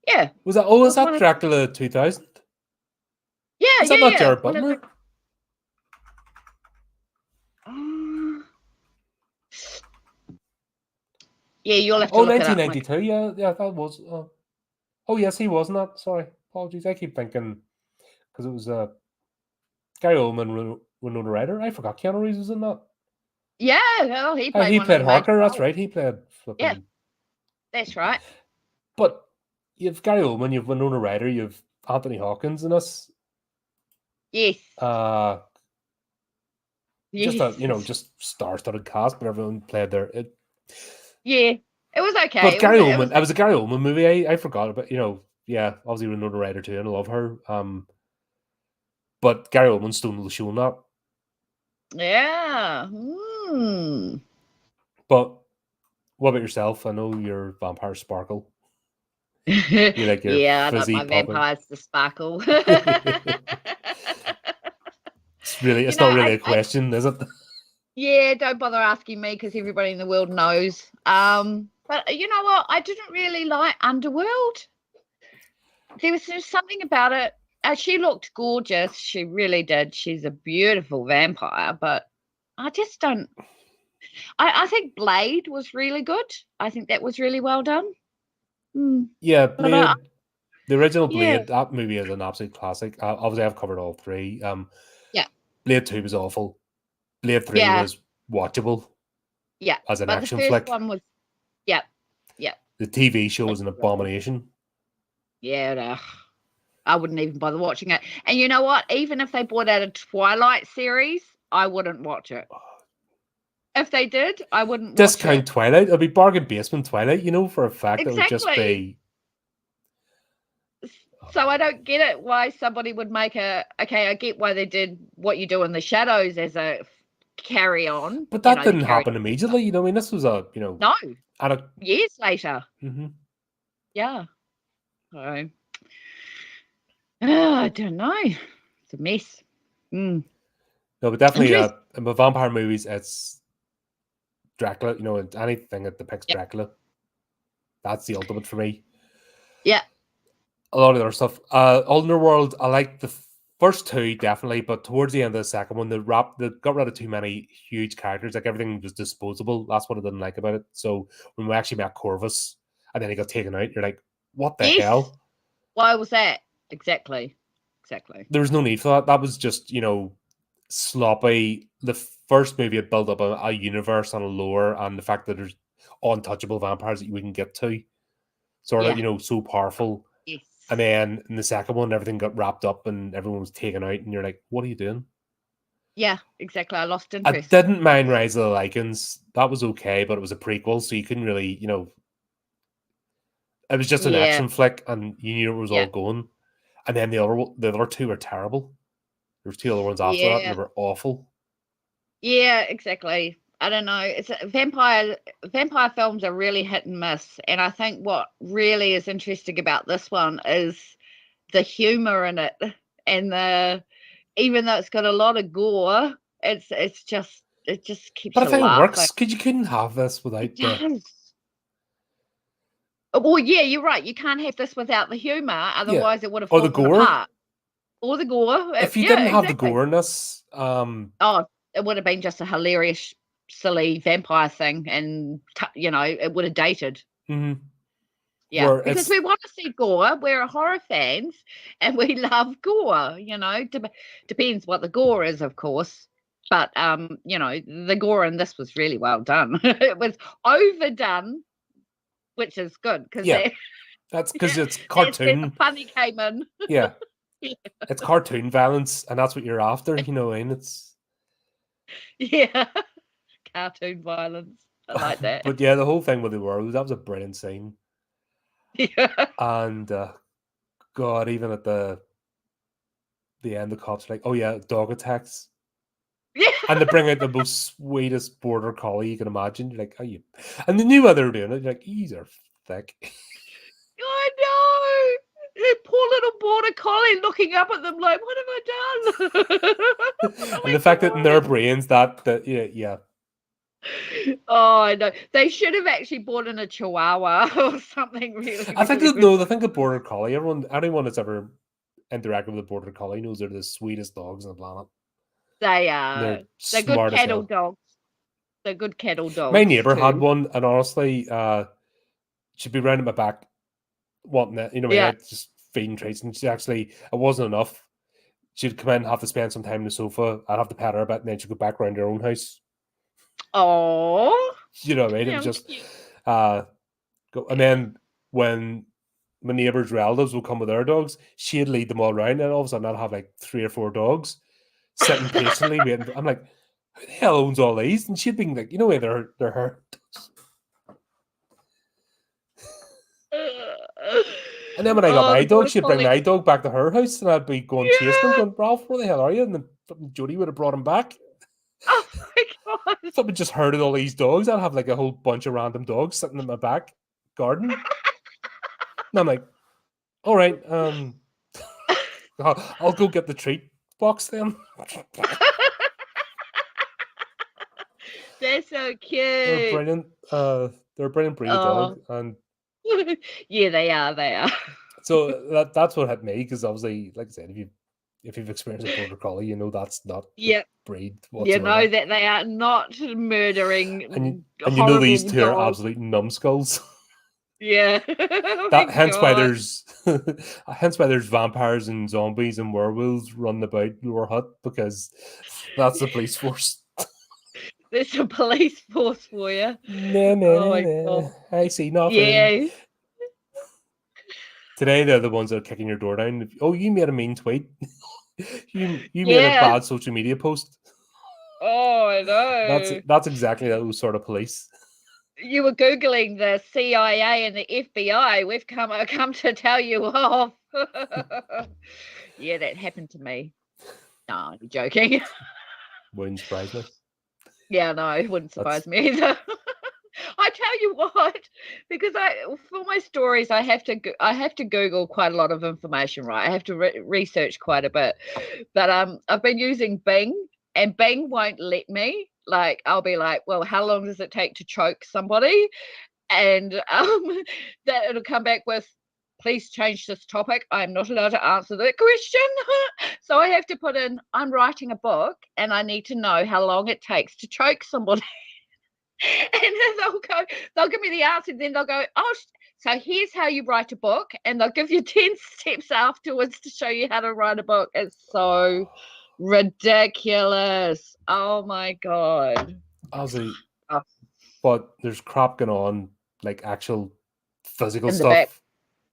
S2: Yeah.
S1: Was that? Oh, was that Dracula 2000?
S2: Yeah,
S1: is that not Jared Butler?
S2: Yeah, you'll have to look
S1: 1992.
S2: It up,
S1: yeah, that was. Oh, yes, he was not. Sorry, apologies. I keep thinking because it was Gary Oldman, Winona Ryder. I forgot Keanu Reeves was in that.
S2: Yeah, well, he played
S1: Harker. That's right. He played.
S2: Yeah, that's right.
S1: But you've Gary Oldman, you've Winona Ryder, you've Anthony Hopkins in us.
S2: Yes.
S1: Just just star-studded cast, but everyone played their.
S2: Yeah, it was okay.
S1: But Gary Oldman, it was a Gary Oldman movie. I forgot about, obviously Winona Ryder too, and I love her. But Gary Oldman stole the show in that.
S2: Yeah.
S1: But what about yourself? I know your vampire sparkle. You like your
S2: I like my vampires to sparkle.
S1: It's not really a question, is it?
S2: Yeah, don't bother asking me because everybody in the world knows. But you know what? I didn't really like Underworld. There was just something about it. She looked gorgeous. She really did. She's a beautiful vampire, but I just don't. I think Blade was really good. I think that was really well done.
S1: Yeah, Blade, the original Blade, that movie is an absolute classic. Obviously, I've covered all three. Blade 2 was awful. Blade 3 was watchable.
S2: Yeah.
S1: As an action
S2: flick.
S1: The first
S2: one was,
S1: The TV show was an abomination.
S2: Yeah, I wouldn't even bother watching it. And you know what? Even if they brought out a Twilight series, I wouldn't watch it. If they did, I wouldn't watch
S1: Discount Twilight. It'll be bargain basement Twilight, for a fact.
S2: Exactly.
S1: It would just be.
S2: So I don't get it why somebody would make I get why they did What You Do in the Shadows as a carry on.
S1: But that didn't happen immediately. This was a,
S2: No. Years later.
S1: Mm-hmm.
S2: Yeah. So, I don't know. It's a mess.
S1: No, but definitely in the vampire movies, it's Dracula, anything that depicts Dracula. That's the ultimate for me.
S2: Yeah.
S1: A lot of other stuff. Underworld, I like the first two definitely, but towards the end of the second one, they got rid of too many huge characters. Like everything was disposable. That's what I didn't like about it. So when we actually met Corvus, and then he got taken out, you're like, what the hell?
S2: Why was that? Exactly.
S1: There was no need for that. That was just, sloppy. The first movie had built up a universe and a lore, and the fact that there's untouchable vampires that you wouldn't get to. Sort of, so powerful.
S2: Yes.
S1: And then in the second one, everything got wrapped up and everyone was taken out, and you're like, what are you doing?
S2: Yeah, exactly. I lost
S1: I
S2: interest.
S1: didn't mind Rise of the Lycans. That was okay, but it was a prequel, so you couldn't really, it was just an
S2: Yeah,
S1: action flick, and you knew it was
S2: yeah,
S1: all going. And then the other two were terrible. There was two other ones after that, and they
S2: yeah,
S1: were awful.
S2: yeah, exactly. I don't know. It's vampire films are really hit and miss, and I think what really is interesting about this one is the humor in it, and the even though it's got a lot of gore, it just keeps
S1: But I
S2: you
S1: think it
S2: laughing.
S1: works because you couldn't have this
S2: It
S1: without the
S2: does. Well, yeah, you're right. You can't have this without the humor,
S1: yeah
S2: otherwise it would have
S1: or the
S2: fallen
S1: gore.
S2: apart. Or the gore.
S1: If you
S2: Yeah,
S1: didn't have the
S2: exactly.
S1: gore in this,
S2: Oh, it would have been just a hilarious, silly vampire thing, and it would have dated.
S1: mhm,
S2: Yeah,
S1: where
S2: because
S1: it's
S2: we want to see gore. We're horror fans, and we love gore. Depends what the gore is, of course. But the gore in this was really well done. It was overdone, which is good because
S1: yeah, that's because
S2: yeah,
S1: it's
S2: that's where the
S1: cartoon.
S2: funny came in.
S1: Yeah,
S2: Yeah,
S1: it's cartoon violence, and that's what you're after. And it's.
S2: yeah. Cartoon violence. I like that.
S1: But yeah, the whole thing with the world, that was a brilliant scene.
S2: Yeah.
S1: And God, even at the end, the cops are like, "Oh yeah, dog attacks,"
S2: Yeah.
S1: and they bring out the most sweetest border collie you can imagine. You're like, "Oh you," and they knew what they were doing. You're like, "These are thick."
S2: I know. The poor little border collie looking up at them like, what have I done? Oh
S1: And
S2: my
S1: the fact that in their
S2: God.
S1: brains that yeah,
S2: Oh, I know. They should have actually bought in a chihuahua or something really,
S1: I think
S2: really
S1: that no, I
S2: annoying.
S1: think the border collie. Anyone that's ever interacted with a border collie knows they're the sweetest dogs on the planet.
S2: They
S1: And
S2: are.
S1: they're
S2: They're good
S1: smart as
S2: cattle
S1: hell.
S2: dogs. They're good cattle
S1: My
S2: dogs
S1: neighbor had
S2: too.
S1: one, and honestly, she'd be round at my back wanting it,
S2: Yeah.
S1: just feeding treats, and she actually, it wasn't enough. She'd come in, have to spend some time on the sofa. I'd have to pet her a bit, and then she'd go back around her own house.
S2: Oh.
S1: You know what I mean? It was
S2: How
S1: just,
S2: cute.
S1: uh, go. And then when my neighbours' relatives would come with their dogs, she'd lead them all around, and all of a sudden I'd have like 3 or 4 dogs sitting patiently waiting. I'm like, who the hell owns all these? And she'd be like, where they're her. And then when I got
S2: Oh,
S1: my
S2: the
S1: dog,
S2: border
S1: she'd bring
S2: collie.
S1: my dog back to her house, and I'd be going chasing him,
S2: Yeah.
S1: going, Ralph, where the hell are you? And then Jody would have brought him back.
S2: Oh my God.
S1: If I just herded all these dogs, I'd have like a whole bunch of random dogs sitting in my back garden. And I'm like, all right, I'll go get the treat box then.
S2: They're so
S1: They're
S2: cute.
S1: brilliant. They're a brilliant breed of dog,
S2: Oh,
S1: and
S2: yeah, they are. They are.
S1: so that's what hit me because obviously, like I said, if you've experienced a border collie, that's not the
S2: Yeah,
S1: breed
S2: you know
S1: whatsoever.
S2: that they are not murdering
S1: And these
S2: horrible
S1: two are
S2: dogs.
S1: absolute numbskulls.
S2: Yeah. Oh
S1: That
S2: my
S1: hence why
S2: God.
S1: there's vampires and zombies and werewolves running about your hut because that's the police force.
S2: There's a police force for you.
S1: Nah, nah,
S2: Oh
S1: nah,
S2: my God.
S1: nah. I see nothing.
S2: Yeah.
S1: Today they're the ones that are kicking your door down. Oh, you made a mean tweet. you made a
S2: Yeah.
S1: bad social media post.
S2: Oh, I
S1: That's
S2: know.
S1: that's exactly those sort of police.
S2: You were Googling the CIA and the FBI. We've come to tell you off. Yeah, that happened to me. No, I'm joking.
S1: Wouldn't surprise me.
S2: Yeah, no, it wouldn't
S1: That's
S2: surprise me either. I tell you what, because for my stories I have to Google quite a lot of information, right? I have to research quite a bit. But I've been using Bing, and Bing won't let me. Like I'll be like, well, how long does it take to choke somebody? And that it'll come back with, please change this topic. I'm not allowed to answer that question. So I have to put in, I'm writing a book and I need to know how long it takes to choke somebody. And then they'll give me the answer, then they'll go, oh, so here's how you write a book, and they'll give you 10 steps afterwards to show you how to write a book. It's so ridiculous. Oh my God.
S1: obviously,
S2: Oh,
S1: but there's crap going on, like actual physical
S2: in the back.
S1: stuff.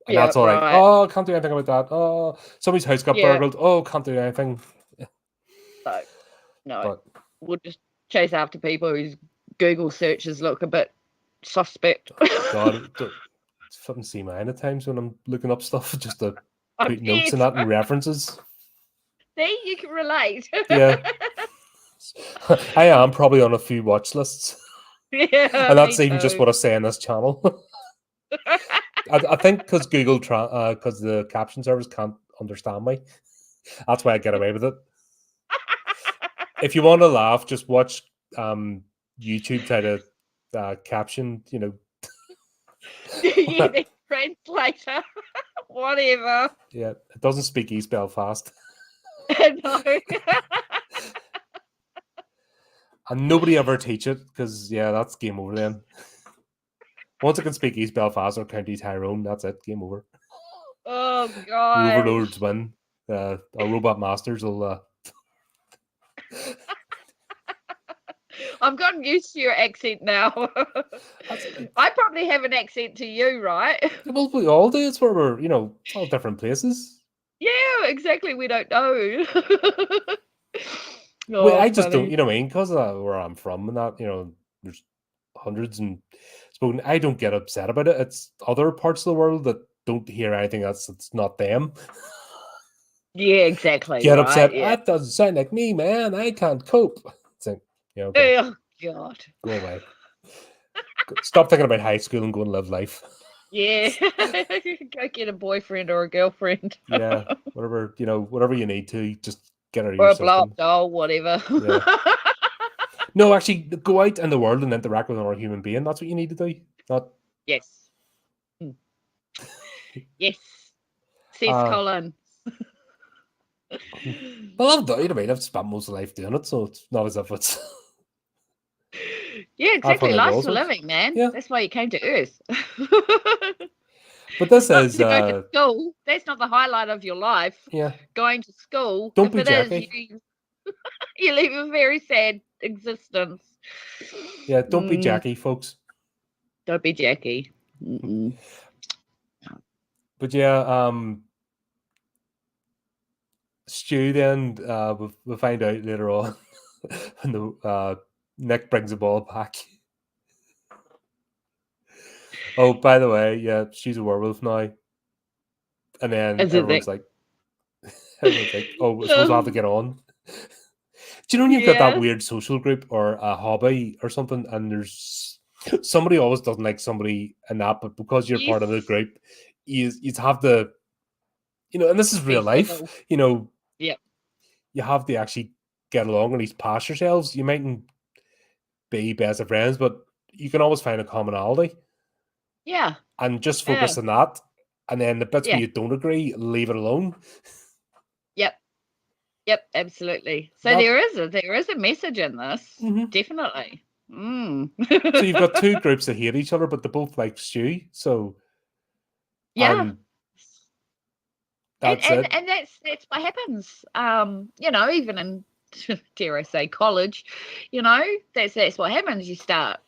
S1: And
S2: Yeah,
S1: that's all like,
S2: right.
S1: oh, can't do anything about that. Oh, somebody's house got
S2: Yeah.
S1: burgled. Oh, can't do anything.
S2: So No,
S1: But
S2: we'll just chase after people whose Google searches look a bit suspect.
S1: God, it's fucking see mine at times when I'm looking up stuff just to
S2: I
S1: put notes
S2: bet.
S1: in that and references.
S2: See, you can relate.
S1: Yeah. I am probably on a few watch lists.
S2: Yeah,
S1: And that's
S2: me
S1: even just
S2: too.
S1: what I say in this channel. I think because Google, because the caption service can't understand me. That's why I get away with it. If you want to laugh, just watch YouTube try to caption,
S2: Yeah, the translator. Whatever.
S1: Yeah, it doesn't speak East Belfast.
S2: No.
S1: And nobody ever teach it, because, yeah, that's game over then. Once it can speak East Belfast or County Tyrone, that's it, game over.
S2: Oh,
S1: The
S2: God.
S1: overlords win. Our robot masters will...
S2: I've gotten used to your accent now. I probably have an accent to you, right?
S1: Well, we all do. It's where we're, it's all different places.
S2: Yeah, exactly. We don't know.
S1: Wait,
S2: Oh,
S1: I just don't,
S2: funny.
S1: I mean, because of where I'm from and that, there's hundreds and spoken. I don't get upset about it. It's other parts of the world that don't hear anything that's not them.
S2: Yeah, exactly.
S1: Get
S2: Right.
S1: upset.
S2: Yeah.
S1: That doesn't sound like me, man. I can't cope. It's like, okay,
S2: Oh, God.
S1: go away. Stop thinking about high school and go and live life.
S2: Yeah. Go get a boyfriend or a girlfriend.
S1: Yeah, whatever, whatever you need to, just get out of
S2: Or
S1: your
S2: a blow up
S1: system.
S2: doll, whatever.
S1: Yeah. No, actually, go out in the world and interact with another human being. That's what you need to do. Not.
S2: Yes. Yes. Says Colin.
S1: Well, I've done it. I mean, I've spent most of life doing it, so it's not as if it's.
S2: Yeah, exactly.
S1: it
S2: Life's
S1: was
S2: for
S1: it.
S2: living, man.
S1: Yeah.
S2: That's why you came to Earth.
S1: But this
S2: Not
S1: is.
S2: to go to school. That's not the highlight of your life.
S1: Yeah.
S2: Going to school.
S1: Don't
S2: if
S1: be
S2: it is,
S1: Jackie.
S2: you live a very sad existence.
S1: Yeah, don't be Jackie, folks.
S2: Don't be Jackie. Mm-mm.
S1: But yeah, Stu then we'll find out later on when Nick brings the ball back. Oh, by the way, yeah, she's a werewolf now. And then everyone's like, oh, we're supposed to have to get on. Do you know when you've got that weird social group or a hobby or something, and there's somebody always doesn't like somebody in that, but because you're part of the group, you have to, and this is real life,
S2: Yep.
S1: You have to actually get along, at least pass yourselves. You mightn't be best of friends, but you can always find a commonality.
S2: Yeah.
S1: And just focus on that. And then the bits where you don't agree, leave it alone.
S2: Yep, absolutely. So there is a message in this, definitely.
S1: So you've got two groups that hate each other, but they both like Stu. So
S2: yeah,
S1: that's it.
S2: And that's what happens. Even in dare I say college, that's what happens. You start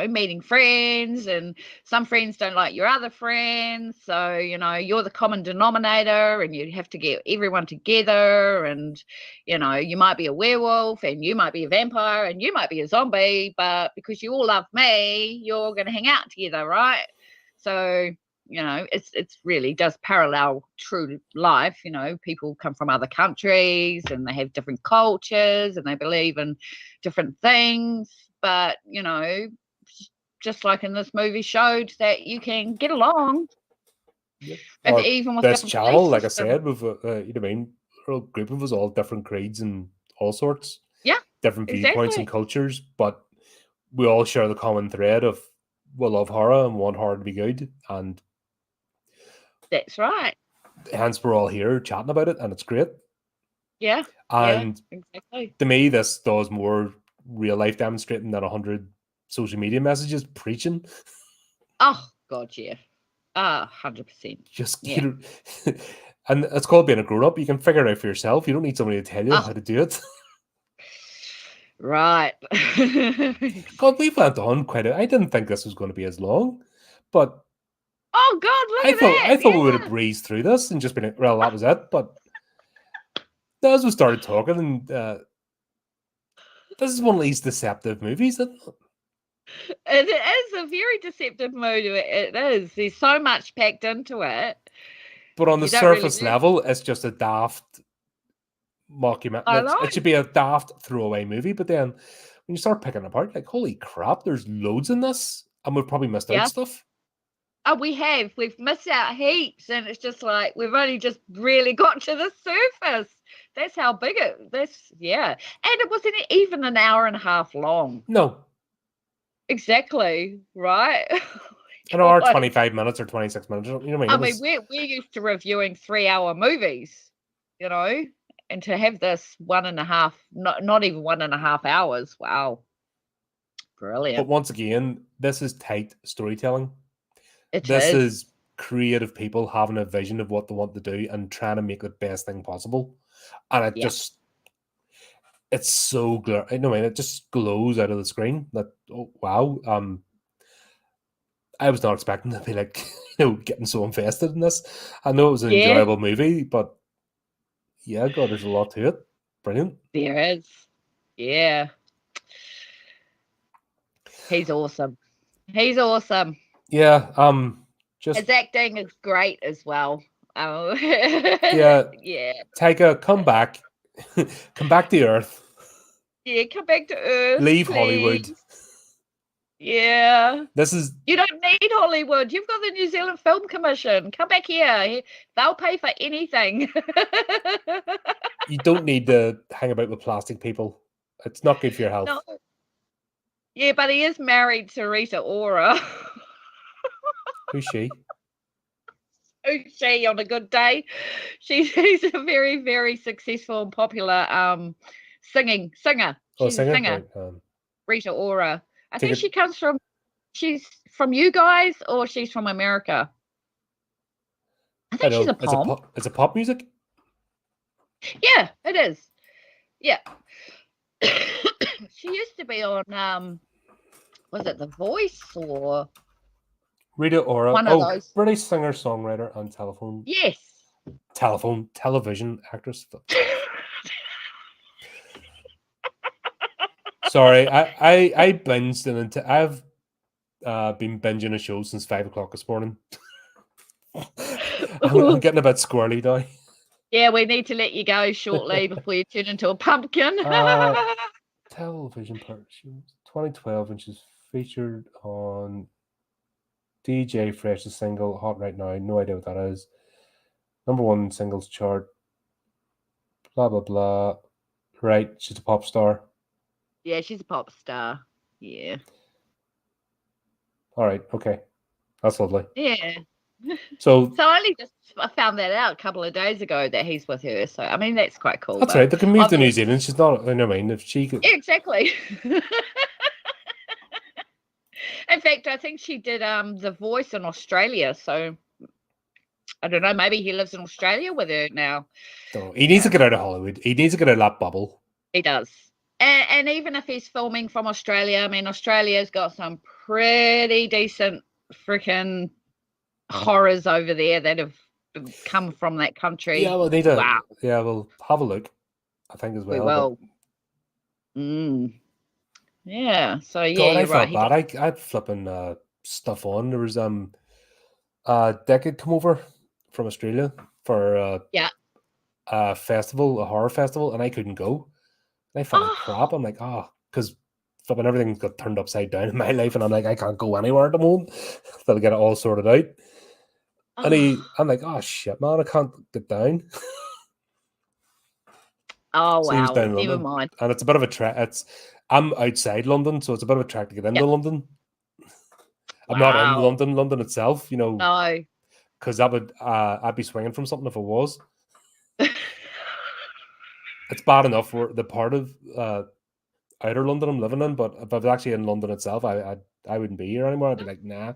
S2: meeting friends, and some friends don't like your other friends. So, you're the common denominator, and you have to get everyone together. And, you might be a werewolf, and you might be a vampire, and you might be a zombie, but because you all love me, you're going to hang out together, right? So, it's really does parallel true life. People come from other countries, and they have different cultures, and they believe in different things. But, just like in this movie showed that you can get along.
S1: Yep.
S2: Even with
S1: this channel, like
S2: system.
S1: I said, with a group of us, all different creeds and all sorts.
S2: Yeah.
S1: Different viewpoints and cultures, but we all share the common thread of we love horror and want horror to be good. And
S2: that's right.
S1: Hence we're all here chatting about it, and it's great.
S2: Yeah.
S1: And
S2: exactly.
S1: To me, this does more real life demonstrating than 100 social media messages preaching.
S2: Oh God, yeah. 100%.
S1: Just and it's called being a grown up. You can figure it out for yourself. You don't need somebody to tell you how to do it.
S2: Right.
S1: God, we went on I didn't think this was going to be as long, but
S2: oh God, look at that.
S1: I thought we would have breezed through this and just been like, well, that was it. But as we started talking, and This is one of these deceptive movies, isn't it?
S2: It is a very deceptive movie. It is. There's so much packed into it.
S1: But on the
S2: You don't really
S1: surface
S2: realize.
S1: level, it's just a daft mockumentary.
S2: I know.
S1: It should be a daft throwaway movie, but then when you start picking it apart, like, holy crap, there's loads in this, and we've probably missed out
S2: Yeah.
S1: stuff.
S2: Oh, we've missed out heaps, and it's just like we've only just really got to the surface. That's how big yeah. And it wasn't even an hour and a half long.
S1: No.
S2: Exactly, right?
S1: An hour,
S2: God.
S1: 25 minutes or 26 minutes. You know what I mean?
S2: We're used to reviewing 3-hour movies, you know, and to have this 1.5, not even 1.5 hours. Wow. Brilliant.
S1: But once again, this is tight storytelling.
S2: This
S1: is creative people having a vision of what they want to do and trying to make the best thing possible. And it just, it's so it just glows out of the screen. That, oh, wow. I was not expecting to be like, getting so invested in this. I know it was an enjoyable movie, but yeah, God, there's a lot to it. Brilliant.
S2: There is. Yeah. He's awesome.
S1: Yeah.
S2: His acting is great as well.
S1: Yeah. Taika, come back. Come back to Earth.
S2: Yeah, come back to Earth.
S1: Leave
S2: please.
S1: Hollywood.
S2: Yeah.
S1: You
S2: don't need Hollywood. You've got the New Zealand Film Commission. Come back here. They'll pay for anything.
S1: You don't need to hang about with plastic people. It's not good for your health.
S2: No. Yeah, but he is married to Rita Ora.
S1: Who's she?
S2: Who's she on a good day? She's a very, very successful and popular singer. She's a singer.
S1: Right.
S2: Rita Ora. I think she's from you guys, or she's from America. I think she's a pop.
S1: It's a pop music?
S2: Yeah, it is. Yeah. She used to be on was it The Voice or
S1: Rita Ora?
S2: One of those.
S1: British singer, songwriter, and television actress. Sorry, I binged and I've been binging a show since 5 o'clock this morning. I'm getting a bit squirrely now.
S2: Yeah, we need to let you go shortly before you turn into a pumpkin.
S1: Television shows 2012, and she's featured on DJ Fresh's single Hot Right Now. No idea what that is. #1 singles chart. Blah blah blah. Right, she's a pop star.
S2: Yeah, she's a pop star. Yeah.
S1: All right. Okay, that's lovely.
S2: Yeah.
S1: So
S2: I only just found that out a couple of days ago that he's with her. So I mean, that's quite cool.
S1: That's right. They can move to New Zealand. She's not. I mean, if she could.
S2: Yeah, exactly. In fact, I think she did The Voice in Australia. So I don't know. Maybe he lives in Australia with her now.
S1: No, he needs to get out of Hollywood. He needs to get out of that bubble.
S2: He does. And even if he's filming from Australia, I mean, Australia's got some pretty decent freaking horrors over there that have come from that country.
S1: Yeah, well, we'll have a look, I think, as well.
S2: We will. Yeah. So yeah,
S1: God,
S2: you're
S1: I felt
S2: right.
S1: bad. I'd flipping stuff on. There was Deacon come over from Australia for a festival, a horror festival, and I couldn't go. And I felt like crap. I'm like, because flipping everything got turned upside down in my life, and I'm like, I can't go anywhere at the moment. They'll get it all sorted out. And I'm like, oh shit, man, I can't get down.
S2: Oh
S1: So he was
S2: wow,
S1: down in
S2: never
S1: London.
S2: mind.
S1: And it's a bit of a trek. I'm outside London, so it's a bit of a trek to get into London. I'm not in London itself,
S2: No.
S1: because that would I'd be swinging from something if I was. It's bad enough for the part of outer London I'm living in, but if I was actually in London itself, I wouldn't be here anymore. I'd be like, nah,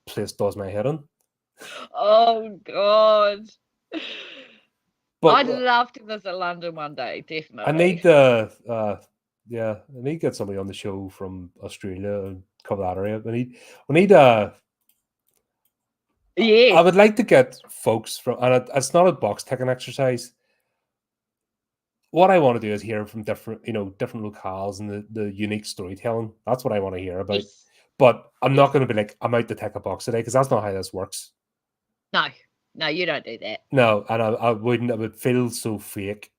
S1: place does my head in.
S2: Oh God.
S1: But
S2: I'd love to visit London one day, definitely.
S1: I need to get somebody on the show from Australia and cover that area. We need I would like to get folks from, and it's not a box ticking exercise. what I want to do is hear from different, different locales and the unique storytelling. That's what I want to hear about.
S2: Yes.
S1: But I'm not
S2: Yes.
S1: going to be like, I'm out to take a box today, because that's not how this works.
S2: No, you don't do that.
S1: No, and I wouldn't. It would feel so fake.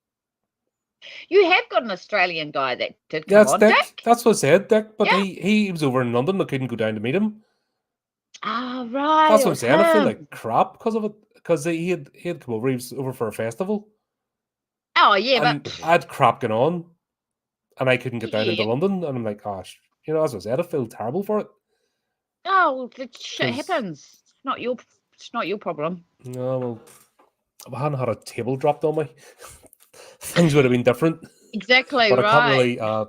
S2: You have got an Australian guy that did
S1: Yeah,
S2: come
S1: it's
S2: on,
S1: Dick.
S2: Dick.
S1: That's what I said, Dick. But
S2: Yeah.
S1: he was over in London. I couldn't go down to meet him.
S2: Ah, right.
S1: That's
S2: it
S1: what I'm
S2: was
S1: saying. I feel
S2: him.
S1: like crap because of it. Because he had come over. He was over for a festival,
S2: Oh, yeah,
S1: and
S2: but
S1: I had crap going on, and I couldn't get down into
S2: yeah.
S1: London. And I'm like, gosh, as I said, I feel terrible for it.
S2: Oh, well, that shit
S1: 'Cause-
S2: happens. It's not your problem.
S1: No, well, if I hadn't had a table dropped on me, things would have been different.
S2: Exactly
S1: But I can't
S2: right.
S1: really.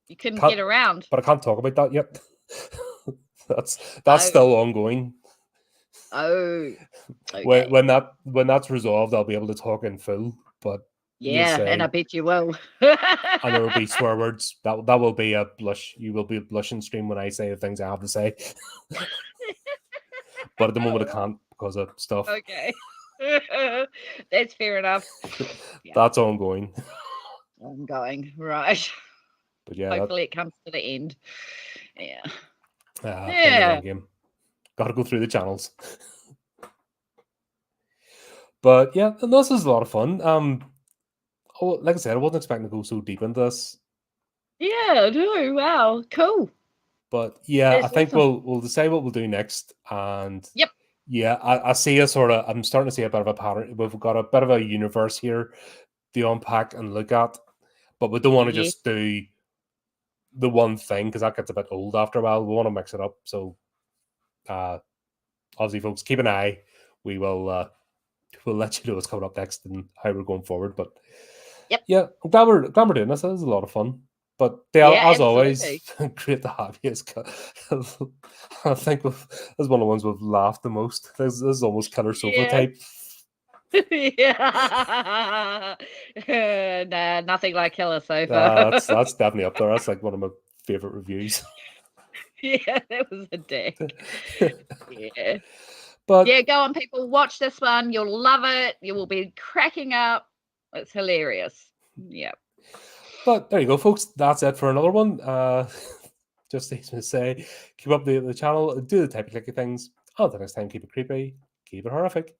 S2: You couldn't
S1: Can't-
S2: get around.
S1: But I can't talk about that yet. that's
S2: Oh.
S1: still ongoing.
S2: Oh, okay.
S1: When that's resolved, I'll be able to talk in full. But
S2: Yeah,
S1: say,
S2: and I bet you will.
S1: and there will be swear words. That will be a blush. You will be a blushing stream when I say the things I have to say. But at the moment, I can't because of stuff.
S2: Okay. That's fair enough. Yeah.
S1: That's ongoing.
S2: Ongoing, right.
S1: But yeah,
S2: Hopefully it comes to the end. Yeah.
S1: yeah. Game. Got to go through the channels. But yeah, and this is a lot of fun. Like I said, I wasn't expecting to go so deep into this.
S2: Yeah, no, wow, cool.
S1: But yeah,
S2: That's
S1: I think
S2: awesome.
S1: we'll decide what we'll do next. And
S2: Yep.
S1: yeah, I see a sort of. I'm starting to see a bit of a pattern. We've got a bit of a universe here to unpack and look at, but we don't want to
S2: Yeah.
S1: just do the one thing because that gets a bit old after a while. We want to mix it up. So, obviously, folks, keep an eye. We will. We'll let you know what's coming up next and how we're going forward. But
S2: Yep.
S1: yeah, I'm glad we're doing this. This is a lot of fun. But Dale,
S2: Yeah,
S1: as always,
S2: absolutely.
S1: great to have you. I think this is one of the ones we've laughed the most. This is almost killer sofa type.
S2: Yeah. Nah, nothing like killer sofa.
S1: That's definitely up there. That's like one of my favorite reviews.
S2: Yeah, that was a dick. Yeah.
S1: But
S2: yeah, go on, people. Watch this one. You'll love it. You will be cracking up. It's hilarious. Yeah.
S1: But there you go, folks. That's it for another one. Just to say, keep up the channel, do the type of clicky things. Until next time, keep it creepy, keep it horrific.